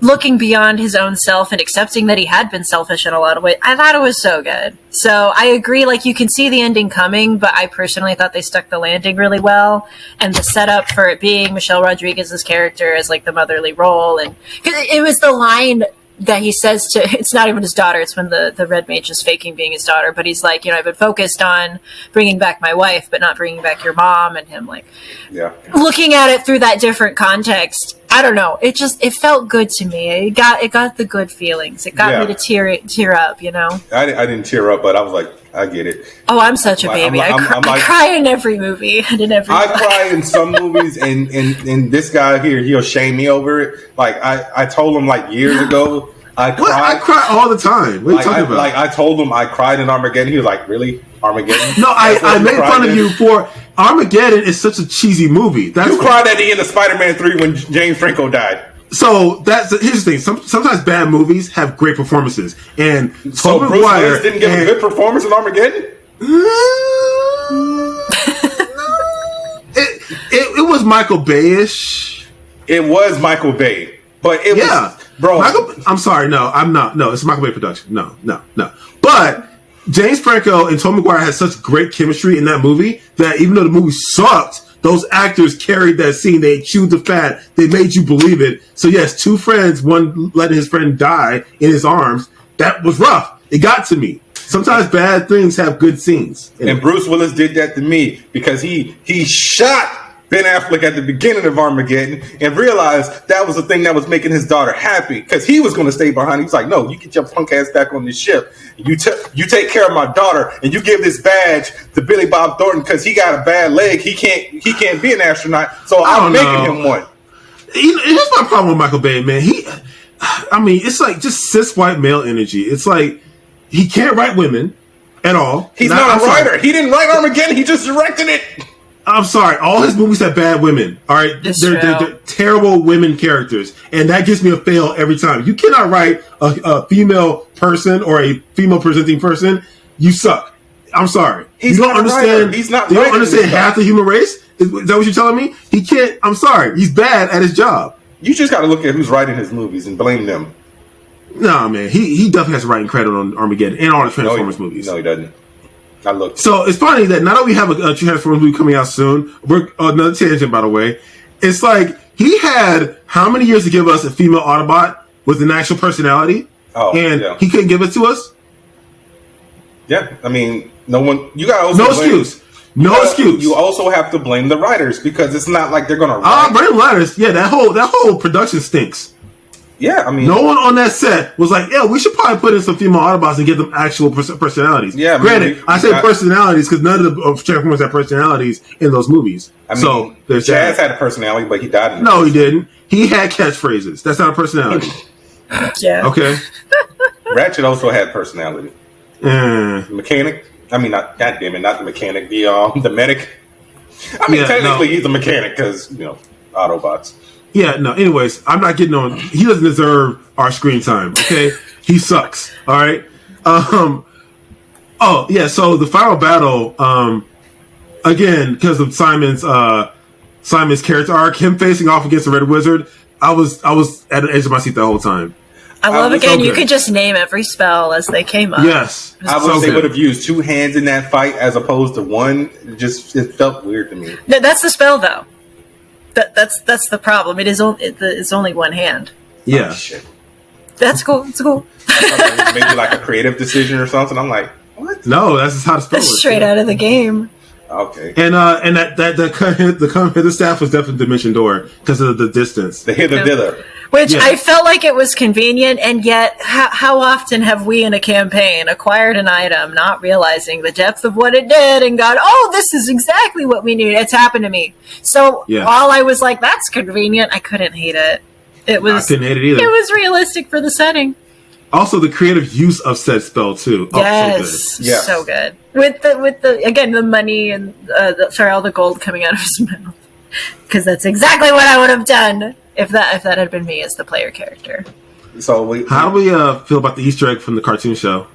looking beyond his own self and accepting that he had been selfish in a lot of ways. I thought it was so good. So I agree, like, you can see the ending coming, but I personally thought they stuck the landing really well. And the setup for it being Michelle Rodriguez's character as, like, the motherly role. And 'cause it was the line that he says to, it's not even his daughter, it's when the red mage is faking being his daughter, but he's like, I've been focused on bringing back my wife, but not bringing back your mom, and him, like, looking at it through that different context. I don't know. It felt good to me. It got the good feelings. It got me to tear up, I didn't tear up, but I was like, I get it. Oh, I such a baby. I cry in every movie. I cry in some movies, and this guy here, he'll shame me over it. Like, I told him, like, years ago, I cried. I cry all the time. What are you talking about? Like, I told him I cried in Armageddon. He was like, really? Armageddon? No, I made fun of you for Armageddon is such a cheesy movie. You cried at the end of Spider-Man 3 when James Franco died. So here's the thing. Sometimes bad movies have great performances, and so Bruce Willis didn't give a good performance in Armageddon. It was Michael Bay-ish. It was Michael Bay, but it was bro. I'm sorry, no, I'm not. No, it's a Michael Bay production. No. But James Franco and Tobey Maguire had such great chemistry in that movie that even though the movie sucked, those actors carried that scene. They chewed the fat. They made you believe it. So yes, two friends, one letting his friend die in his arms. That was rough. It got to me. Sometimes bad things have good scenes. And Bruce Willis did that to me because he shot Ben Affleck at the beginning of Armageddon and realized that was the thing that was making his daughter happy because he was going to stay behind. He was like, no, you get your punk ass back on this ship. You take care of my daughter and you give this badge to Billy Bob Thornton because he got a bad leg. He can't be an astronaut. So I'm making him one. Here's my problem with Michael Bay, man. It's like just cis white male energy. It's like he can't write women at all. He's not a writer. He didn't write Armageddon. He just directed it. I'm sorry. All his movies have bad women. All right, they're terrible women characters, and that gives me a fail every time. You cannot write a female person or a female presenting person. You suck. I'm sorry. You don't understand. He's not. You don't understand half the human race. Is that what you're telling me? He can't. I'm sorry. He's bad at his job. You just got to look at who's writing his movies and blame them. Nah, man. He definitely has writing credit on Armageddon and all the Transformers movies. No, he doesn't. I looked. So it's funny that now that we have a Transformers movie coming out soon, we're another tangent, by the way. It's like he had how many years to give us a female Autobot with an actual personality, and he couldn't give it to us. Yeah, I mean, no one. You got no excuse. No excuse. You also have to blame the writers because it's not like they're going to. Blame the writers. Yeah, that whole production stinks. Yeah, I mean, no one on that set was like, "Yeah, we should probably put in some female Autobots and give them actual personalities." Yeah, granted, I say personalities because none of the Transformers have personalities in those movies. I mean, so Jazz had a personality, but he died. No, he didn't. He had catchphrases. That's not a personality. Yeah. Okay. Ratchet also had personality. The mechanic. I mean, not God damn it, not the mechanic. The medic. I mean, technically, he's a mechanic because Autobots. Yeah, no. Anyways, I'm not getting on. He doesn't deserve our screen time. Okay, he sucks. All right. Oh yeah. So the final battle, again, because of Simon's character arc, him facing off against the Red Wizard, I was at the edge of my seat the whole time. I love again. You could just name every spell as they came up. Yes, I wish they would have used two hands in that fight as opposed to one. It felt weird to me. No, that's the spell, though. That's the problem. It's only one hand. Yeah. Oh, shit. That's cool. It's cool. Maybe like a creative decision or something. I'm like, what? No, that's just how to spell it. Straight out of the game. Okay. And the hither staff was definitely Dimension Door because of the distance. The hither dither. Which I felt like it was convenient, and yet how often have we in a campaign acquired an item not realizing the depth of what it did and gone, oh, this is exactly what we need. It's happened to me. So while I was like, that's convenient, I couldn't hate it. I couldn't hate it either. It was realistic for the setting. Also, the creative use of said spell too. Yes, so good. With the again the money and all the gold coming out of his mouth, because that's exactly what I would have done if that had been me as the player character. So how do we feel about the Easter egg from the cartoon show?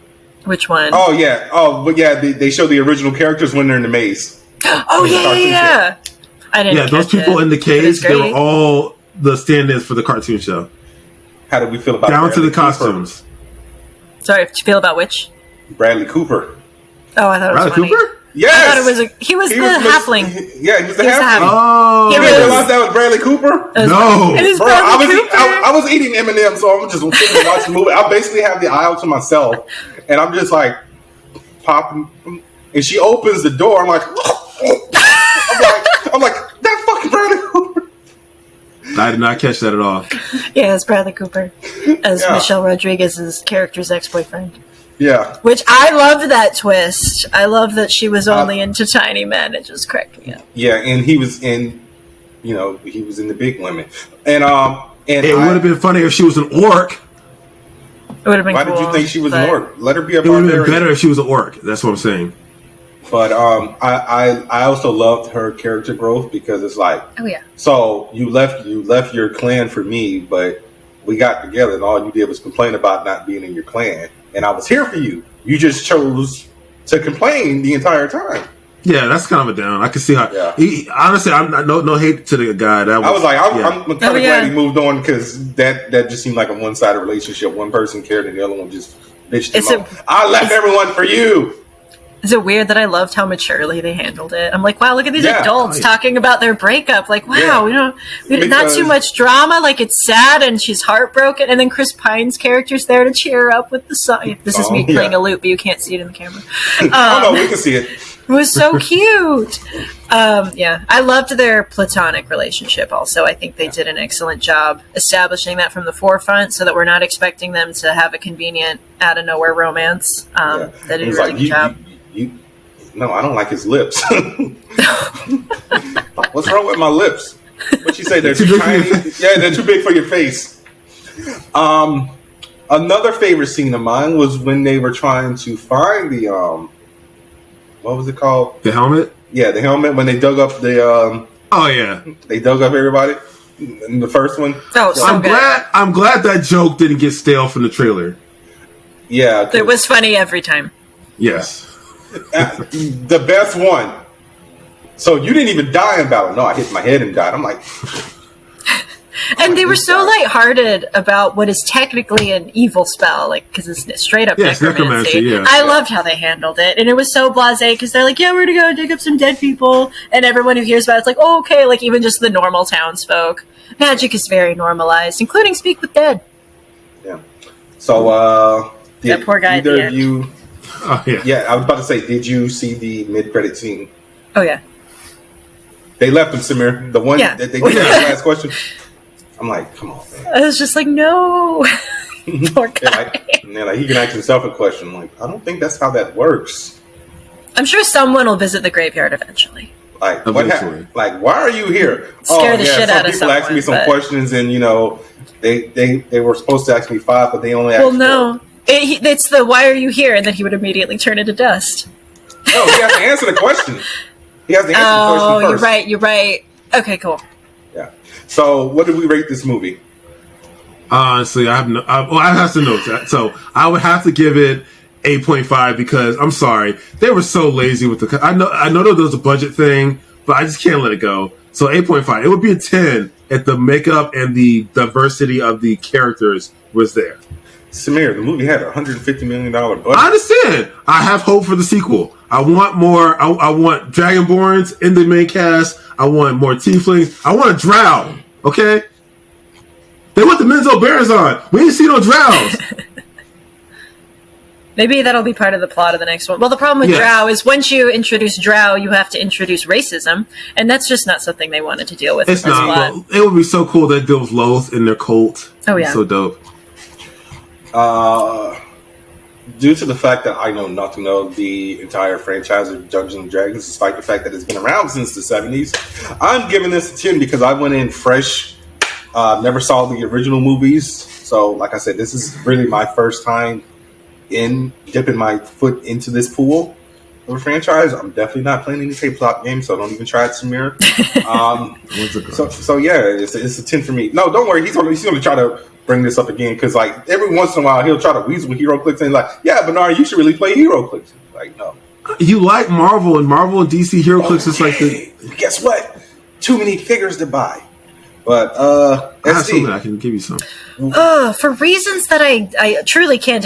Which one? Oh yeah, but they show the original characters when they're in the maze. Oh yeah. I didn't. Yeah, those people in the cage, they were all the stand-ins for the cartoon show. How did we feel about down Bradley to the Cooper? costumes? Sorry, did you feel about which? Bradley Cooper. Oh, I thought it was Bradley funny. Cooper? Yes, I thought it was he was the halfling. Yeah, he was the halfling. Oh, You didn't realize that was Bradley Cooper? no. It is Bro, Bradley Cooper. I was eating M&M's, so I'm just sitting and watching the movie. I basically have the aisle to myself, and I'm just like popping. And she opens the door. I'm like, I'm like, that fucking Bradley Cooper. I did not catch that at all. Yeah, it's Bradley Cooper as Michelle Rodriguez's character's ex-boyfriend. Yeah, Which I loved that twist. I love that she was only into tiny men. It just cracked me up. yeah, and he was in, he was in the Big Women, and It would have been funny if she was an orc. It would have been Why cool. did you think she was an orc? Let her be a It would have barbarian. been better if she was an orc. That's what I'm saying. But I also loved her character growth because it's like, Oh yeah. so you left your clan for me, but we got together and all you did was complain about not being in your clan, and I was here for you. You just chose to complain the entire time. Yeah, that's kind of a down. I can see how. Yeah. Honestly, I'm not, no hate to the guy. I'm kind of glad he yeah. moved on because that just seemed like a one-sided relationship. One person cared and the other one just bitched him out. I left everyone for you. Is it weird that I loved how maturely they handled it? I'm like, wow, look at these adults talking about their breakup. Like, wow, not too much drama. Like, it's sad and she's heartbroken. And then Chris Pine's character's there to cheer her up with the song. This is me playing a loop, but you can't see it in the camera. Oh, no, we can see it. It was so cute. I loved their platonic relationship also. I think they did an excellent job establishing that from the forefront so that we're not expecting them to have a convenient, out-of-nowhere romance. They did a really good job. No, I don't like his lips. What's wrong with my lips? What'd you say? They're too tiny? Yeah, they're too big for your face. Another favorite scene of mine was when they were trying to find the what was it called? The helmet? Yeah, the helmet. When they dug up the oh yeah, they dug up everybody in the first one. Oh, so I'm glad that joke didn't get stale from the trailer. Yeah, it was funny every time. Yes. The best one. So you didn't even die in battle. No, I hit my head and died. I'm like, and they were so lighthearted about what is technically an evil spell, like because it's straight up necromancy. Yeah. I loved how they handled it, and it was so blasé because they're like, "Yeah, we're gonna go dig up some dead people," and everyone who hears about it's like, "Oh, okay." Like even just the normal townsfolk, magic is very normalized, including speak with dead. Yeah. So that poor guy. Either of you. Oh, yeah. Yeah, I was about to say, did you see the mid-credit scene? Oh, yeah. They left him, Samir. The one that they gave the last question. I'm like, come on, man. I was just like, no. Poor guy. They're like, he can ask himself a question. I'm like, I don't think that's how that works. I'm sure someone will visit the graveyard eventually. Like, what happened? Like, why are you here? Scare the shit out of someone. People asked me some questions, and, they were supposed to ask me 5, but they only asked 4. No. It's the why are you here, and then he would immediately turn into dust. No, he has to answer the question. He has to answer the question first. You're right. Okay, cool. Yeah. So, what did we rate this movie? Honestly, I have some notes. So, I would have to give it 8.5 because I'm sorry, they were so lazy with the. I know there was a budget thing, but I just can't let it go. So 8.5. It would be a 10 if the makeup and the diversity of the characters was there. Samir, the movie had a $150 million budget. I understand. I have hope for the sequel. I want more. I want Dragonborns in the main cast. I want more Tieflings. I want a drow. Okay? They want the Menzo Bears on. We ain't see no drows. Maybe that'll be part of the plot of the next one. Well, the problem with drow is once you introduce drow, you have to introduce racism, and that's just not something they wanted to deal with. It's not. Well, it would be so cool that deals Loth in their cult. Oh, yeah. So dope. Due to the fact that I know nothing of the entire franchise of Dungeons and Dragons, despite the fact that it's been around since the 70s, I'm giving this a 10 because I went in fresh, never saw the original movies. So, like I said, this is really my first time in dipping my foot into this pool of a franchise. I'm definitely not playing any tabletop games, so don't even try it, Samir. So yeah, it's a 10 for me. No, don't worry, he's gonna try to bring this up again because like every once in a while he'll try to weasel with hero clicks and like, yeah, Bernard, you should really play hero clicks. Like, no, you like Marvel and DC hero clicks is like the. Guess what? Too many figures to buy. But I have something I can give you some. For reasons that I truly can't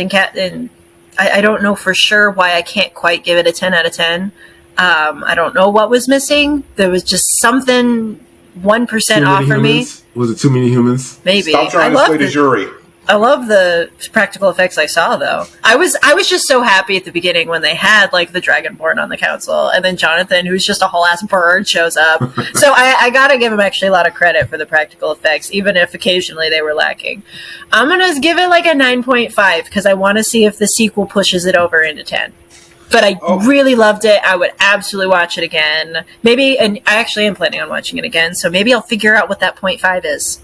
I don't know for sure why I can't quite give it a 10 out of 10. I don't know what was missing. There was just something 1% off for me. Was it too many humans? Maybe. Stop trying to sway the jury. I love the practical effects I saw, though. I was just so happy at the beginning when they had like the Dragonborn on the council, and then Jonathan, who's just a whole ass bird, shows up. So I gotta give him actually a lot of credit for the practical effects, even if occasionally they were lacking. I'm gonna give it like a 9.5 because I want to see if the sequel pushes it over into 10. But I really loved it. I would absolutely watch it again. Maybe, and I actually am planning on watching it again. So maybe I'll figure out what that 0.5 is.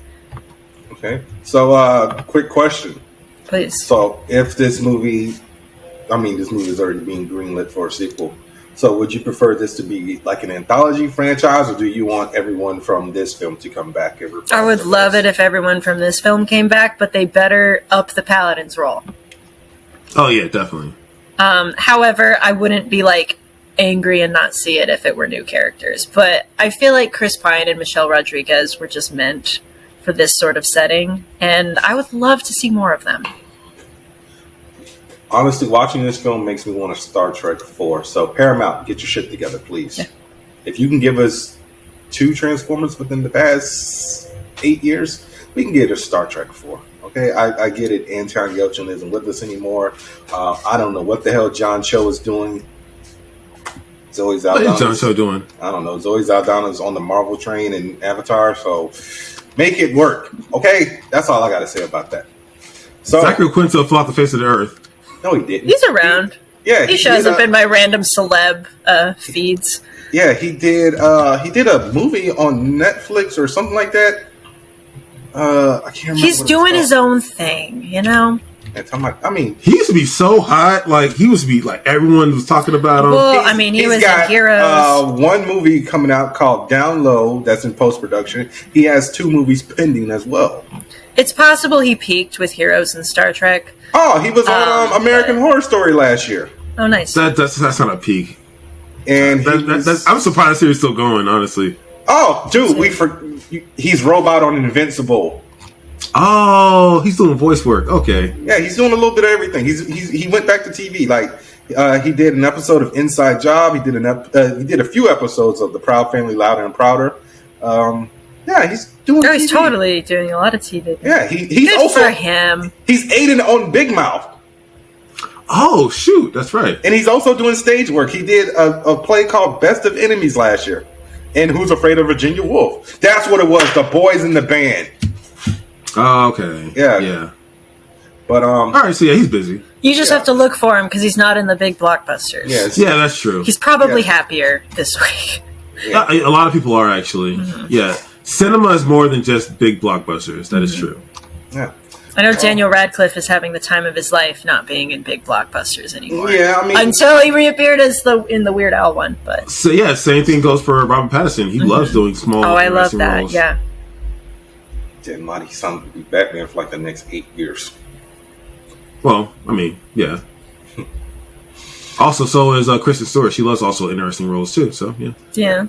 Okay. So, quick question. Please. So, if this movie is already being greenlit for a sequel. So, would you prefer this to be like an anthology franchise, or do you want everyone from this film to come back? I would love it if everyone from this film came back, but they better up the Paladin's role. Oh, yeah, definitely. However, I wouldn't be like angry and not see it if it were new characters. But I feel like Chris Pine and Michelle Rodriguez were just meant for this sort of setting, and I would love to see more of them. Honestly, watching this film makes me want a Star Trek 4. So Paramount, get your shit together, please. Yeah. If you can give us 2 Transformers within the past 8 years, we can get a Star Trek 4. Okay, I get it. Anton Yelchin isn't with us anymore. I don't know what the hell John Cho is doing. Zoe Saldana. What is John Cho doing? I don't know. Zoe Saldana is on the Marvel train in Avatar, so make it work. Okay, that's all I got to say about that. So Zachary Quinto flew off the face of the earth. No, he didn't. He's around. He shows up in my random celeb feeds. Yeah, he did. He did a movie on Netflix or something like that. I can't remember. He's doing his own thing, you know. I mean, he used to be so hot. Like he used to be like everyone was talking about him. Well, I mean, he was in Heroes. One movie coming out called Down Low that's in post production. He has 2 movies pending as well. It's possible he peaked with Heroes and Star Trek. Oh, he was on American Horror Story last year. Oh, nice. That's not a peak. And I'm surprised he was still going. Honestly. Oh, dude, he's Robot on Invincible. Oh, he's doing voice work. Okay. Yeah, he's doing a little bit of everything. He went back to TV. Like he did an episode of Inside Job. He did a few episodes of The Proud Family, Louder and Prouder. Yeah, he's doing. No, he's totally doing a lot of TV. Yeah, he's good also for him. He's Aiden on Big Mouth. Oh shoot, that's right. And he's also doing stage work. He did a play called Best of Enemies last year. And Who's Afraid of Virginia Woolf? That's what it was. The Boys in the Band. Oh, okay. Yeah. But all right. So yeah, he's busy. You just have to look for him because he's not in the big blockbusters. Yes. Yeah, that's true. He's probably happier this week. Yeah. A lot of people are actually. Mm-hmm. Yeah, cinema is more than just big blockbusters. That is true. Yeah. I know Daniel Radcliffe is having the time of his life not being in big blockbusters anymore. Yeah, I mean, until he reappeared as in the Weird Al one. But so yeah, same thing goes for Robert Pattinson. He loves doing small. Oh, I love that. Roles. Yeah. Then Marty Son will be Batman for like the next 8 years. Well, I mean, yeah. Also, so is Kristen Stewart. She loves also interesting roles too. So yeah. Yeah.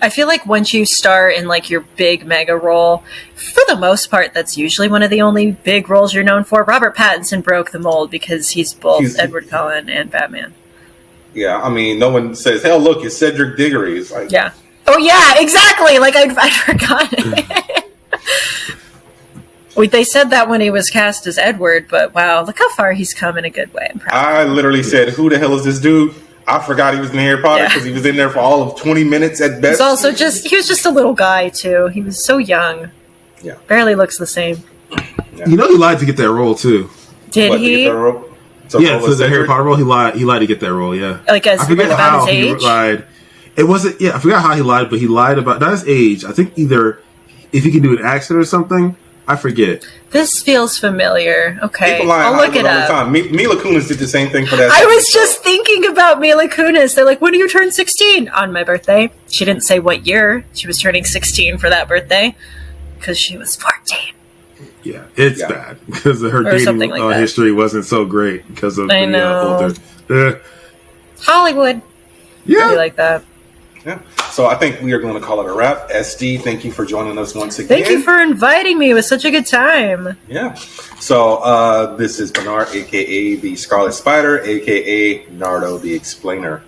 I feel like once you start in like your big mega role, for the most part, that's usually one of the only big roles you're known for. Robert Pattinson broke the mold because he's both Edward Cullen and Batman. Yeah, I mean, no one says, "Hell, look, it's Cedric Diggory." It's like, yeah. Oh yeah, exactly. Like I forgot. They said that when he was cast as Edward, but wow, look how far he's come in a good way. I literally said, "Who the hell is this dude?" I forgot he was in Harry Potter because he was in there for all of 20 minutes at best. He was just a little guy too. He was so young. Yeah. Barely looks the same. Yeah. You know he lied to get that role too. Did he? So the Harry Potter role, he lied to get that role, yeah. Like I forget about his age? He lied. It wasn't I forgot how he lied, but he lied about not his age. I think either if he can do an accent or something. I forget. This feels familiar. Okay, I'll look it up. All the time. Mila Kunis did the same thing for that. I was just thinking about Mila Kunis. They're like, when do you turn 16? On my birthday. She didn't say what year she was turning 16 for that birthday because she was 14. Yeah, it's bad because her dating like history wasn't so great because of the older. Hollywood. Yeah, like that. Yeah. So I think we are going to call it a wrap. SD, thank you for joining us once again. Thank you for inviting me. It was such a good time. Yeah. So this is Bernard, a.k.a. the Scarlet Spider, a.k.a. Nardo the Explainer.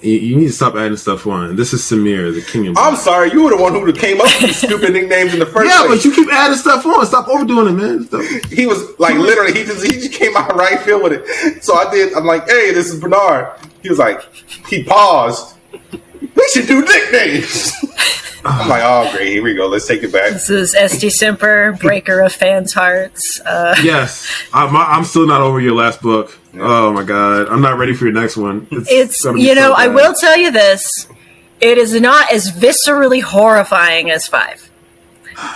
You need to stop adding stuff on. This is Samir, the king of... I'm sorry, you were the one who came up with these stupid nicknames in the first place. Yeah, but you keep adding stuff on. Stop overdoing it, man. He was like, literally, he just came out right field with it. So I'm like, hey, this is Bernard. He was like, he paused. We should do nicknames. I'm like, oh, great, here we go. Let's take it back. This is SD Simper, breaker of fans' hearts. Yes, I'm still not over your last book. Yeah. Oh my god, I'm not ready for your next one. It's you know, I will tell you this: it is not as viscerally horrifying as 5.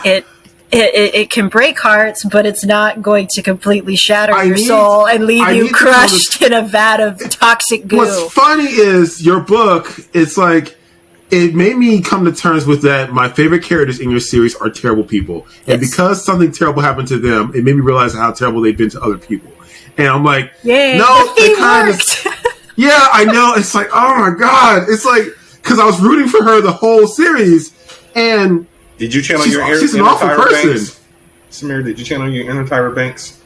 It can break hearts, but it's not going to completely shatter your soul and leave you crushed in a vat of toxic goo. What's funny is your book. It's like. It made me come to terms with that my favorite characters in your series are terrible people. And because something terrible happened to them, it made me realize how terrible they've been to other people. And I'm like, no, it kind of... Yeah, I know. It's like, oh my God. It's like, because I was rooting for her the whole series. And... Did you channel your inner Tyra Banks? Samir, did you channel your inner Tyra Banks?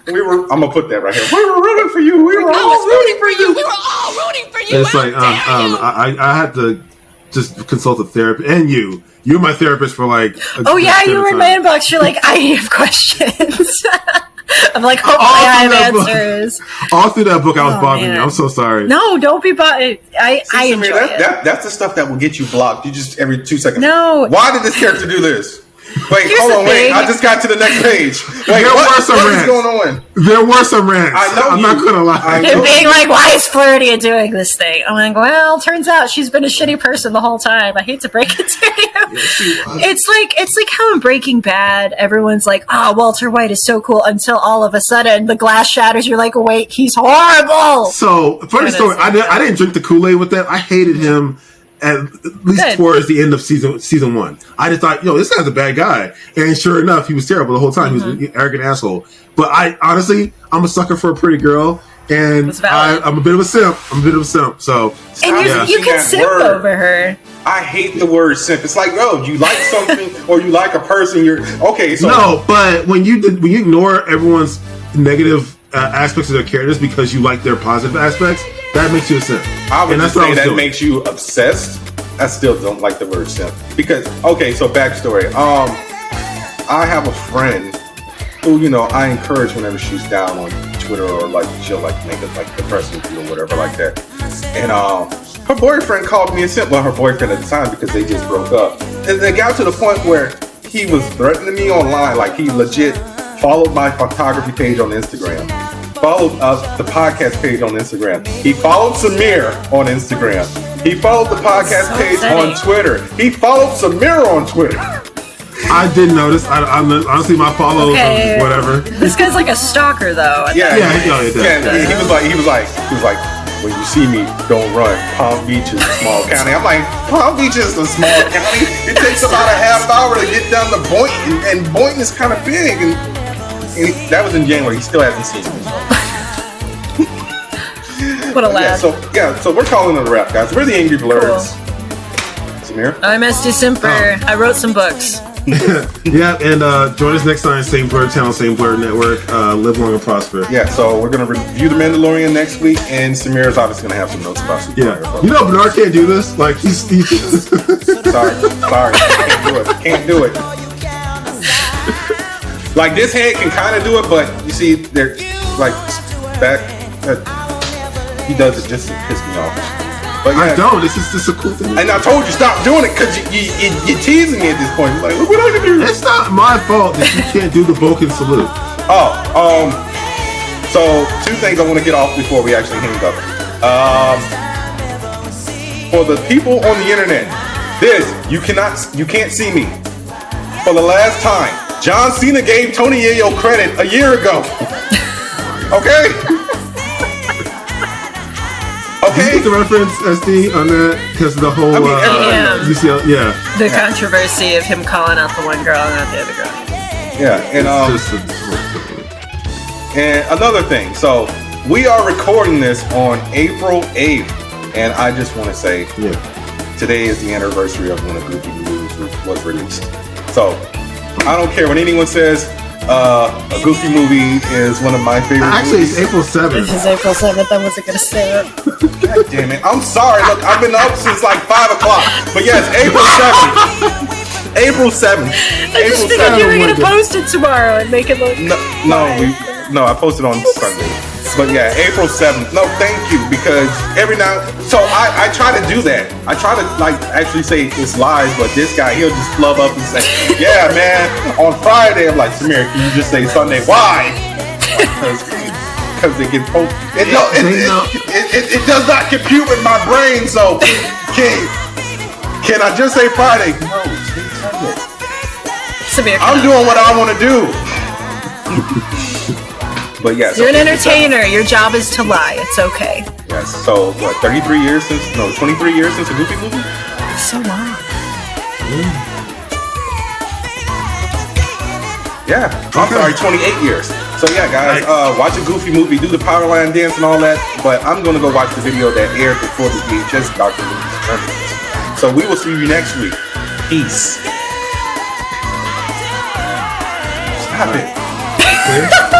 I'm gonna put that right here. We were rooting for you. We were all rooting for you. We were all rooting for you. It's like I had to just consult a therapist, and you're my therapist for like. You were in my inbox. You're like, I have questions. I'm like, hopefully I have answers. All through that book, I was bothering you. I'm so sorry. No, don't be bothered. I enjoy it. That's the stuff that will get you blocked. You just every 2 seconds. No. Why did this character do this? Wait, hold on, wait. I just got to the next page. Wait, what is going on? There were some rants. I know I'm not going to lie. They're being like, why is Flirty doing this thing? I'm like, well, turns out she's been a shitty person the whole time. I hate to break it to you. It's like how in Breaking Bad, everyone's like, Walter White is so cool until all of a sudden the glass shatters. You're like, wait, he's horrible. So, funny story. I didn't drink the Kool-Aid with that. I hated him. At least towards the end of season 1. I just thought, this guy's a bad guy. And sure enough, he was terrible the whole time. He was an arrogant asshole. But honestly, I'm a sucker for a pretty girl. And I'm a bit of a simp. So, and you can simp over her. I hate the word simp. It's like, you like something or you like a person. You're okay. So no, but when you ignore everyone's negative aspects of their characters because you like their positive aspects, that makes you a simp. I would just say that makes you obsessed. I still don't like the word simp because so backstory. I have a friend who I encourage whenever she's down on Twitter or like she'll like make it like depressing or whatever like that. And her boyfriend called me a simp. Well, her boyfriend at the time because they just broke up. And it got to the point where he was threatening me online. Like he legit followed my photography page on Instagram. Followed the podcast page on Instagram. He followed Samir on Instagram. He followed the podcast page on Twitter. He followed Samir on Twitter. I didn't notice. Honestly, my follows, whatever. This guy's like a stalker, though. He was like, when you see me, don't run. Palm Beach is a small county. I'm like, Palm Beach is a small county. It takes about a half hour to get down to Boynton, and Boynton is kind of big. And that was in January. He still hasn't seen me. What a lad. So we're calling it a wrap, guys. We're the Angry Blerds. Cool. Samir? I'm SD Simper. I wrote some books. Yeah, and join us next time. Same Blerd Channel, same Blerd Network. Live long and prosper. Yeah, so we're going to review The Mandalorian next week, and Samir is obviously going to have some notes about Super Mario. Bernard can't do this. Like, he's Sorry. Can't do it. Like, this head can kind of do it, but you see, they're like back. He does it just to piss me off. But I don't. This is just a cool thing. And I told you stop doing it because you're teasing me at this point. You're like, look what I can do. It's not my fault that you can't do the Vulcan salute. So 2 things I want to get off before we actually hang up. For the people on the internet, you can't see me. For the last time, John Cena gave Tony Yayo credit a year ago. Okay? Okay. You get the reference, SD, on that? Because the whole UCL, the controversy of him calling out the one girl and not the other girl. Yeah, and another thing. So we are recording this on April 8th, And I just want to say, today is the anniversary of when a Goofy movie was released. So I don't care what anyone says. A Goofy movie is one of my favorite movies. It's April 7th. It is April 7th. I wasn't going to say it. God damn it. I'm sorry. Look, I've been up since like 5 o'clock. But yes, April 7th. April 7th. I just figured you were going to post it tomorrow and make it look... No, I posted on Sunday. But yeah, April 7th. No, thank you, because every now... So I try to do that. I try to like actually say it's live, but this guy, he'll just flub up and say, yeah, man, on Friday. I'm like, Samir, can you just say Sunday? Why? Because it gets posted. It does not compute with my brain, so can I just say Friday? No, say Sunday. Samir, I'm doing what I want to do. But yes, you're an entertainer. Your job is to lie. It's okay. Yes. So what? 23 years since? No, 23 years since a Goofy movie. So long. Yeah. I'm sorry, 28 years. So yeah, guys, watch a Goofy movie, do the power line dance and all that. But I'm gonna go watch the video that aired before the VHS documentary. So we will see you next week. Peace. Stop it.